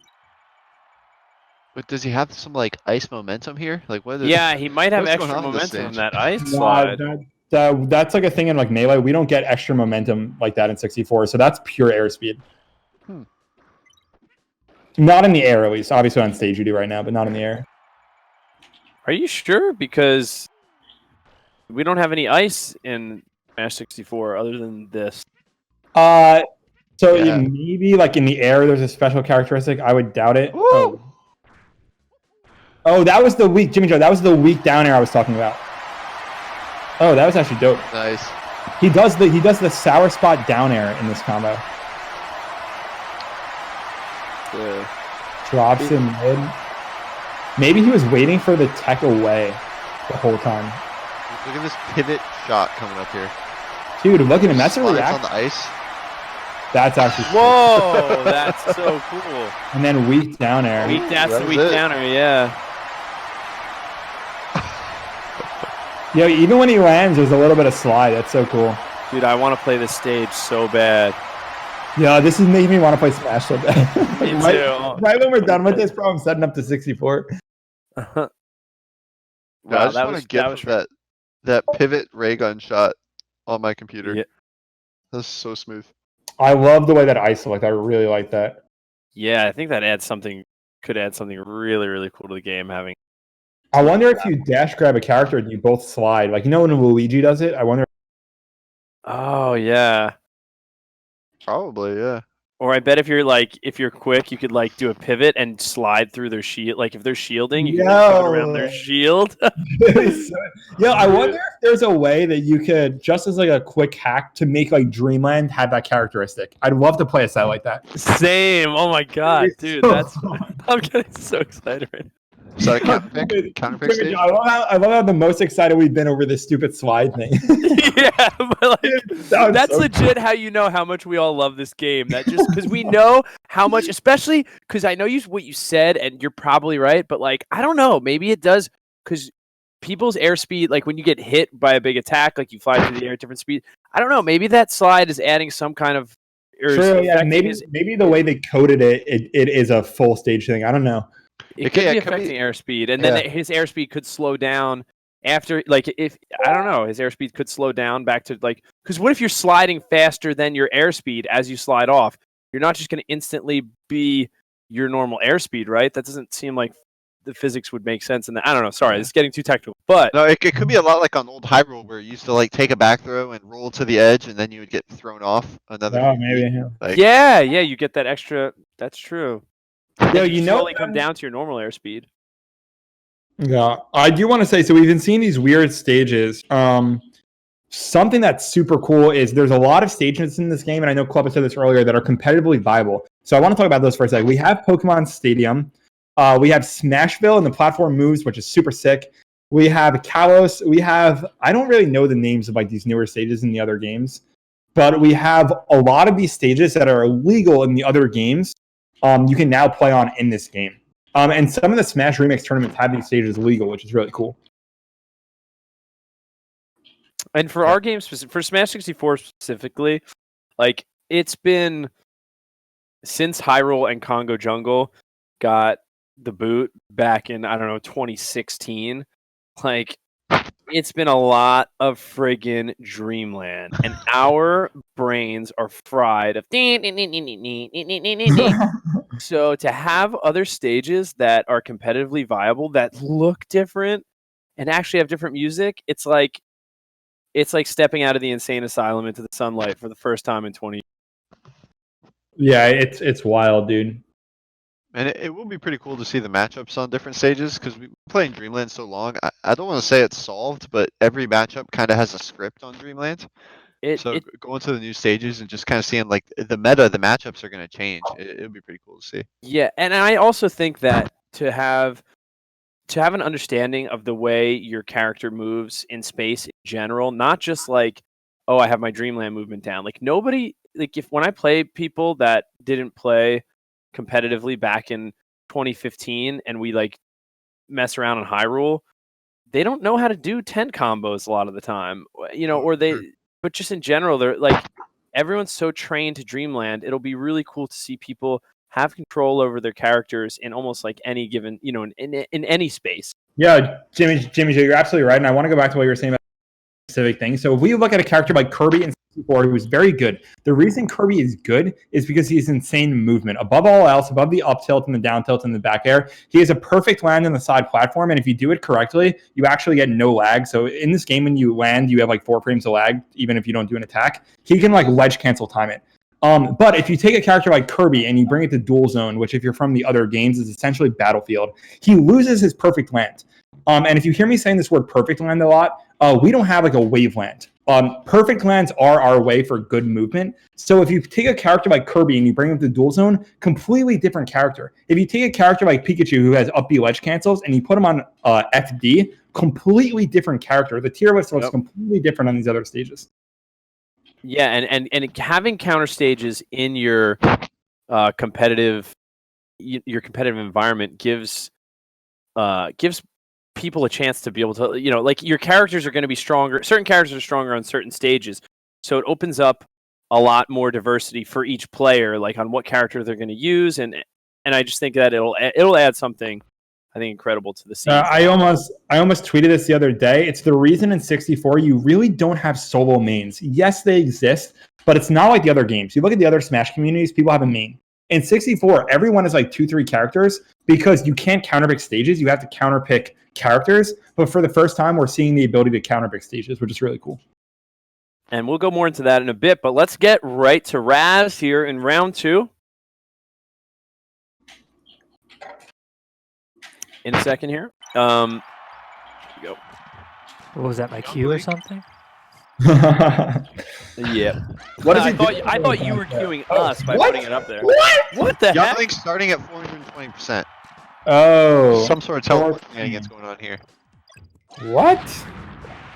But does he have some like ice momentum here? Like what? Yeah, he might have extra momentum on that ice slide. That's like a thing in like Melee. We don't get extra momentum like that in 64, so that's pure airspeed. Not in the air, at least. Obviously on stage you do right now, but not in the air. Are you sure? Because we don't have any ice in Smash 64 other than this. Maybe like in the air there's a special characteristic. I would doubt it. Oh, that was the weak Jimmy Joe. That was the weak down air I was talking about. Oh, that was actually dope. Nice. He does the sour spot down air in this combo. Drops in mid. Maybe he was waiting for the tech away the whole time. Look at this pivot shot coming up here. Dude, look at him. That's a Slides react. on the ice. That's actually Whoa, that's so cool. And then weak down air. That's the weak down air, yeah. Yo, even when he lands, there's a little bit of slide. That's so cool. Dude, I want to play this stage so bad. Yeah, this is making me want to play Smash so bad. Me too. Right when we're done with this, bro, I'm setting up to 64. Wow, I just want to get that pivot ray gun shot on my computer. Yeah. That's so smooth. I love the way that I select. I really like that. Yeah, I think that could add something really, really cool to the game. I wonder if you dash grab a character and you both slide. Like, you know when Luigi does it? I wonder. Oh, yeah. Probably, yeah. Or I bet if you're quick, you could like do a pivot and slide through their shield. Like if they're shielding, you can like, go around their shield. Yeah, I wonder if there's a way that you could, just as like a quick hack, to make like Dreamland have that characteristic. I'd love to play a set like that. Same. Oh my god, dude, I'm getting so excited right now. Is that a counter pick? Counter pick stage? I love how the most excited we've been over this stupid slide thing. Yeah, but like, that's so legit how you know how much we all love this game. That just because we know how much, especially because I know what you said, and you're probably right. But like, I don't know, maybe it does because people's airspeed, like when you get hit by a big attack, like you fly through the air at different speed. I don't know, maybe that slide is adding some kind of. True, yeah, maybe the way they coded it is a full stage thing. I don't know. It could be affecting airspeed, and then his airspeed could slow down after. Like, if I don't know, his airspeed could slow down back to like. Because what if you're sliding faster than your airspeed as you slide off? You're not just going to instantly be your normal airspeed, right? That doesn't seem like the physics would make sense. And I don't know. Sorry, it's getting too technical. But no, it could be a lot like on old Hyrule where you used to like take a back throw and roll to the edge, and then you would get thrown off another. Oh, maybe. Like, yeah, you get that extra. That's true. Yeah, you know, slowly come down to your normal airspeed. Yeah, I do want to say, so we've been seeing these weird stages. Something that's super cool is there's a lot of stages in this game, and I know Club has said this earlier, that are competitively viable. So I want to talk about those for a second. We have Pokemon Stadium. We have Smashville and the platform moves, which is super sick. We have Kalos. We have, I don't really know the names of like these newer stages in the other games, but we have a lot of these stages that are illegal in the other games. You can now play on in this game. And some of the Smash Remix tournaments have these stages legal, which is really cool. And for our game, for Smash 64 specifically, like it's been since Hyrule and Congo Jungle got the boot back in, I don't know, 2016. Like, it's been a lot of friggin' Dreamland, and our brains are fried of. So to have other stages that are competitively viable, that look different, and actually have different music, it's like stepping out of the insane asylum into the sunlight for the first time in 20 years. Yeah, it's wild, dude. And it will be pretty cool to see the matchups on different stages because we've been playing Dreamland so long. I don't want to say it's solved, but every matchup kind of has a script on Dreamland. Going to the new stages and just kind of seeing like the meta, the matchups are going to change. It would be pretty cool to see. Yeah, and I also think that to have an understanding of the way your character moves in space in general, not just like, oh, I have my Dreamland movement down. Like nobody, like when I play people that didn't play competitively back in 2015 and we like mess around in Hyrule, they don't know how to do 10 combos a lot of the time, you know, but just in general, they're like, everyone's so trained to Dreamland. It'll be really cool to see people have control over their characters in almost like any given, you know, in any space. Yeah, Jimmy, you're absolutely right. And I want to go back to what you were saying about specific things. So if we look at a character like Kirby in 64, who's very good, the reason Kirby is good is because he has insane movement. Above all else, above the up tilt and the down tilt and the back air, he has a perfect land on the side platform. And if you do it correctly, you actually get no lag. So in this game, when you land, you have like 4 frames of lag, even if you don't do an attack. He can like ledge cancel time it. But if you take a character like Kirby and you bring it to Dual Zone, which if you're from the other games is essentially Battlefield, he loses his perfect land. And if you hear me saying this word perfect land a lot, we don't have like a wave land. Perfect lands are our way for good movement. So if you take a character like Kirby and you bring him to Dual Zone, completely different character. If you take a character like Pikachu who has up B ledge cancels and you put him on FD, completely different character. The tier list looks completely different on these other stages. Yeah, and having counter stages in your competitive environment gives people a chance to be able to, you know, like your characters are going to be stronger. Certain characters are stronger on certain stages, so it opens up a lot more diversity for each player, like on what character they're going to use, and I just think that it'll add something, I think, incredible to the scene. I almost tweeted this the other day. It's the reason in 64 you really don't have solo mains. Yes, they exist, but it's not like the other games. You look at the other Smash communities, people have a main. In 64, everyone is like 2-3 characters because you can't counterpick stages. You have to counterpick characters. But for the first time, we're seeing the ability to counterpick stages, which is really cool. And we'll go more into that in a bit, but let's get right to Razz here in round 2. In a second here. Here we go. What was that, my cue or something? Yeah. I thought you were queuing us by What? putting it up there. What? What the heck? Youngling's starting at 420%. Oh. Some sort of teleport shenanigans going on here. What?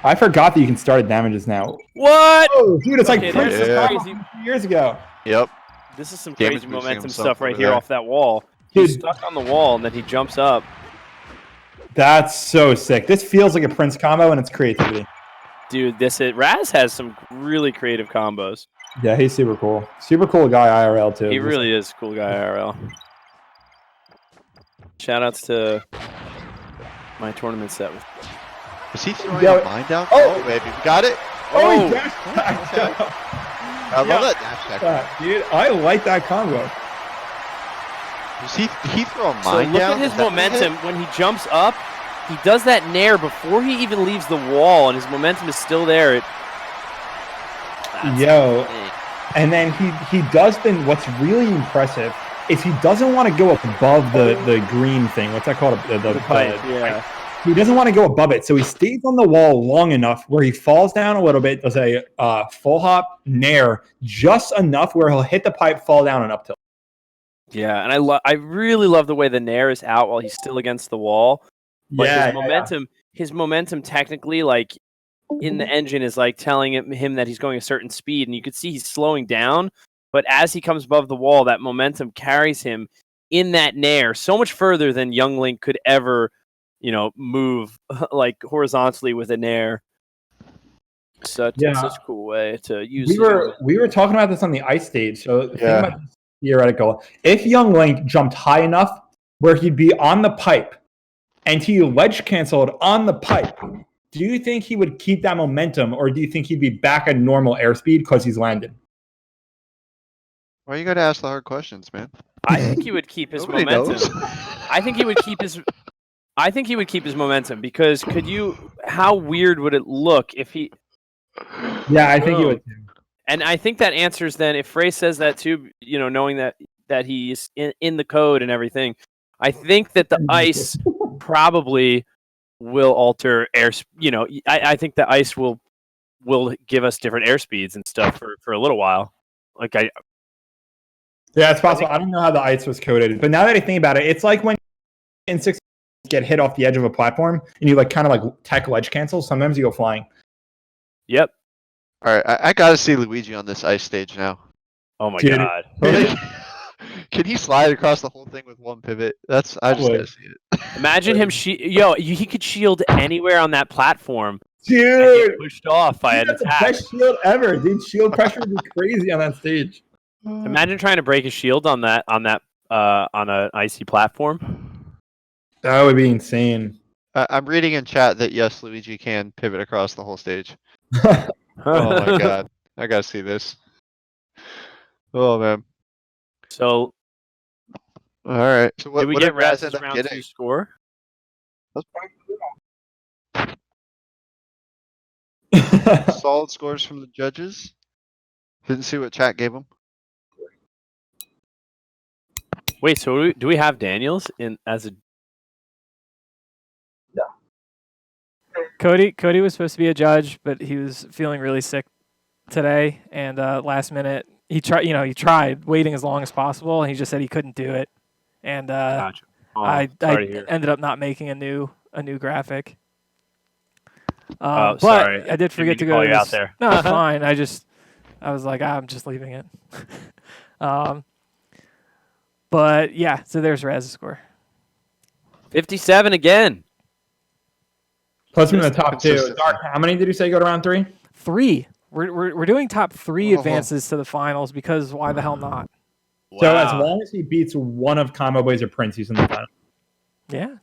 I forgot that you can start at damages now. What? Oh, dude, it's like Okay, Prince there's Yeah. some from crazy. 2 years ago. Yep. This is some Damage crazy boosting momentum himself stuff right over here there. off that wall. He's Dude. stuck on the wall and then he jumps up. That's so sick. This feels like a Prince combo and it's creativity. Dude, Razz has some really creative combos. Yeah, he's super cool. Super cool guy IRL too. He really is a cool guy, IRL. Shout outs to my tournament set. Was he throwing Yo- a mine down? Oh! Oh, baby. We got it. Oh, he Oh! dashed back. Okay. I love that dash attack. Dude, I like that combo. Was he throw a So mine look down? at his Is that what he momentum hit? when he jumps up. He does that nair before he even leaves the wall, and his momentum is still there. That's Yo, insane. and then he does what's really impressive is he doesn't want to go above the green thing. What's that called? The Pipe, yeah. He doesn't want to go above it, so he stays on the wall long enough where he falls down a little bit, does a full hop nair just enough where he'll hit the pipe, fall down, and up tilt. Yeah, and I really love the way the nair is out while he's still against the wall. But his momentum technically, like in the engine, is like telling him that he's going a certain speed, and you could see he's slowing down. But as he comes above the wall, that momentum carries him in that nair so much further than Young Link could ever, move like horizontally with a nair. Such a cool way to use. We were talking about this on the ice stage. So think Yeah. about this theoretical. If Young Link jumped high enough where he'd be on the pipe and he ledge canceled on the pipe, do you think he would keep that momentum, or do you think he'd be back at normal airspeed because he's landed? Why you gotta ask the hard questions, man? I think he would keep his Nobody momentum. knows. I think he would keep his momentum because how weird would it look if he? Yeah, I think he would. And I think that answers then if Frey says that too, knowing that he's in the code and everything. I think that the ice probably will alter air. I think the ice will give us different air speeds and stuff for a little while. Yeah, it's possible. I don't know how the ice was coded, but now that I think about it, it's like when in 6 get hit off the edge of a platform and you kind of tech ledge cancel. Sometimes you go flying. Yep. All right, I gotta see Luigi on this ice stage now. Oh my Dude. god. Can he slide across the whole thing with one pivot? I just gotta see it. Imagine him. He could shield anywhere on that platform. And Dude, get pushed off by an that's the attack. best shield ever, dude. Shield pressure would be crazy on that stage. Imagine trying to break a shield on an icy platform. That would be insane. I'm reading in chat that yes, Luigi can pivot across the whole stage. Oh my god, I gotta see this. Oh man. So All right. So did we what get Razz Razz's end up round getting? 2 score? Solid scores from the judges. Didn't see what chat gave them. Wait, so do we have Daniels in as a? Cody was supposed to be a judge, but he was feeling really sick today, and last minute he tried waiting as long as possible, and he just said he couldn't do it, and Gotcha. Oh, I sorry to hear. ended up not making a new graphic. Oh, but sorry. I did Didn't forget mean to to go. call you out this- there. No, it's fine. I was like, I'm just leaving it. But yeah, so there's Razz's score. 57 again. Plus him in the top 2. Consistent. Dark, how many did you say go to round 3? 3. We're doing top 3 Oh. advances to the finals because why the hell not? So as Wow. long as he beats one of Combo Blaze or Prince, he's in the final. Yeah.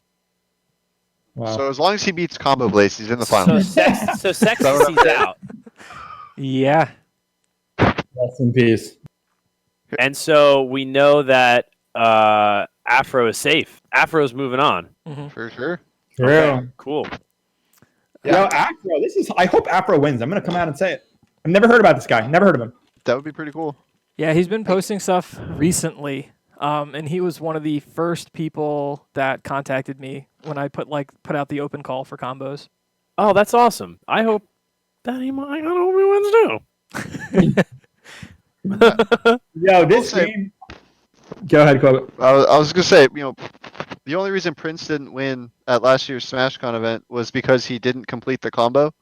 Wow. So as long as he beats Combo Blaze, he's in the So final. Sexy's out, Yeah. Rest in peace. and so we know that Afro is safe. Afro's moving on. For sure. True. Okay, cool. Yo, Afro, I hope Afro wins. I'm going to come out and say it. I've never heard about this guy. Never heard of him. That would be pretty cool. Yeah, he's been posting stuff recently. And he was one of the first people that contacted me when I put out the open call for combos. Oh, that's awesome. I hope that he might. I hope he wins too. Yo, this say- game. Go ahead, Kobe. I was gonna say, the only reason Prince didn't win at last year's SmashCon event was because he didn't complete the combo.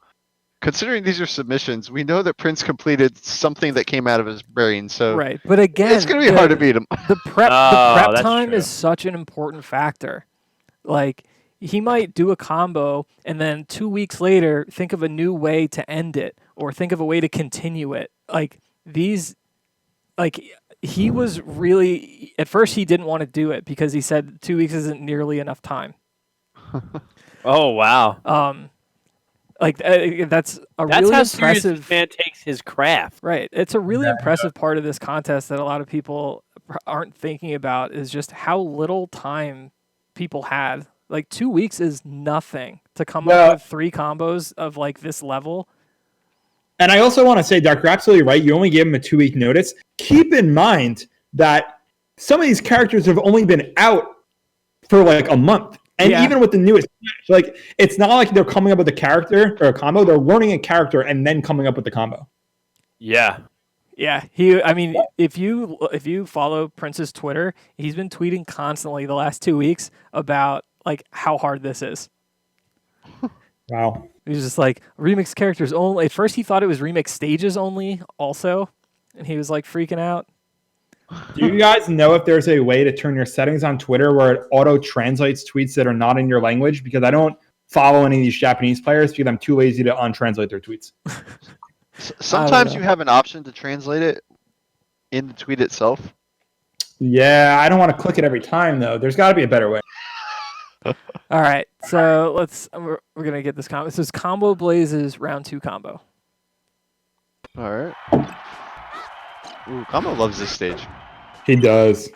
Considering these are submissions, we know that Prince completed something that came out of his brain, so Right, but again, it's going to be hard to beat him. The prep that's time true. is such an important factor. Like, he might do a combo and then 2 weeks later think of a new way to end it or think of a way to continue it. Like, he was really, at first he didn't want to do it because he said 2 weeks isn't nearly enough time. Oh wow. That's a That's really how serious impressive this man takes his craft. Right. It's a really impressive part of this contest that a lot of people aren't thinking about is just how little time people had. Like 2 weeks is nothing to come up with 3 combos of like this level. And I also want to say, Dark, you're absolutely right. You only gave him a 2-week notice. Keep in mind that some of these characters have only been out for like a month. And even with the newest Smash, like it's not like they're coming up with a character or a combo. They're learning a character and then coming up with the combo. Yeah. Yeah, if you follow Prince's Twitter, he's been tweeting constantly the last 2 weeks about like how hard this is. Wow. He's just like remix characters only. At first he thought it was remix stages only also, and he was like freaking out. Do you guys know if there's a way to turn your settings on Twitter where it auto translates tweets that are not in your language? Because I don't follow any of these Japanese players because I'm too lazy to untranslate their tweets. Sometimes you have an option to translate it in the tweet itself. Yeah, I don't want to click it every time though. There's got to be a better way. All right, so we're gonna get this combo. This is Combo Blazes round 2 combo. All right. Ooh, Combo loves this stage. He does.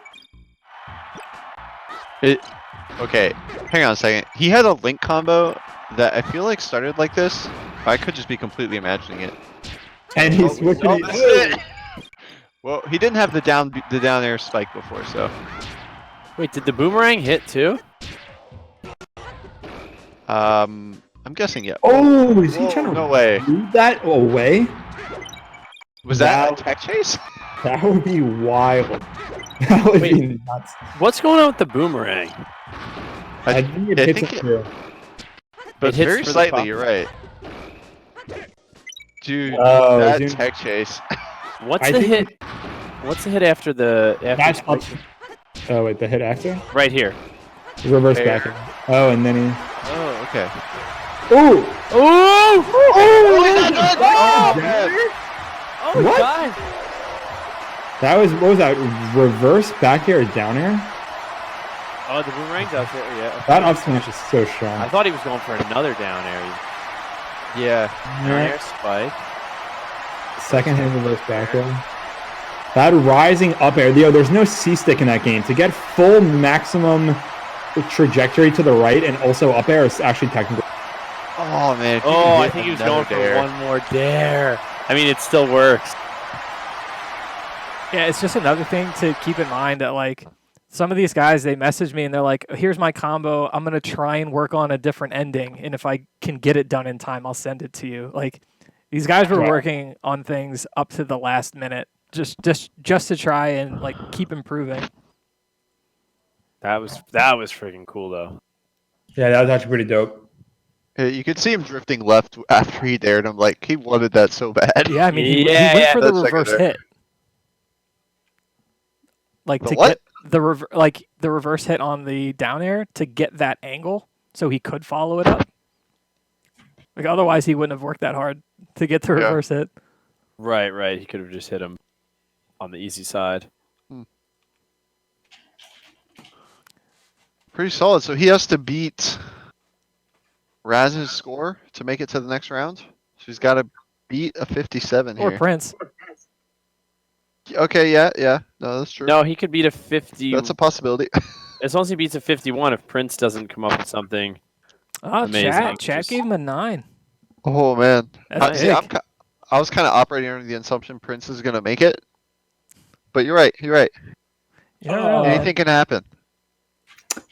Okay, hang on a second. He had a Link combo that I feel like started like this. I could just be completely imagining it. And he's switching it. That's it. Well, he didn't have the down air spike before, so. Wait, did the boomerang hit too? I'm guessing yeah. Oh, is he trying to no way. move that away? Was that a tech chase? That would be wild. That would be nuts. What's going on with the boomerang? I think it hits it through. But It hits very for the slightly, top. you're right. Dude, Oh, that dude. tech chase. What's I the think- hit? What's the hit after the That's up. Oh wait, the hit after? right here? Reverse Fair. back. Oh, and then he. Oh, okay. Ooh! Oh! Oh, man. Oh, What? God. That was, what was that? Reverse back air or down air? Oh, the boomerang does it. Yeah. That up smash is so I strong. thought he was going for another down air. Yeah. Down air spike. Second hit reverse back air. That rising up air. There's no C stick in that game. To get full maximum trajectory to the right and also up air is actually technical. Oh, man. if you Oh, I hit think he was another going dare. for one more dare. I mean, it still works. Yeah, it's just another thing to keep in mind that like some of these guys, they message me and they're like, here's my combo. I'm going to try and work on a different ending. And if I can get it done in time, I'll send it to you. Like these guys were working on things up to the last minute just to try and like keep improving. That was freaking cool though. Yeah, that was actually pretty dope. Yeah, you could see him drifting left after he dared him. Like, he wanted that so bad. Yeah, I mean, he Yeah, went for the that's like reverse a- hit. Like The to what? get the reverse hit on the down air to get that angle so he could follow it up. Like otherwise he wouldn't have worked that hard to get the Yeah. reverse hit. Right. He could have just hit him on the easy side. Pretty solid. So he has to beat Razz's score to make it to the next round. So he's got to beat a 57 Or here. Prince. Okay, yeah. No, that's true. No, he could beat a 50. That's a possibility. As long as he beats a 51, if Prince doesn't come up with something. Oh, Amazing. Chat Just- gave him a 9. Oh, man. That's See, big. I was kind of operating under the assumption Prince is going to make it. But you're right. You never know. Anything can happen.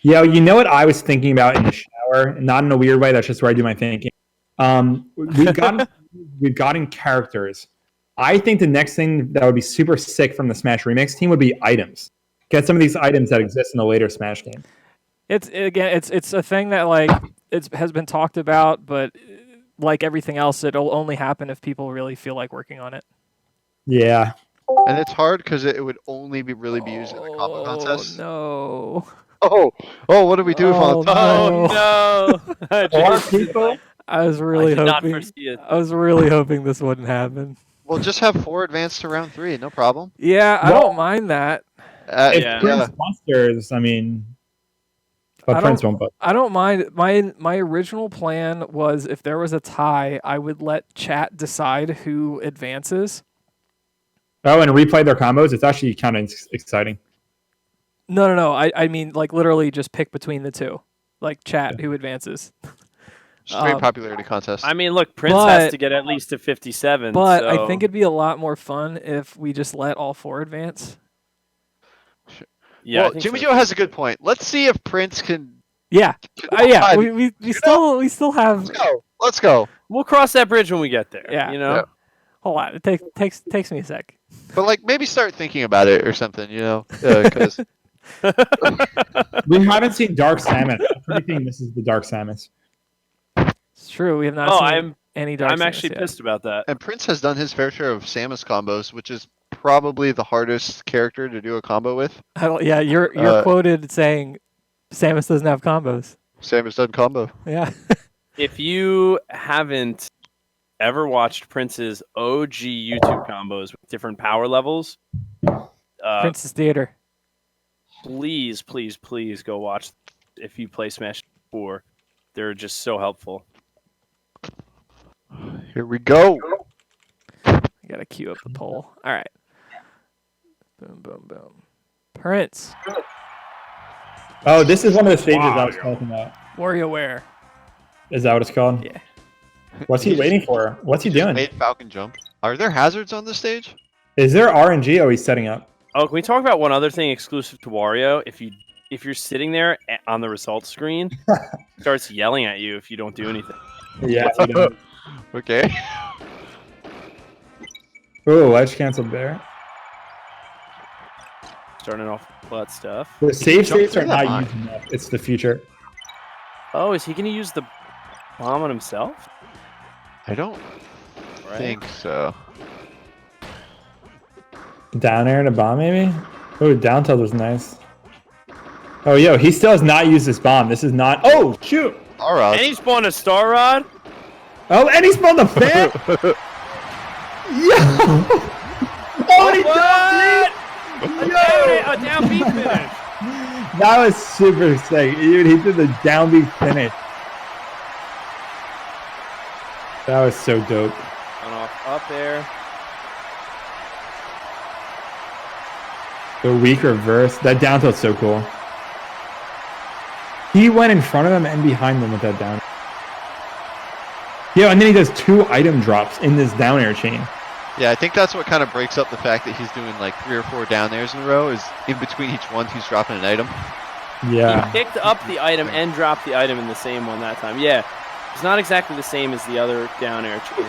Yeah, you know what I was thinking about in the shower? Not in a weird way. That's just where I do my thinking. We've gotten characters. I think the next thing that would be super sick from the Smash Remix team would be items. Get some of these items that exist in the later Smash game. It's a thing that like has been talked about, but like everything else, it'll only happen if people really feel like working on it. Yeah. And it's hard because it would only really be used in a combo contest. No. Oh, what do we do, Oh, Valentine? Oh no! Jason, people? I was really did not hoping. foresee it. I was really hoping this wouldn't happen. Well, just have 4 advance to round 3, no problem. Yeah, I Well- don't mind that. If Yeah. Prince Monsters, I mean, but I Prince don't- won't. But I don't mind. My original plan was if there was a tie, I would let chat decide who advances. oh, and replay their combos. It's actually kind of exciting. No. I mean, like literally just pick between the two, like chat who advances. Straight popularity contest. I mean, look, Prince But- has to get at least to 57. But so... I think it'd be a lot more fun if we just let all 4 advance. Yeah, I well, think Jimmy so. Joe has a good point. Let's see if Prince can. Yeah, can yeah. decide. We still have. Let's go. We'll cross that bridge when we get there. Yeah. You know. Yeah. Hold on, it takes me a sec. But like maybe start thinking about it or something, you know? Because We haven't seen Dark Salmon. I'm predicting this is the Dark Samus. It's true. We have not Oh, seen any dark. I'm actually Samus yet. pissed about that. and Prince has done his fair share of Samus combos, which is probably the hardest character to do a combo with. Yeah, you're quoted saying Samus doesn't have combos. Samus done combo. Yeah. If you haven't ever watched Prince's OG YouTube combos with different power levels, Princess Theater. please go watch. If you play Smash 4, they're just so helpful. Here we go. I gotta queue up the poll. All right. Boom, boom, boom. Prince. Oh, this is one of the stages I was talking about. WarioWare. Is that what it's called? Yeah. What's he waiting for? What's he doing? Made Falcon jump. Are there hazards on this stage? Is there RNG? Oh, he's setting up. Oh, can we talk about one other thing exclusive to Wario? If you're sitting there on the results screen, it starts yelling at you if you don't do anything. Yeah. Okay. Oh, edge canceled there. Starting off with that stuff. The save Jump states are through that not line. used enough. It's the future. Oh, is he going to use the bomb on himself? I don't Right. think so. Down air to bomb, maybe? Oh, down tilt was nice. Oh, yo, he still has not used this bomb. This is not. Oh, shoot! All right. And he spawned a Star Rod? Oh, and he spawned the fan! Yo! Oh, and he What? Yo! A down B finish. That was super sick. Dude, he did the downbeat finish. That was so dope. On off up there. The weak reverse. That down tilt's so cool. He went in front of them and behind them with that down. Yeah, and then he does 2 item drops in this down air chain. Yeah, I think that's what kind of breaks up the fact that he's doing like 3 or 4 down airs in a row. Is in between each one, he's dropping an item. Yeah. He picked up the item and dropped the item in the same one that time. Yeah. It's not exactly the same as the other down air chain.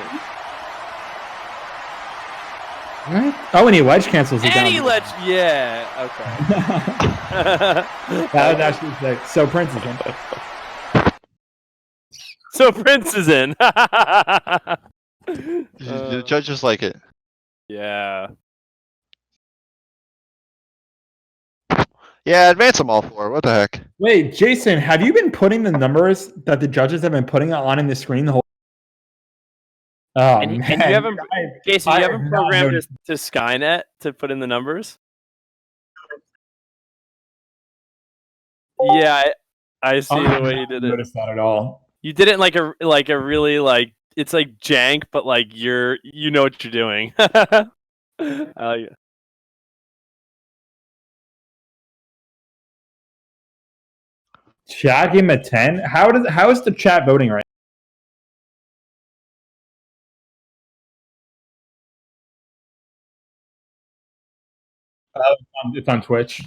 What? Oh, and he ledge cancels it And he down. let yeah, okay. That was actually sick. So Prince is in. So Prince is in. The judges like it. Yeah. Yeah, advance them all 4. What the heck? Wait, Jason, have you been putting the numbers that the judges have been putting on in the screen the whole? Oh And man, you haven't, Jason, you I haven't have not programmed noticed. to Skynet to put in the numbers? Yeah, I see I the have way not you did it. noticed that at all. You did it like a really like it's like jank, but like you know what you're doing. Yeah. Chat gave him a 10. How is the chat voting right? It's on Twitch.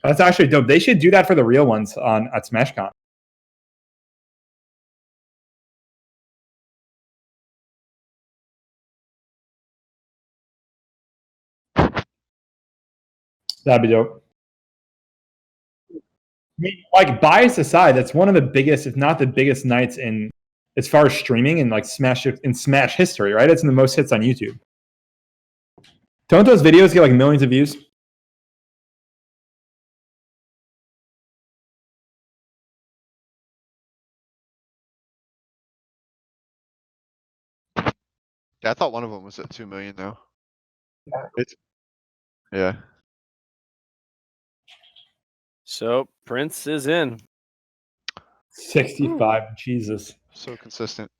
That's actually dope. They should do that for the real ones at SmashCon. That'd be dope. mean, like bias aside, that's one of the biggest, if not the biggest nights in as far as streaming and like Smash history, right? It's in the most hits on YouTube. Don't those videos get like millions of views? Yeah, I thought one of them was at 2 million though. It's yeah. So Prince is in. 65, Jesus. So consistent.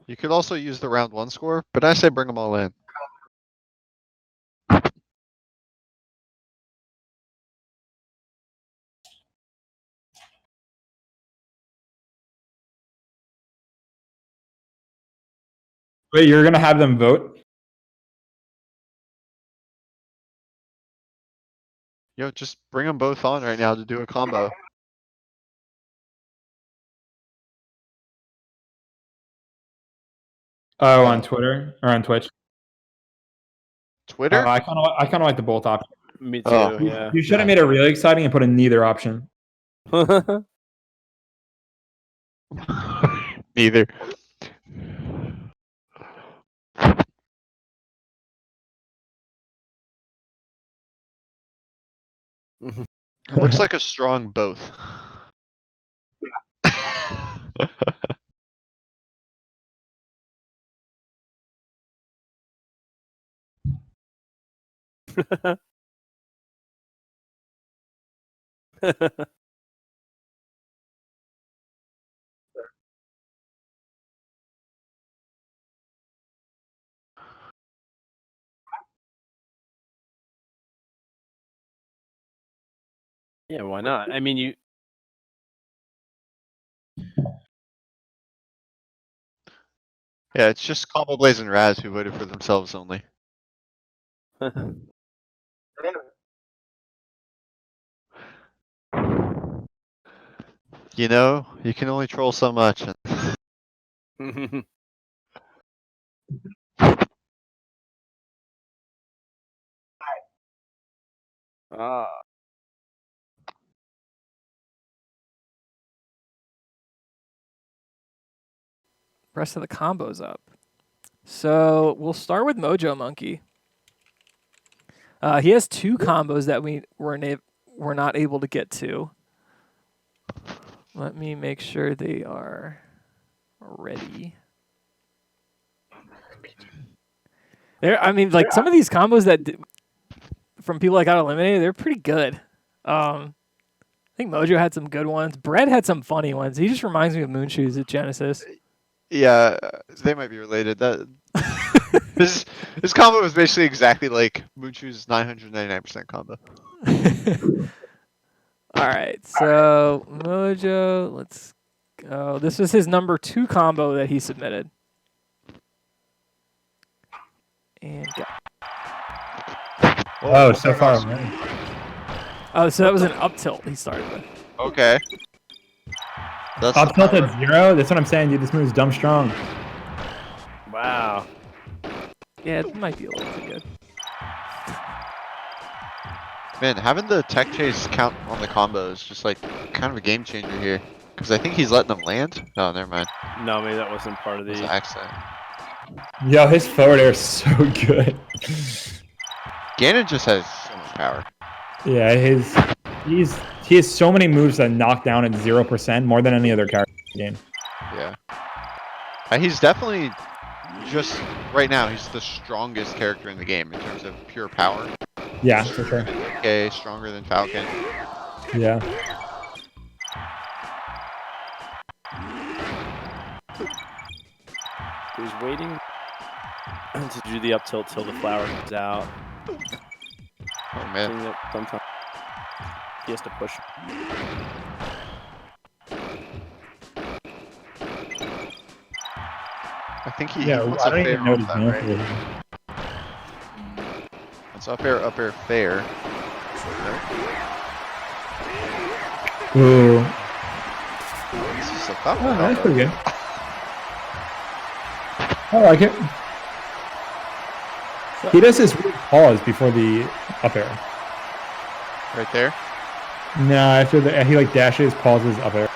You could also use the round 1 score, but I say bring them all in. Wait, you're gonna have them vote? Yo, just bring them both on right now to do a combo. Oh, on Twitter or on Twitch? Twitter? I kind of like the both options. Me too. Oh. Yeah. You should have made it really exciting and put in neither option. Neither. It looks like a strong both. Yeah, why not? I mean, you. Yeah, it's just Combo Blaze and Razz who voted for themselves only. You know, you can only troll so much. Ah. Rest of the combos up. So we'll start with Mojo Monkey. He has 2 combos that we're not able to get to. Let me make sure they are ready. I mean, like some of these combos from people that got eliminated, they're pretty good. I think Mojo had some good ones. Brett had some funny ones. He just reminds me of Moonshoes at Genesis. Yeah, they might be related. That his combo was basically exactly like Moochoo's 999% combo. All right, so Mojo, let's go. This was his number 2 combo that he submitted. And go. Oh, so far away. Oh, so that was an up tilt he started with. Okay. That's Up tilt at 0? That's what I'm saying, dude. This move's dumb strong. Wow. Yeah, it might be a little too good. Man, having the tech chase count on the combo is just like kind of a game changer here. Because I think he's letting them land. Oh, never mind. No, maybe that wasn't part of It's an the. accident. Yo, his forward air is so good. Ganon just has so much power. Yeah, he has so many moves that knock down at 0% more than any other character in the game. Yeah. He's definitely just right now. He's the strongest character in the game in terms of pure power. Yeah, for sure. Okay, stronger than Falcon. Yeah. He's waiting to do the up tilt till the flower comes out. Oh I man. think that sometimes he has to push. I think he Yeah, wants I a don't fair even know on his that, name right? for It's up air, fair. Ooh. This is a tough Oh, one. that's pretty good. I like it. He does this weird pause before the up air. Right there. No, after he like dashes, pauses, up air.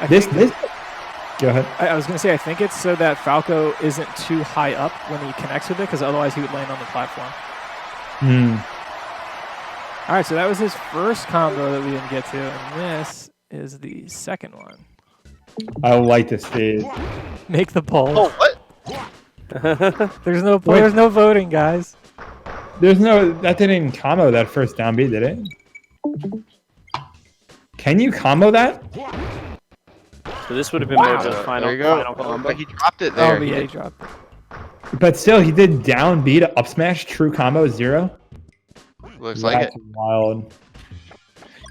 I This. think- Go ahead. I was going to say, I think it's so that Falco isn't too high up when he connects with it, because otherwise he would land on the platform. All right, so that was his first combo that we didn't get to, and this is the second one. I like this stage. Make the poll. Oh, what? There's no voting, guys. That didn't combo that first down B, did it? Can you combo that? So this would have been more of a final, there you go. final combo. But he dropped it there. Oh, yeah, he dropped it. But still, he did down B to up smash, true combo 0. Looks like it. That's wild.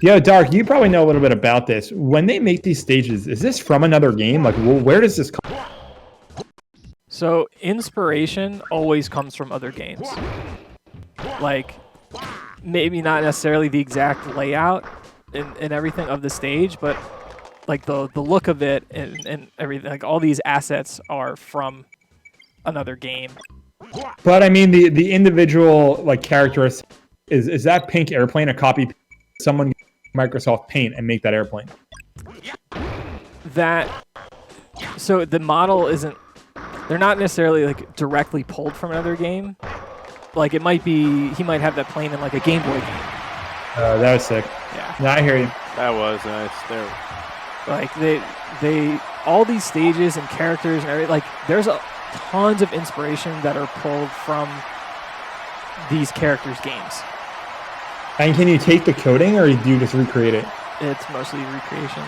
Yo, Dark, you probably know a little bit about this. When they make these stages, is this from another game? Like, where does this come? So inspiration always comes from other games. Like, maybe not necessarily the exact layout and everything of the stage, but like the look of it and everything. Like all these assets are from another game. But I mean, the individual like characteristics is that pink airplane a copy? Someone Microsoft Paint and make that airplane. So the model isn't. They're not necessarily like directly pulled from another game. Like it might be, he might have that plane in like a Game Boy game. That was sick. Yeah. No, I hear you. That was nice. There. Like they all these stages and characters and everything. Like there's tons of inspiration that are pulled from these characters' games. And can you take the coding or do you just recreate it? It's mostly recreation.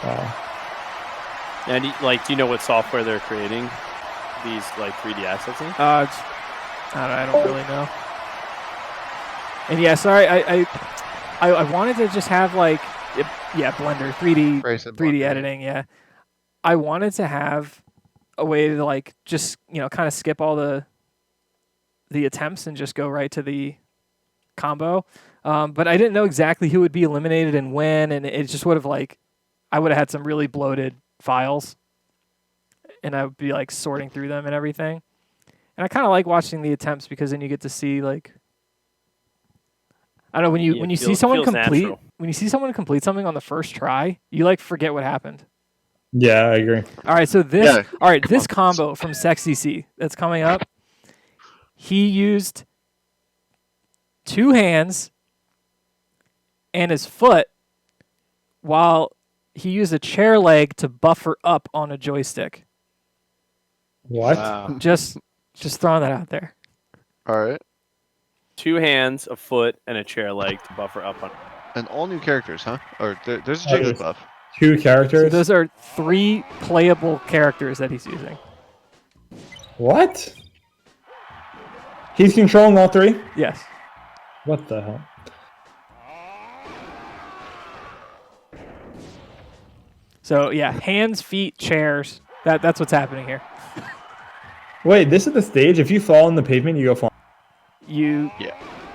Wow. And do you know what software they're creating these like 3D assets in? I don't really know. And yeah, sorry, I wanted to just have like, Blender, 3D Blender. editing, yeah. I wanted to have a way to like just kind of skip all the attempts and just go right to the combo. But I didn't know exactly who would be eliminated and when, and it just would have like, I would have had some really bloated files, and I would be like sorting through them and everything. And I kind of like watching the attempts because then you get to see like, I don't know, when you see someone complete something on the first try, you like forget what happened. Yeah, I agree. All right, so this combo from Sexy C that's coming up, he used 2 hands and his foot while he used a chair leg to buffer up on a joystick. What? Wow. Just throwing that out there. All right. 2 hands, a foot, and a chair leg to buffer up on. And all new characters, huh? Or there's a Jiggly buff. 2 So characters? those are 3 playable characters that he's using. What? He's controlling all 3? Yes. What the hell? So yeah, hands, feet, chairs. That's what's happening here. Wait, this is the stage? If you fall on the pavement, you go flying.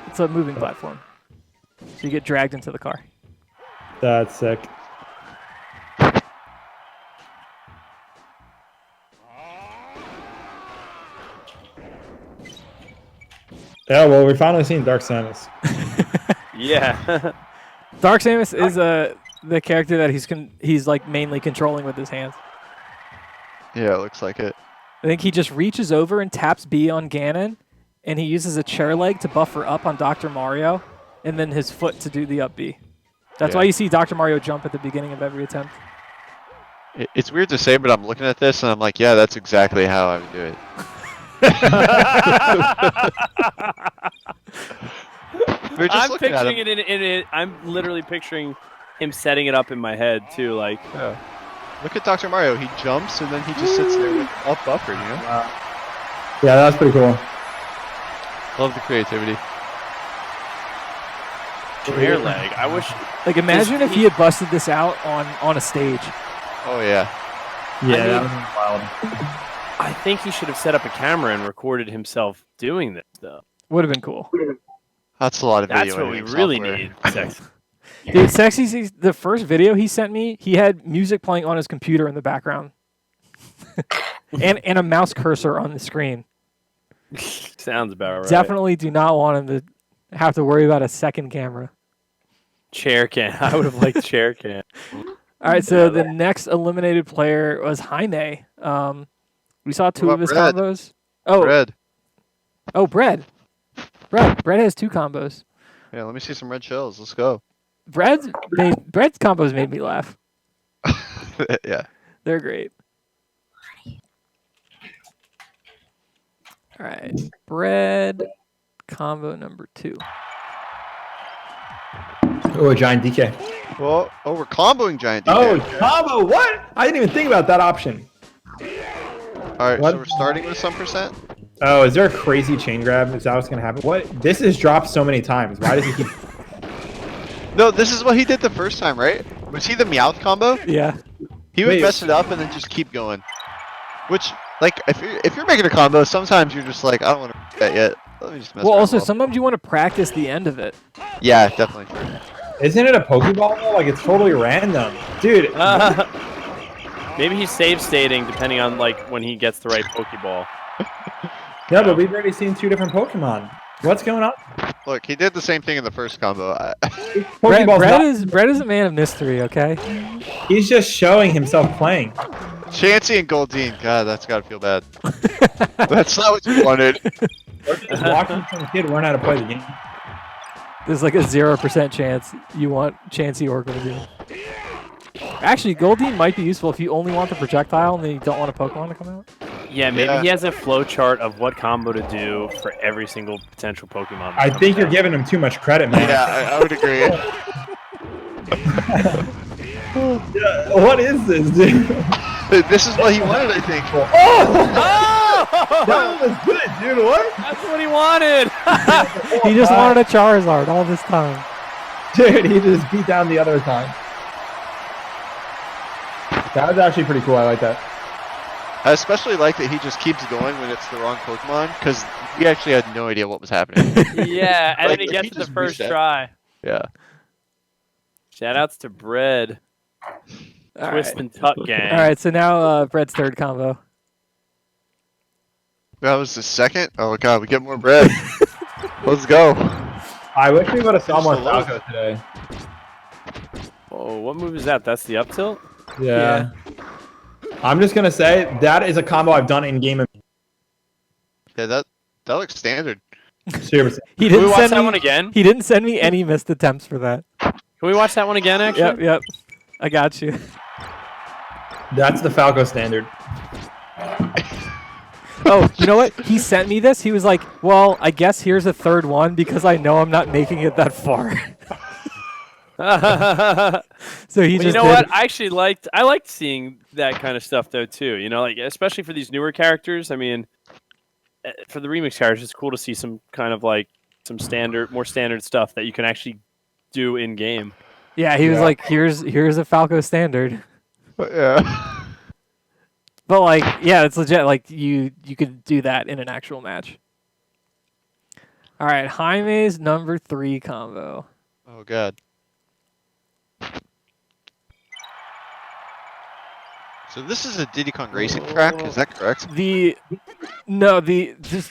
It's a moving platform. So you get dragged into the car. That's sick. Yeah, well, we're finally seeing Dark Samus. Yeah. Dark Samus is the character that he's like mainly controlling with his hands. Yeah, it looks like it. I think he just reaches over and taps B on Ganon, and he uses a chair leg to buffer up on Dr. Mario, and then his foot to do the up B. That's why you see Dr. Mario jump at the beginning of every attempt. It's weird to say, but I'm looking at this and I'm like, yeah, that's exactly how I would do it. We're just I'm looking at picturing him. it in it. I'm literally picturing him setting it up in my head too. Like, Yeah. Look at Dr. Mario. He jumps and then he just sits there with up buffered, you know? Yeah, that's pretty cool. Love the creativity. chair leg. I wish. Like imagine if he had busted this out on a stage. Oh, yeah. Yeah, that mean- was wild. I think he should have set up a camera and recorded himself doing this stuff. Would have been cool. That's a lot of video That's what we editing really software. need. Sex. Dude, Sexy, the first video he sent me, he had music playing on his computer in the background. and a mouse cursor on the screen. Sounds about right. Definitely do not want him to have to worry about a second camera. Chair cam. I would have liked chair cam. All right, so the next eliminated player was Jaime. We saw two What of his about combos. Oh, Red. oh, Bread. Bread has 2 combos. Yeah, let me see some red shells. Let's go. Bread's combos made me laugh. Yeah. They're great. All right, Bread combo number 2. Oh, a giant DK. Well, oh, we're comboing giant Oh, DK. combo! What? I didn't even think about that option. All right, What? so we're starting with some percent. Oh, is there a crazy chain grab? Is that what's gonna happen? What? This is dropped so many times. Why does he keep? No, this is what he did the first time, right? Was he the Meowth combo? Yeah. He would Wait. mess it up and then just keep going. Which, like, if you're making a combo, sometimes you're just like, I don't want to do that yet. Let me just mess Well, around also a little. sometimes you want to practice the end of it. Yeah, definitely. Isn't it a Pokeball though? Like it's totally random, dude. Maybe he's save stating depending on like when he gets the right Pokeball. Yeah, but we've already seen 2 different Pokemon. What's going on? Look, he did the same thing in the first combo. Pokeball's Bread is a man of mystery, okay? He's just showing himself playing. Chansey and Goldeen, God, that's gotta feel bad. That's not what you wanted. Or just watching some kid learn how to play the game. There's like a 0% chance you want Chansey or Goldeen. Actually, Goldeen might be useful if you only want the projectile and then you don't want a Pokemon to come out. Yeah, maybe Yeah. he has a flow chart of what combo to do for every single potential Pokemon. that I comes think you're out. giving him too much credit, man. Yeah, I would agree. Yeah, what is this, dude? This is what he wanted, I think. Oh! That was good, dude. What? That's what he wanted. He just wanted a Charizard all this time. Dude, he just beat down the other time. That was actually pretty cool. I like that. I especially like that he just keeps going when it's the wrong Pokemon, because we actually had no idea what was happening. Yeah, and Like, then he if gets he it the just first reset. try. Yeah. Shoutouts to Bread, All Twist right. and Tuck gang. All right, so now Bread's third combo. That was the second? Oh god, we get more bread. Let's go. I wish we would have saw Just more a little. Falco today. Oh, what move is that? That's the up tilt? Yeah. I'm just gonna say that is a combo I've done in game. Yeah, that looks standard. Seriously. He Can we didn't watch send that me. one again? He didn't send me any missed attempts for that. Can we watch that one again, actually? Yep. I got you. That's the Falco standard. Oh, you know what? He sent me this. He was like, "Well, I guess here's a third one because I know I'm not making it that far." So he Well, just you know did. what? I liked seeing that kind of stuff though too. You know, like especially for these newer characters. I mean, for the remix characters, it's cool to see some kind of like some more standard stuff that you can actually do in game. Yeah, he was Yeah. like, "Here's a Falco standard." Yeah. But like, yeah, it's legit. Like you could do that in an actual match. All right, Jaime's number 3 combo. Oh god. So this is a Diddy Kong racing track, is that correct? Just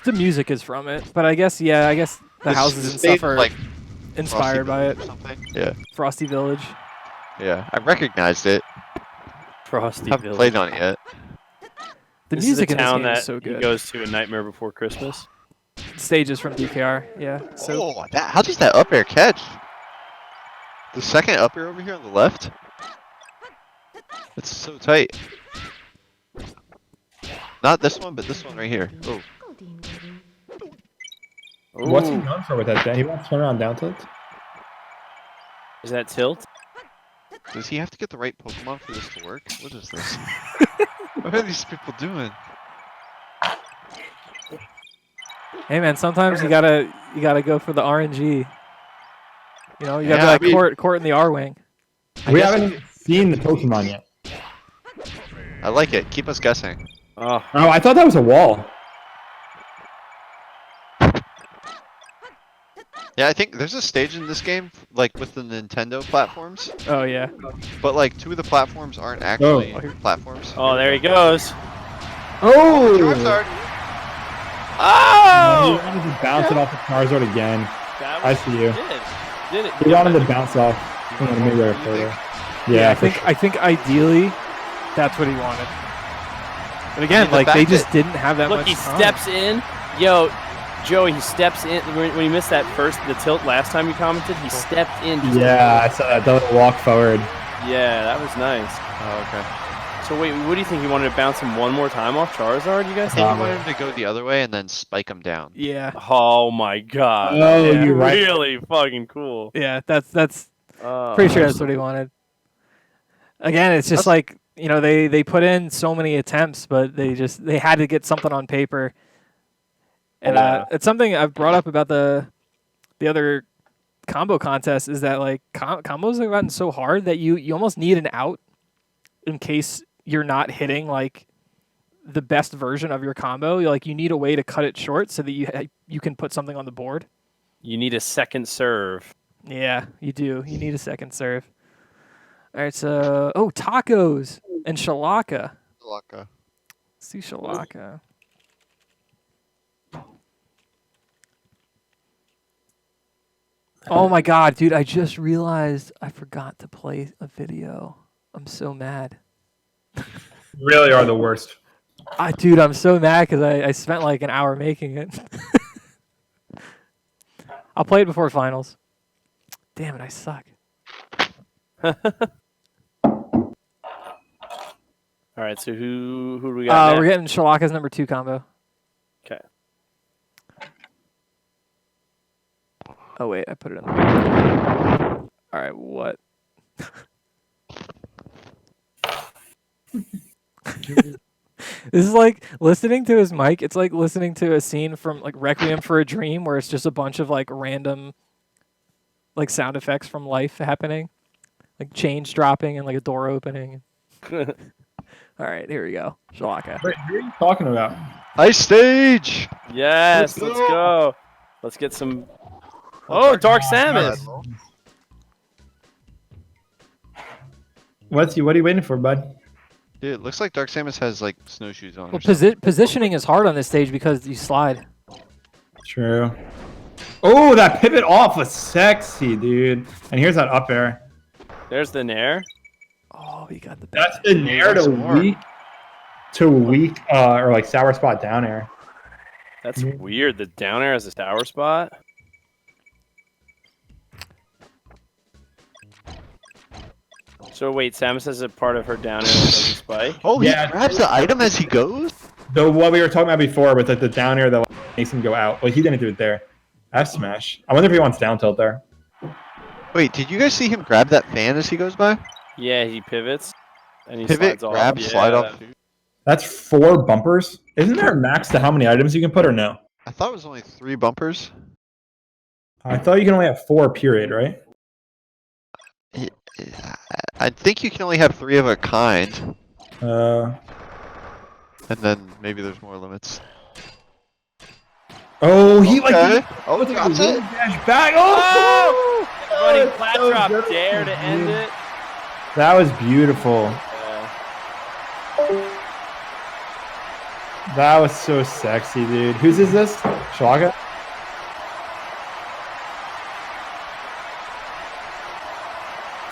the music is from it, but I guess the houses and stage stuff are like inspired by it. Frosty or something? Yeah. Frosty Village. Yeah. I recognized it. Frosty Haven't Village. played on it yet. The This music is in a this town game that is so he good. goes to a Nightmare Before Christmas. Stages from DKR, yeah. So Oh, how does that up air catch? The second up air over here on the left? It's so tight. Not this one, but this one right here. Oh, What's he Ooh, known for with that? He wants to turn around down tilt? is that tilt? does he have to get the right Pokemon for this to work? What is this? What are these people doing? hey man, sometimes you gotta go for the RNG. You know, you gotta Yeah, I be like court in the R wing. We guess haven't even seen the Pokemon yet. I like it. Keep us guessing. Oh, Oh, I thought that was a wall. Yeah, I think there's a stage in this game, like with the Nintendo platforms, Oh yeah. but like 2 of the platforms aren't actually Oh. platforms. oh, there he goes. Oh! Charizard. Oh! Oh! He wanted to bounce it off the Charizard again. That I was, see you. Did it? He wanted to bounce off. Maybe right further. Yeah, I think ideally, that's what he wanted. But again, the like they fact just that- didn't have that Look, much he time. steps in. Yo, Joey, he steps in. When he missed that the tilt last time you commented, he stepped in. Just Yeah, I saw that little walk forward. Yeah, that was nice. Oh, okay. So wait, what do you think? He wanted to bounce him one more time off Charizard, you I guys think think? he wanted him to go the other way and then spike him down. Yeah, Oh my god. Oh, Yeah, you're right. Really fucking cool. yeah, that's Oh, pretty sure that's what he wanted. Again, it's just That's- like they put in so many attempts, but they had to get something on paper. And Yeah. it's something I've brought up about the other combo contest is that like combos have gotten so hard that you almost need an out in case you're not hitting like the best version of your combo. You need a way to cut it short so that you can put something on the board. You need a second serve. Yeah, you do. You need a second serve. All right, so tacos and Shalaka. Shalaka. Let's do Shalaka. Oh my god, dude! I just realized I forgot to play a video. I'm so mad. Really are the worst. Dude, I'm so mad because I spent like an hour making it. I'll play it before finals. Damn it, I suck. All right, so who do we got? We're next? getting Shalaka's number 2 combo. Okay. Oh wait, I put it in the All right, what? This is like listening to his mic. It's like listening to a scene from like Requiem for a Dream where it's just a bunch of like random like sound effects from life happening. Like chains dropping and like a door opening. All right, here we go. Shalaka. Wait, who are you talking about? Ice stage! Yes, let's go. Let's get some. Oh, Dark Samus. What are you waiting for, bud? Dude, it looks like Dark Samus has like snowshoes on. Well, or something. positioning is hard on this stage because you slide. True. Oh, that pivot off was sexy, dude. And here's that up air. There's the Nair. Oh, he got the That's the nair Some more. to weak or like sour spot down air. That's weird. The down air has a sour spot. So wait, Samus has a part of her down air that doesn't spike. Oh, Yeah. he grabs the item as he goes? What we were talking about before with like the down air that makes him go out. Well, he didn't do it there. F smash. I wonder if he wants down tilt there. Wait, did you guys see him grab that fan as he goes by? Yeah, he pivots and he Pivot, slides off. grab, Yeah, slide off. That's 4 bumpers. Isn't there a max to how many items you can put or no? I thought it was only 3 bumpers. I thought you can only have 4, period, right? I think you can only have 3 of a kind, Uh, and then maybe there's more limits. oh, he like Oh, drops it. dash back. Oh! Running That flat was drop beautiful, dare to end dude. it. That was beautiful. That was so sexy, dude. Whose is this? Shalaka?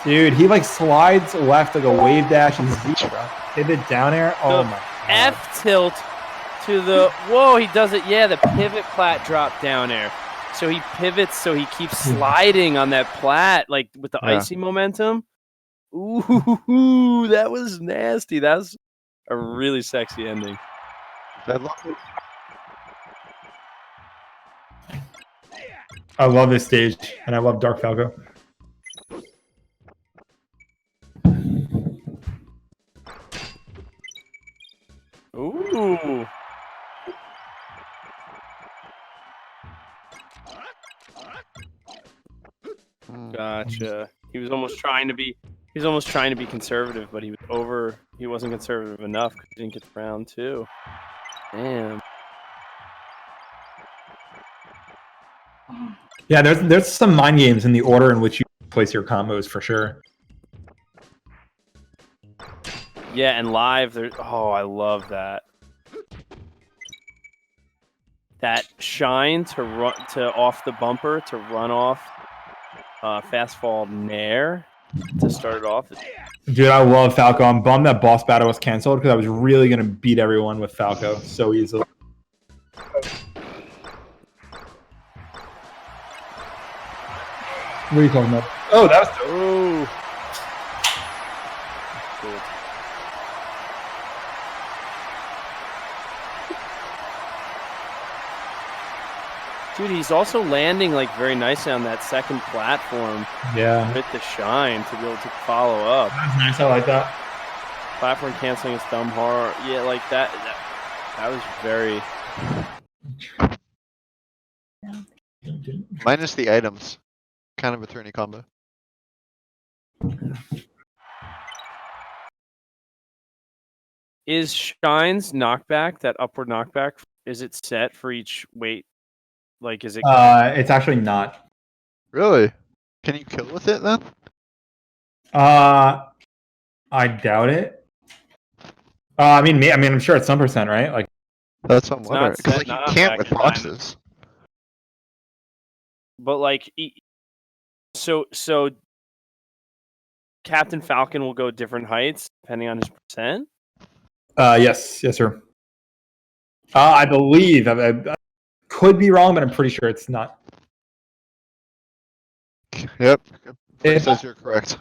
Dude, he like slides left like a wave dash and pivot down air. Oh The my god. F tilt to the whoa, he does it. Yeah, the pivot plat drop down air. So he pivots, so he keeps sliding on that plat, like with the Yeah. icy momentum. Ooh, that was nasty. That was a really sexy ending. I love this stage, and I love Dark Falco. Ooh. Gotcha. He was almost trying to be conservative, but he wasn't conservative enough because he didn't get to round 2. Damn. Yeah, there's some mind games in the order in which you place your combos for sure. Yeah, and live there. Oh, I love that. that shine to run to off the bumper to run off fast fall nair to start it off. Dude, I love Falco. I'm bummed that boss battle was canceled because I was really gonna beat everyone with Falco so easily. What are you talking about? Oh, that was dope. Ooh. Cool. Dude, he's also landing like very nicely on that second platform Yeah. with the shine to be able to follow up. That was nice. I like that. Platform canceling his thumb hard. Yeah, like that was very. Minus the items. Kind of a tourney combo. Is Shine's knockback, that upward knockback, is it set for each weight? Like, is it? It's actually not. Really? Can you kill with it then? I doubt it. I mean, I'm sure it's some percent, right? Like, That's what I'm It's wondering. not Because set like, you can't knockback with in time. boxes. But like, so Captain Falcon will go different heights depending on his percent. yes, sir. I believe. I could be wrong, but I'm pretty sure it's not. Yep. It If- says you're correct.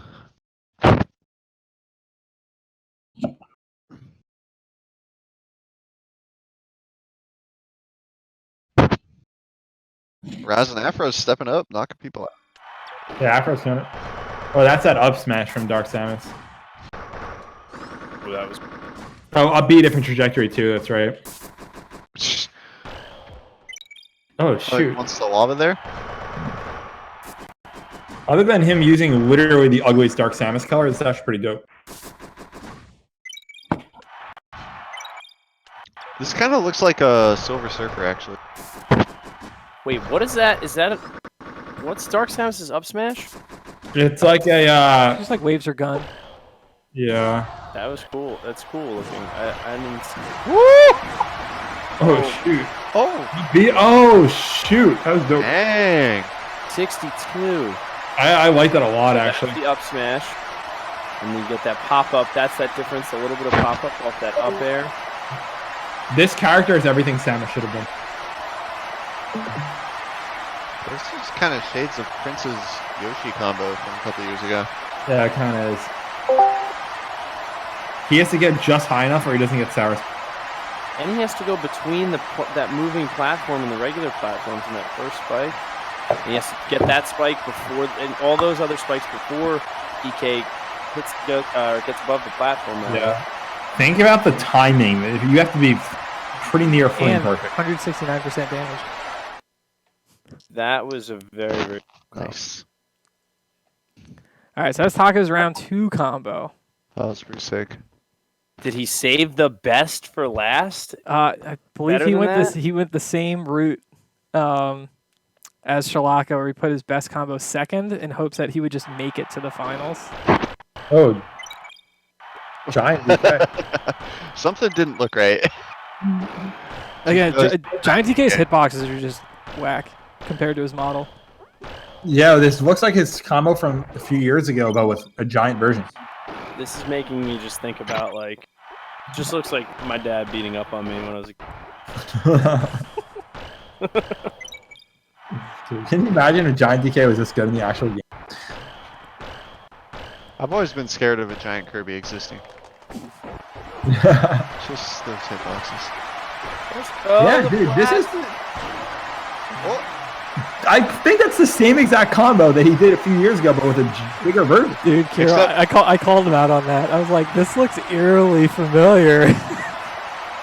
Razz and Afro stepping up, knocking people out. Yeah, Afro's doing it. Oh, that's that up smash from Dark Samus. Oh, that was. Oh, upbeat, different trajectory too. That's right. Oh shoot! Wants the lava there. Other than him using literally the ugliest Dark Samus color, it's actually pretty dope. This kind of looks like a Silver Surfer, actually. Wait, what is that? Is that a? What's Dark Samus's up smash? It's like a Just like waves are gun. yeah. That was cool. That's cool looking. I didn't see. Oh shoot! Oh, Oh shoot! That was dope. dang. 62. I like that a lot actually. That's the up smash. And then you get that pop up. That's that difference. A little bit of pop up off that up air. This character is everything Samus should have been. This is kind of shades of Prince's Yoshi combo from a couple years ago. Yeah, it kind of is. He has to get just high enough, or he doesn't get sour. And he has to go between that moving platform and the regular platforms in that first spike. And he has to get that spike before, and all those other spikes before DK gets above the platform. Yeah. Think about the timing. You have to be pretty near flame And perfect. 169% damage. That was a very, very Nice. All right, so that's Taco's round 2 combo. That was pretty sick. Did he save the best for last? I believe Better he than went that? he went the same route as Shalaka, where he put his best combo second in hopes that he would just make it to the finals. Oh, giant. Something didn't look right. Again, Because- Giant TK's hitboxes are just whack compared to his model. Yeah, this looks like his combo from a few years ago, but with a giant version. This is making me just think about like, just looks like my dad beating up on me when I was a kid. Dude, can you imagine if Giant DK was this good in the actual game? I've always been scared of a giant Kirby existing. Just those hitboxes. Yeah, dude, this is. Oh, I think that's the same exact combo that he did a few years ago, but with a bigger version. Dude, Kira, Except- I called him out on that. I was like, this looks eerily familiar.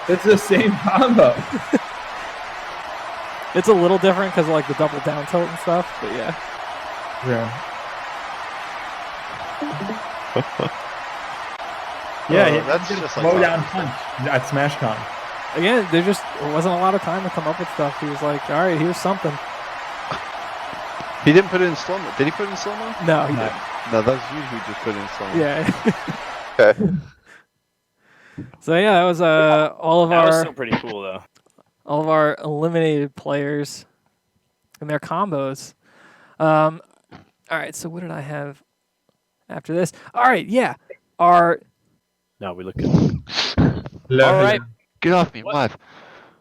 It's the same combo. It's a little different because of like the double down tilt and stuff, but yeah. Yeah, Oh, that's just like low down Rocket. punch at SmashCon. Again, there wasn't a lot of time to come up with stuff. He was like, all right, here's something. he didn't put it in slow mo. Did he put it in slow mo? No, he No. didn't. No, that was you who just put it in slow mo. Yeah. Okay. So yeah, that was all of That was our still pretty cool though. all of our eliminated players and their combos. All right, so what did I have after this? All right, yeah. No, we look good. Love All right. it. Get off me, What? live.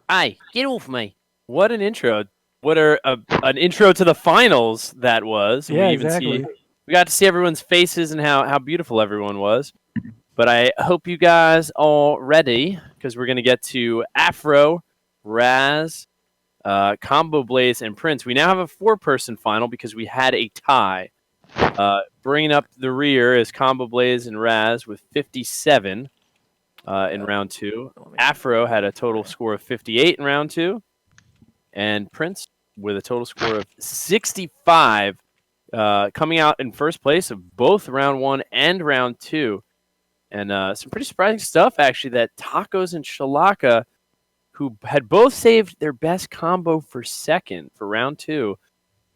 Aye, get off me. What an intro. What an intro to the finals that was. Yeah, we even exactly. we got to see everyone's faces and how beautiful everyone was. But I hope you guys are ready because we're going to get to Afro, Razz, Combo Blaze, and Prince. We now have a 4-person final because we had a tie. Bringing up the rear is Combo Blaze and Razz with 57 in round 2. Afro had a total score of 58 in round 2. And Prince with a total score of 65, coming out in first place of both round 1 and round 2. And some pretty surprising stuff, actually, that Tacos and Shalaka, who had both saved their best combo for second for round 2,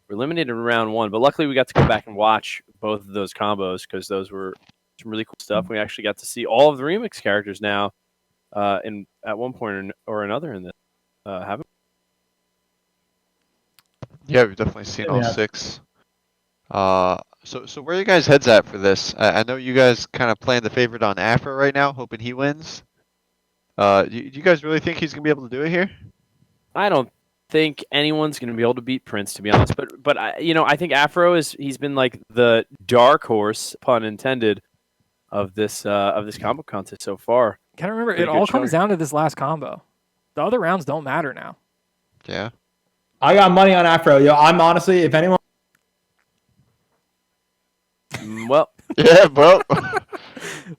were eliminated in round 1. But luckily, we got to go back and watch both of those combos because those were some really cool stuff. We actually got to see all of the remix characters now at one point or another in this. Haven't Yeah, we've definitely seen all Yeah. 6. So where are you guys' heads at for this? I know you guys kind of playing the favorite on Afro right now, hoping he wins. Do you guys really think he's gonna be able to do it here? I don't think anyone's going to be able to beat Prince, to be honest. But I think Afro he's been like the dark horse, pun intended, of this combo contest so far. Can't remember. Pretty It good all comes showing. down to this last combo. The other rounds don't matter now. Yeah. I got money on Afro. Yo, I'm honestly, if anyone. Well, Yeah, bro.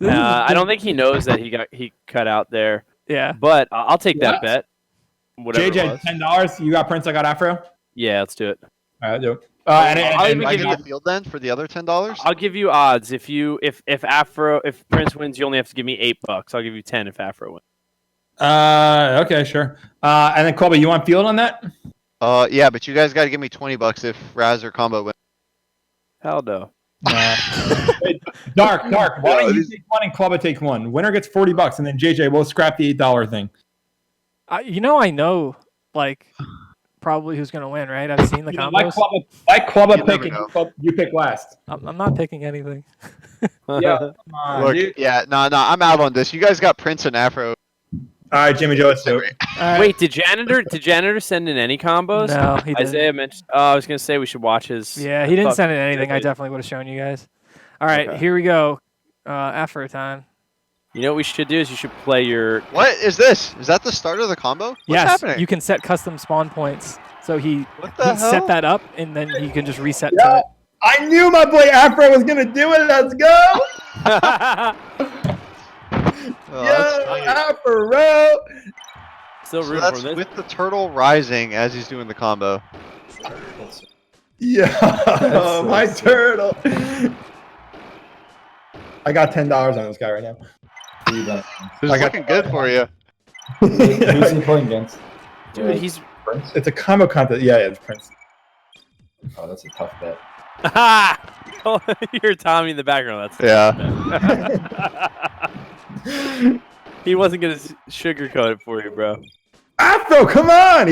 I don't think he knows that he cut out there, Yeah. but I'll take that What? bet. Whatever it JJ, was. $10. You got Prince. I got Afro. Yeah, let's do it. All right, do. I'll And even I give get you- the field then for the other $10. I'll give you odds if Prince wins, you only have to give me $8. I'll give you 10 if Afro wins. Okay, sure. And then Colby, you want field on that? Yeah, but you guys got to give me $20 if Razz or combo wins. Hell no. Dark. Why don't you these- take one and Clubba take one? Winner gets $40, and then JJ, we'll scrap the $8 thing. I know, like, probably who's going to win, right? I've seen the combos. Like Clubba You pick, never and you pick last. I'm not picking anything. Yeah, come on, Look, dude. yeah, no, I'm out on this. You guys got Prince and Afro. All right, Jimmy Joe, let's do it. All right. Wait, did janitor send in any combos? No, he didn't. Isaiah mentioned. Oh, I was gonna say we should watch his. Yeah, he didn't Fuck. send in anything. I Okay. definitely would have shown you guys. All right, Okay. here we go. Afro time. You know what we should do is you should play your. What is this? Is that the start of the combo? What's Yes, happening? you can set custom spawn points. So he What the hell? set that up, and then you can just reset to Yeah. it. I knew my boy Afro was gonna do it. Let's go. Oh, that's Yo, funny. Afro. Still So rooting that's for this. with the turtle rising as he's doing the combo. Yeah, my turtle. I got $10 on this guy right now. This is I got- looking good for you. Who's he playing against? Dude, he's. Prince? It's a combo contest. Yeah, it's Prince. Oh, that's a tough bet. Oh, you're Tommy in the background. That's. Yeah. He wasn't gonna sugarcoat it for you, bro. Afro, come on!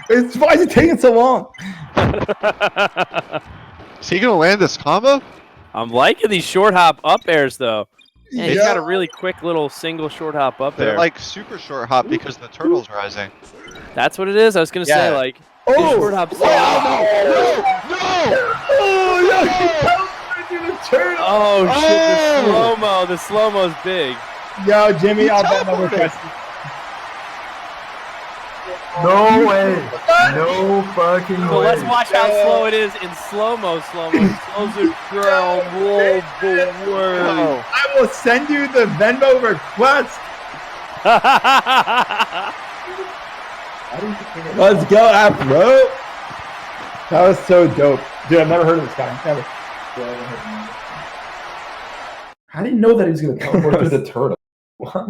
Why is it taking so long? Is he gonna land this combo? I'm liking these short hop up airs though. Yeah, he's Yeah. got a really quick little single short hop up They're air. like super short hop because the turtle's rising. That's what it is. I was gonna say Yeah. like. Oh! Short hop. Oh, yo, he the turtle! Oh shit! Oh! The slow mo's big. Yo, Jimmy, I'll bet my request. No way. No fucking So way. let's watch how slow it is in slow mo. Slows it down. Whoa, word. Oh. I will send you the Venmo request. How do you think it- Let's go, Afro. That was so dope. Dude, I've never heard of this guy. Never. I didn't know that he was going to teleport through the turtle. What?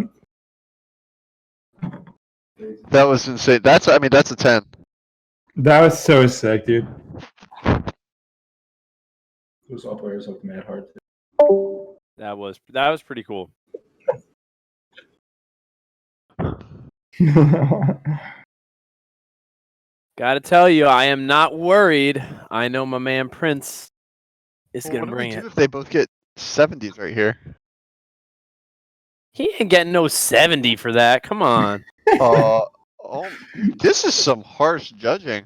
That was insane. That's a 10. That was so sick, dude. Those all players look mad hard. That was pretty cool. Gotta tell you, I am not worried. I know my man Prince is Well, gonna what do we bring do it. if they both get 70s right here? He ain't getting no 70 for that. Come on. Oh, this is some harsh judging.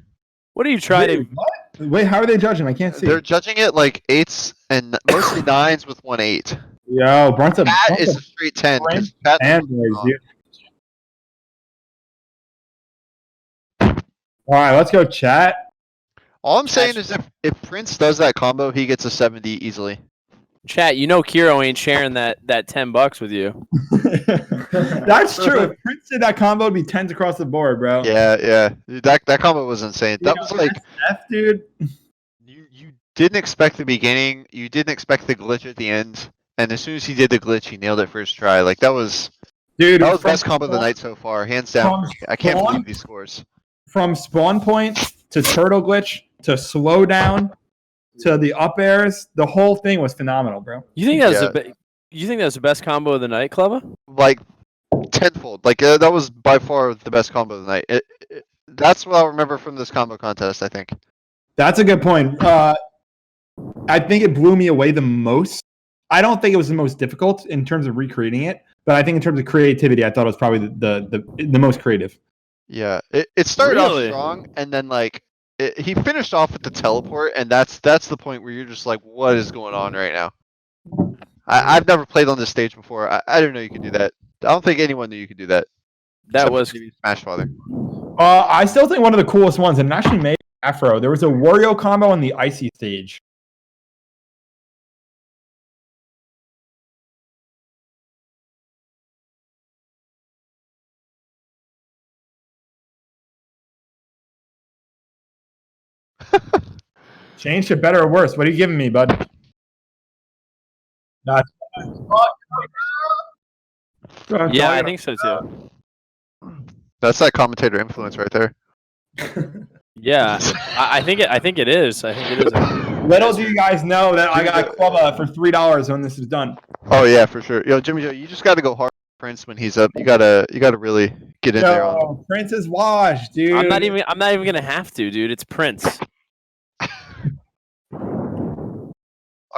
What are you trying Wait, to? what? Wait, how are they judging? I can't see. They're judging it like 8s and mostly 9s with 1 8. Yo, Brunson. Pat is a straight 10 because Pat. Androids, dude. All right, let's go chat. All I'm saying is if Prince does that combo, he gets a 70 easily. Chat, you know Kiro ain't sharing that $10 with you. That's true. If Prince did that combo, it'd be 10s across the board, bro. Yeah. That combo was insane. That was like F, dude. you didn't expect the beginning, you didn't expect the glitch at the end, and as soon as he did the glitch, he nailed it first try. Like that was best combo of the night so far, hands down. I can't believe these scores. From spawn point to turtle glitch to slow down to the up airs, the whole thing was phenomenal, bro. You think that was the best combo of the night, Clubber? Like tenfold. Like that was by far the best combo of the night. That's what I'll remember from this combo contest, I think. That's a good point. I think it blew me away the most. I don't think it was the most difficult in terms of recreating it, but I think in terms of creativity, I thought it was probably the most creative. Yeah, it started Really? off strong, and then like he finished off with the teleport, and that's the point where you're just like, what is going on right now? I've never played on this stage before. I didn't know you could do that. I don't think anyone knew you could do that. That except was maybe Smash Father. I still think one of the coolest ones, and it actually made Afro. There was a Wario combo on the icy stage. Change to better or worse? What are you giving me, bud? yeah, I think so too. That's that commentator influence right there. Yeah, I think it is. I think it is. Little do you guys know that I got Clubba for $3 when this is done. Oh yeah, for sure. Yo, Jimmy Joe, you just got to go hard for Prince when he's up. You gotta really get in there. Yo, Prince is washed, dude. I'm not even gonna have to, dude. It's Prince.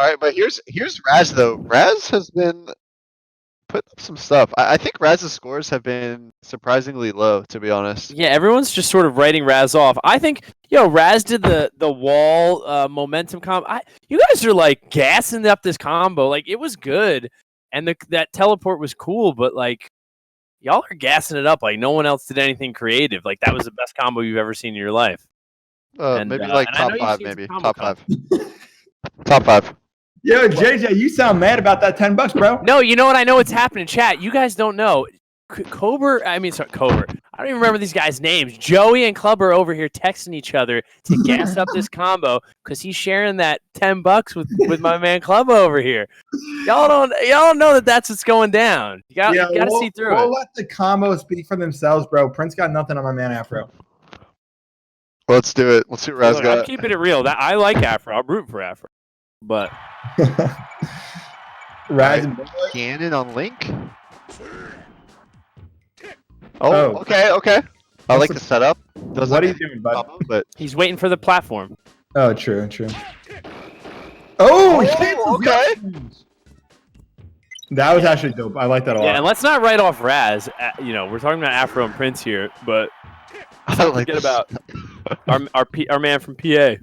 All right, but here's Razz though. Razz has been putting up some stuff. I think Razz's scores have been surprisingly low, to be honest. Yeah, everyone's just sort of writing Razz off. I think, Razz did the wall momentum combo. You guys are like gassing up this combo. Like it was good, and that teleport was cool, but like y'all are gassing it up like no one else did anything creative. Like that was the best combo you've ever seen in your life. Maybe like and I know top you've 5, seen maybe some top combo 5. Top 5. Yo, JJ, you sound mad about that $10, bro. No, you know what? I know what's happening. Chat, you guys don't know. Cobra. I don't even remember these guys' names. Joey and Club are over here texting each other to gas up this combo because he's sharing that $10 with my man Club over here. Y'all don't know that that's what's going down. You got to see through it. We'll let the combos speak for themselves, bro. Prince got nothing on my man Afro. Let's do it. Let's see what Razz Look, got. I'm keeping it real. I like Afro. I'm rooting for Afro, but Razz Ganon on Link. Oh, okay. I like the setup. What are you doing, bud? But he's waiting for the platform. Oh, true. Oh, okay. That was actually dope. I like that a lot. Yeah, and let's not write off Razz. We're talking about Afro and Prince here, but I like forget this. about our man from PA.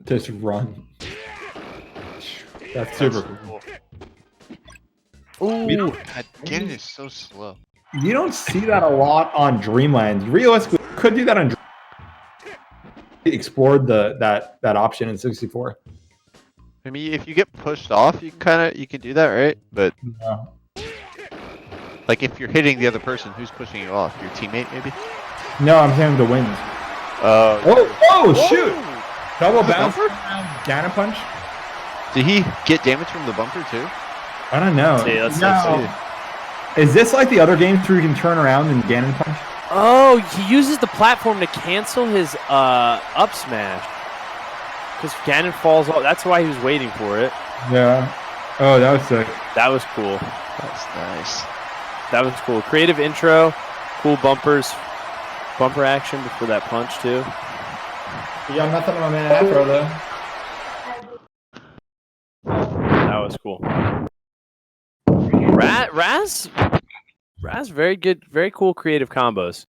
Just run. That's super cool. Ooh, Ganon is so slow. You don't see that a lot on Dreamland. Realistically, you could do that on explored that option in 64. I mean, if you get pushed off, you can do that, right? But No. like if you're hitting the other person, who's pushing you off? Your teammate, maybe? No, I'm saying the wins. Oh, shoot! Double bounce, Ganon punch. Did he get damage from the bumper too? I don't know. Let's see. Is this like the other games where you can turn around and Ganon punch? Oh, he uses the platform to cancel his up smash. Because Ganon falls off. That's why he was waiting for it. Yeah. Oh, that was sick. That was cool. That's nice. That was cool. Creative intro. cool bumper action before that punch too. You got nothing on my man Afro though. That was cool. Razz, very good, very cool creative combos.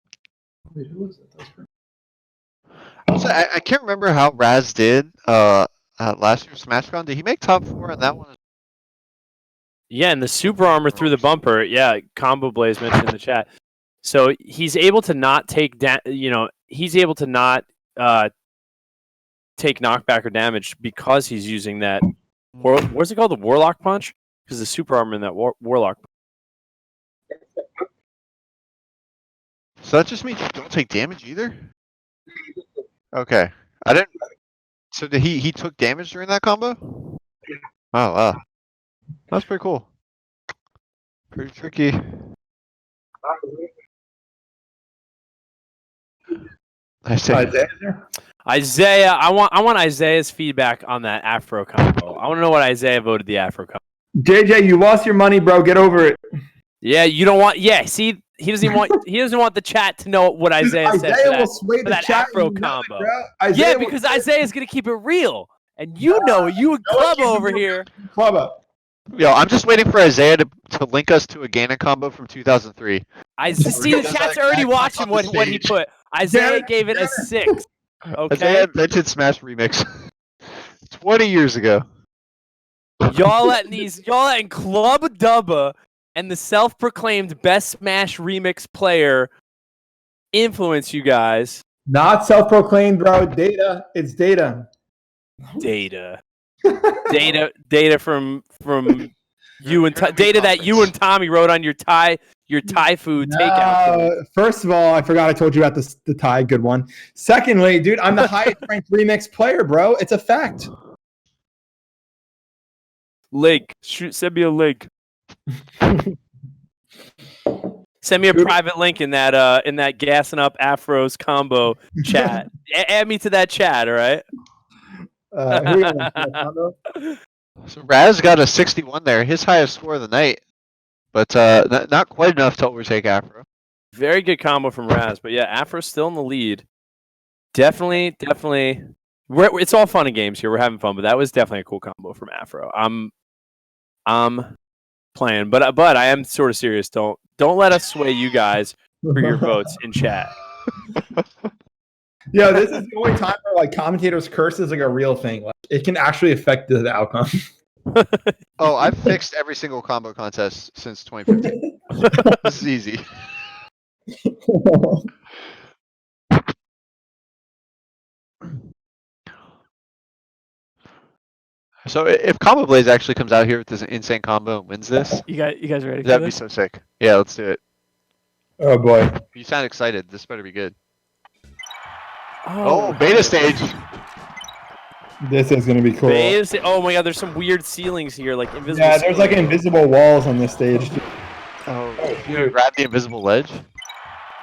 Wait, who was it? That was pretty- So I can't remember how Razz did last year's SmashCon. Did he make top 4 on that one? Yeah, and the super armor through the bumper. Yeah, Combo Blaze mentioned in the chat. So he's able to not take he's able to not take knockback or damage because he's using that. What's it called? The Warlock Punch? Because the super armor in that Warlock. So that just means you don't take damage either? Okay. I didn't. So did he took damage during that combo? Oh, wow. That's pretty cool. Pretty tricky. I say. Isaiah, I want Isaiah's feedback on that Afro combo. I want to know what Isaiah voted the Afro combo. JJ, you lost your money, bro. Get over it. Yeah, you don't want. Yeah, see, he doesn't even want. He doesn't want the chat to know what Isaiah said for will sway for the that chat. Afro You know it, combo. bro. Yeah, because Isaiah's gonna keep it real, and you and Club over here. Club up. Yo, I'm just waiting for Isaiah to link us to a Ganon combo from 2003. I see the chat's already watching what he put. Isaiah gave it a 6. Okay, Isaiah invented Smash Remix 20 years ago. y'all letting Club Dubba and the self-proclaimed best Smash Remix player influence you guys. Not self-proclaimed, bro. Data. It's data. Data from you and data that you and Tommy wrote on your Thai food takeout. First of all, I forgot I told you about the Thai. Good one. Secondly, dude, I'm the highest ranked remix player, bro. It's a fact. Link. Send me a link. Send me a private link in that gassing up Afro's combo chat. Add me to that chat, all right? So Razz got a 61 there, his highest score of the night, but not quite enough to overtake Afro. Very good combo from Razz, but yeah, Afro's still in the lead. Definitely. It's all fun and games here. We're having fun, but that was definitely a cool combo from Afro. I'm playing, but I am sort of serious. Don't let us sway you guys for your votes in chat. Yeah, this is the only time where like commentators curse is like a real thing. Like, it can actually affect the outcome. Oh, I've fixed every single combo contest since 2015. This is easy. So if Combo Blaze actually comes out here with this insane combo and wins this, You guys ready? that'd be so sick. Yeah, let's do it. Oh boy. You sound excited. This better be good. Oh, Oh, beta stage. This is gonna be cool. oh my god, there's some weird ceilings here, like invisible. Yeah, there's like ceilings. invisible walls on this stage. Oh, you grab the invisible ledge.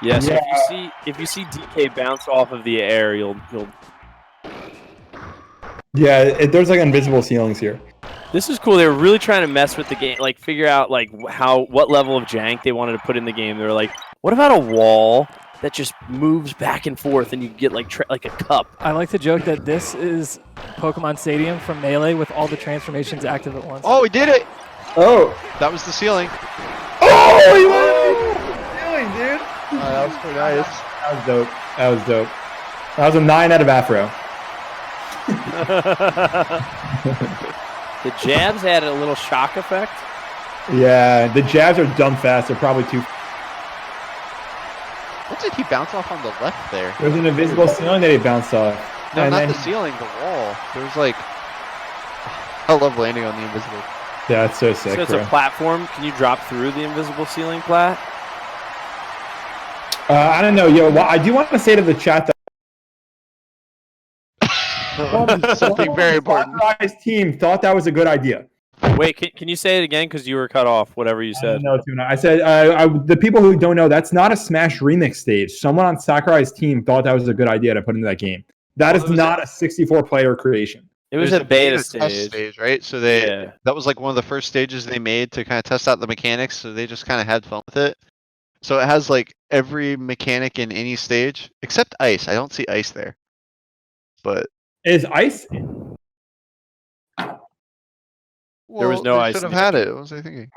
Yeah, so Yeah. if you see DK bounce off of the air, you'll. Yeah, there's like invisible ceilings here. This is cool. They were really trying to mess with the game, like figure out like what level of jank they wanted to put in the game. They were like, what about a wall that just moves back and forth and you get like a cup? I like to joke that this is Pokemon Stadium from Melee with all the transformations active at once. Oh, we did it. Oh! That was the ceiling. Oh! He went over the ceiling, dude! That was pretty nice. That was dope. That was dope. That was a 9 out of Afro. The jabs had a little shock effect. Yeah, the jabs are dumb fast. They're probably too. What did he bounce off on the left there? There's an invisible ceiling that he bounced off. No, And not then- the ceiling, the wall. There was like... I love landing on the invisible. Yeah, it's so sick, So it's bro. a platform. Can you drop through the invisible ceiling plat? I don't know. Yo, well, I do want to say to the chat that Something very important. Sakurai's team thought that was a good idea. Wait, can you say it again? Because you were cut off. Whatever you said. No, Tuna. I said the people who don't know, that's not a Smash Remix stage. Someone on Sakurai's team thought that was a good idea to put into that game. That is not a 64-player creation. It was There's a beta test stage. stage, right? So that was like one of the first stages they made to kind of test out the mechanics. So they just kind of had fun with it. So it has like every mechanic in any stage except ice. I don't see ice there. But Is ice? well, was no they ice should in have the had it. What was I thinking?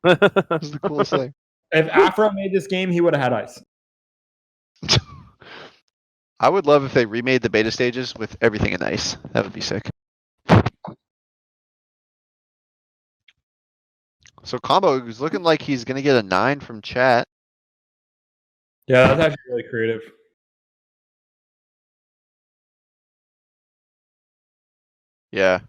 This is the coolest thing. If Afro made this game, he would have had ice. I would love if they remade the beta stages with everything in ice. That would be sick. So Combo is looking like he's gonna get a 9 from chat. Yeah, that's actually really creative. Yeah.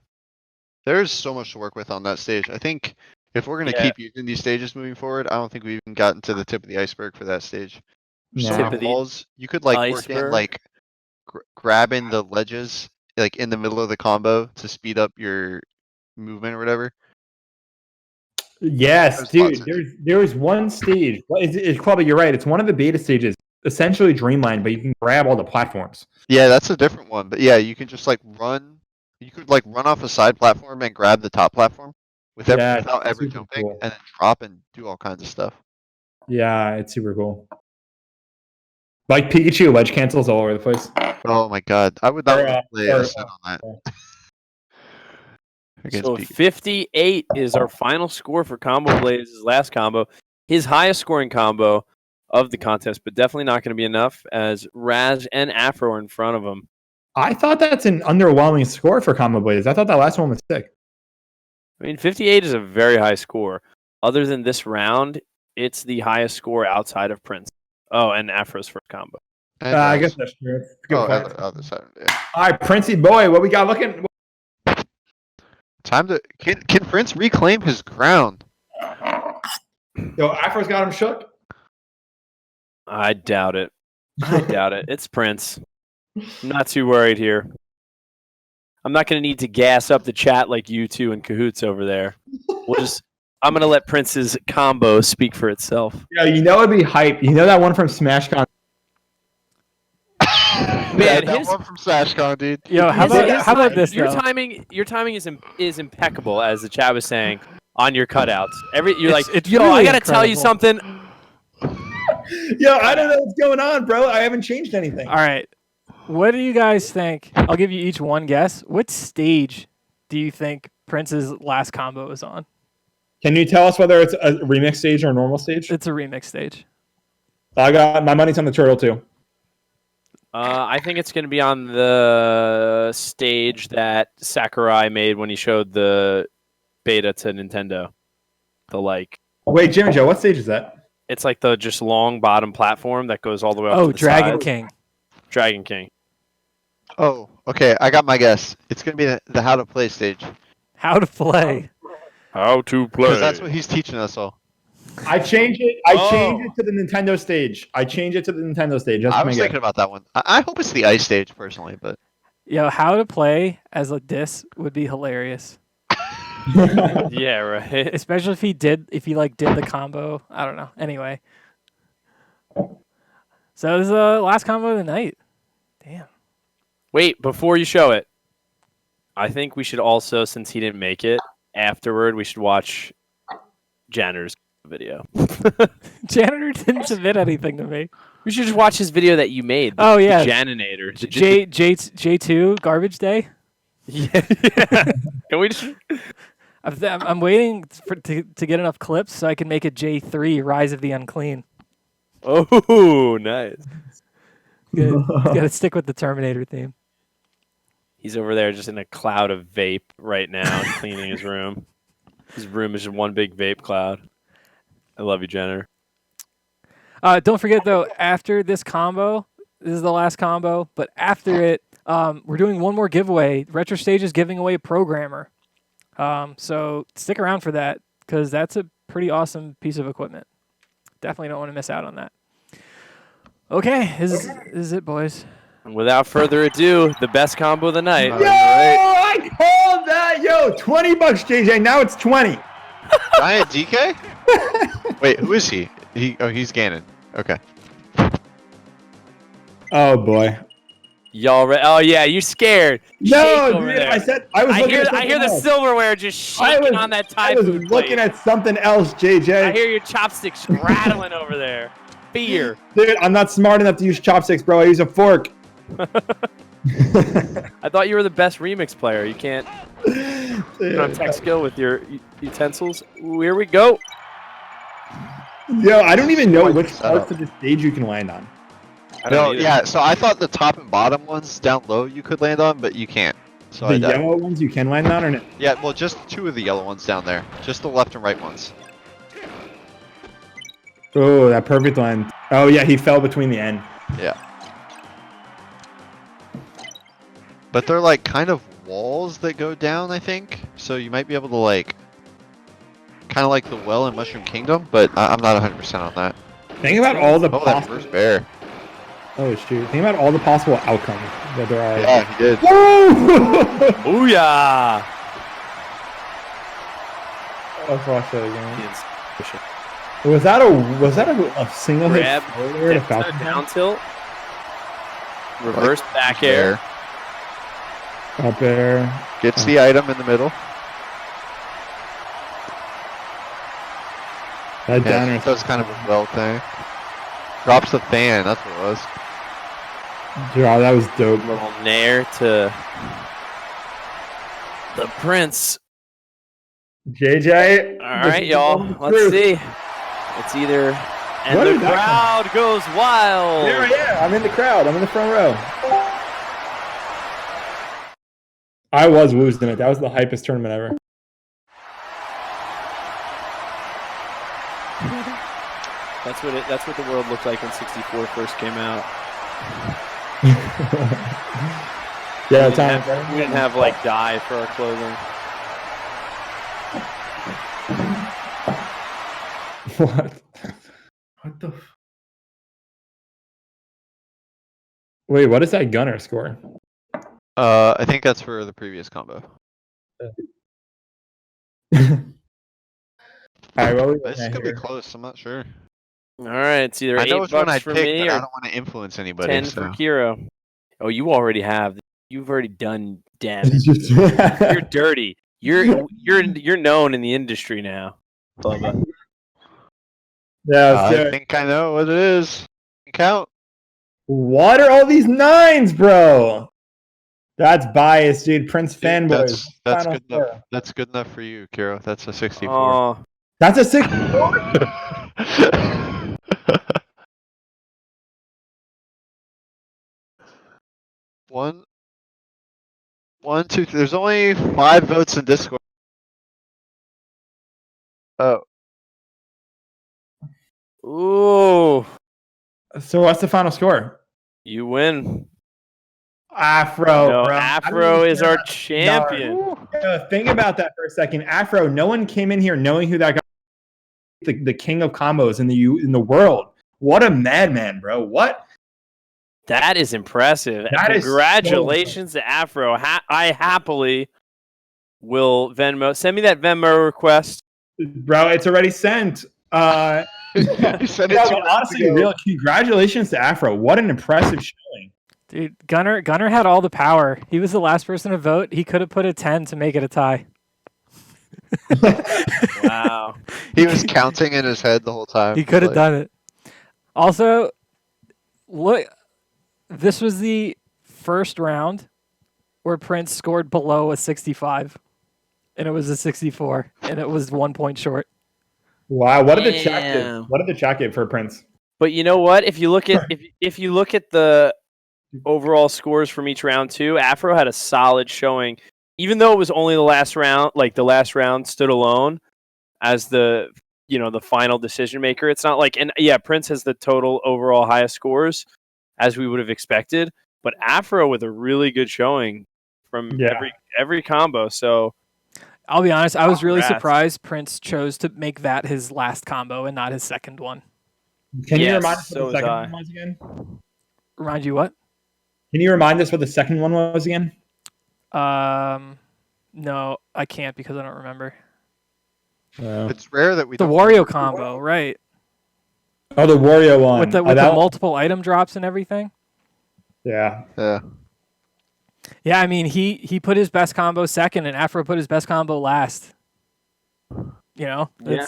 There's so much to work with on that stage. I think if we're gonna Yeah. keep using these stages moving forward, I don't think we've even gotten to the tip of the iceberg for that stage. So No. Tip many of the walls. You could like work in iceberg? like grabbing the ledges like in the middle of the combo to speed up your movement or whatever. Yes, There's dude. lots of- There was one stage. It's probably you're right. It's one of the beta stages, essentially Dreamline, but you can grab all the platforms. Yeah, that's a different one. But yeah, you can just like run. You could like run off a side platform and grab the top platform Yeah, without ever super jumping, cool. and then drop and do all kinds of stuff. Yeah, it's super cool. Like Pikachu, ledge cancels all over the place. Oh my god, I would not Or, want to play or- a set on that. Against So Pikachu. 58 is our final score for Combo Blaze's last combo. His highest scoring combo of the contest, but definitely not going to be enough as Razz and Afro are in front of him. I thought that's an underwhelming score for Combo Blaze. I thought that last one was sick. I mean, 58 is a very high score. Other than this round, it's the highest score outside of Prince. Oh, and Afro's first combo. And I Razz. guess that's true. That's a good Oh, point. other side. Yeah. All right, Princey boy, what we got looking? Time to can Prince reclaim his ground? Yo, Afro's got him shook. I doubt it. I doubt it. It's Prince. I'm not too worried here. I'm not going to need to gas up the chat like you two and Cahoots over there. I'm going to let Prince's combo speak for itself. Yeah, you know it'd be hype. You know that one from SmashCon? Man, that his- one from SmashCon, dude. Yo, how about this Your though? timing is impeccable, as the chat was saying, on your cutouts. You're It's- like, it's yo, I really got to tell you incredible. something. Yo, I don't know what's going on, bro. I haven't changed anything. All right. What do you guys think? I'll give you each one guess. What stage do you think Prince's last combo is on? Can you tell us whether it's a remix stage or a normal stage? It's a remix stage. I got my money's on the turtle too. I think it's going to be on the stage that Sakurai made when he showed the beta to Nintendo. Wait, Jim and Joe, what stage is that? It's like the just long bottom platform that goes all the way up to Oh, the Dragon side. King. Dragon King. Oh, okay. I got my guess. It's gonna be the how to play stage How to play. How to play. because that's what he's teaching us all. I changed it. I changed it to the Nintendo stage. That's I my was guess. thinking about that one. I hope it's the ice stage personally, but Yo, how to play as a diss would be hilarious. Yeah, right. Especially if he did the combo. I don't know. Anyway. So this is the last combo of the night. Damn. Wait, before you show it, I think we should also, since he didn't make it, afterward we should watch Janitor's video. Janitor didn't submit anything to me. We should just watch his video that you made. Oh, yeah. The Janinator. J2 garbage day. Yeah. Can we just... I'm waiting to get enough clips so I can make a J3 Rise of the Unclean. Oh, nice. Gotta stick with the Terminator theme. He's over there just in a cloud of vape right now, cleaning his room. His room is just one big vape cloud. I love you, Jenner. Don't forget though, after this combo, this is the last combo, but after it, we're doing one more giveaway. Retro Stage is giving away a programmer. So stick around for that because that's a pretty awesome piece of equipment. Definitely don't want to miss out on that. Okay, this is it, boys. And without further ado, the best combo of the night. Yo, I called that. Yo, $20, JJ. Now it's 20. Giant DK? Wait, who is he? He's Ganon. Okay. Oh boy. Y'all oh yeah, you scared. No, Shake over dude, there. I said I was looking at I hear something the else. silverware just shaking on that Thai I was food looking plate. at something else, JJ. I hear your chopsticks rattling over there. Fear. Dude, I'm not smart enough to use chopsticks, bro. I use a fork. I thought you were the best remix player. You can't Dude, have tech skill with your utensils. Ooh, here we go. Yo, I don't even know Quite which the setup. parts of the stage you can land on. I No, don't either. yeah. So I thought the top and bottom ones down low you could land on, but you can't. So The I died. yellow ones you can land on or no? Yeah, well, just 2 of the yellow ones down there. Just the left and right ones. Oh, that perfect land. Oh, yeah, he fell between the end. Yeah. But they're like kind of walls that go down, I think. So you might be able to like, kind of like the well in Mushroom Kingdom, but I'm not 100% on that. Think about all the Oh, that possible. first bear. Oh, shoot. Think about all the possible outcomes that there are. Yeah, he did. Woo! Booyah! Let's watch that again. Was that a single hit Grab, forward to Falcon? down tilt, reverse back air. Up air. Gets the item in the middle. That Yeah, downer. does kind of a well thing. Drops the fan, that's what it was. Yeah, that was dope. Little nair to the prince. JJ. All right, y'all. Let's see. It's either and What the did that crowd goes wild. There I am. I'm in the crowd. I'm in the front row. I was losing it. That was the hypest tournament ever. That's what the world looked like when 64 first came out. Yeah, We didn't have like dye for our clothing. What? What the? Wait, what is that gunner score? I think that's for the previous combo. Alright, well, This is gonna be close, I'm not sure. All right, it's either I know which one $8 I'd for pick, me but I or don't want to influence anybody. 10 so. for Kiro. Oh, you already have. You've already done damage. You're dirty. You're known in the industry now, Bubba. Yeah, let's do I it. think I know what it is. Count. What are all these nines, bro? That's biased, dude. Prince Dude, fanboys. that's Final good enough. score. That's good enough for you, Kiro. That's a 64. Oh, That's a 6. One, two, three. There's only 5 votes in Discord. Oh, ooh, So what's the final score? you win. Afro, No, bro. Afro is our champion. Think about that for a second. Afro, no one came in here knowing who that guy the king of combos in the world. What a madman, bro. What? That is impressive. That is so Congratulations to Afro. I happily will Venmo. Send me that Venmo request. Bro, it's already sent. you said it Yeah, 2 but minutes honestly, ago. real congratulations to Afro. What an impressive showing. Dude, Gunner had all the power. He was the last person to vote. He could have put a 10 to make it a tie. Wow. He was counting in his head the whole time. He could have done it. Also, look, this was the first round where Prince scored below a 65, and it was a 64, and it was 1 point short. Wow, what did the chat Damn. give? What did the chat give for Prince? But you know what? If you look at if you look at the overall scores from each round too, Afro had a solid showing. Even though it was only the last round, like the last round stood alone as the final decision maker. It's not like, and yeah, Prince has the total overall highest scores as we would have expected, but Afro with a really good showing from every combo. So I'll be honest, I was really Congrats. surprised Prince chose to make that his last combo and not his second one. Can you Yes, remind us so what the was second I. one was again? Remind you what? Can you remind us what the second one was again? No, I can't because I don't remember. It's rare that we The don't Wario combo, right? Oh, the Wario one. With the multiple item drops and everything. Yeah. Yeah. Yeah, I mean, he put his best combo second, and Afro put his best combo last. You know, Yeah.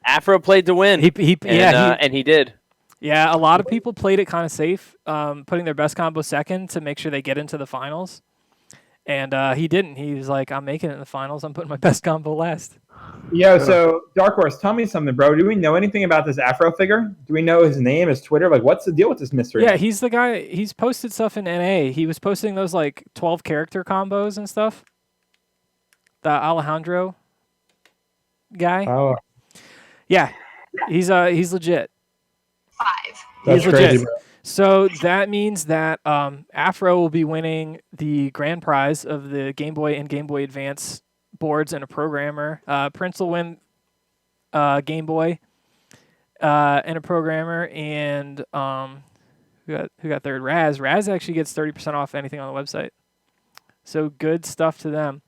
Afro played to win. And he did. Yeah, a lot of people played it kind of safe, putting their best combo second to make sure they get into the finals. And he didn't. He was like, I'm making it in the finals. I'm putting my best combo last. Yo, so Darkhorse, tell me something, bro. Do we know anything about this Afro figure? Do we know his name, his Twitter? Like, what's the deal with this mystery? Yeah, he's the guy. He's posted stuff in NA. He was posting those like 12 character combos and stuff. The Alejandro guy. Oh, Yeah, he's legit. 5. that's He's crazy, legit. bro. So that means that Afro will be winning the grand prize of the Game Boy and Game Boy Advance boards and a programmer. Prince will win Game Boy and a programmer. And who got third? Razz. Razz actually gets 30% off anything on the website. So good stuff to them.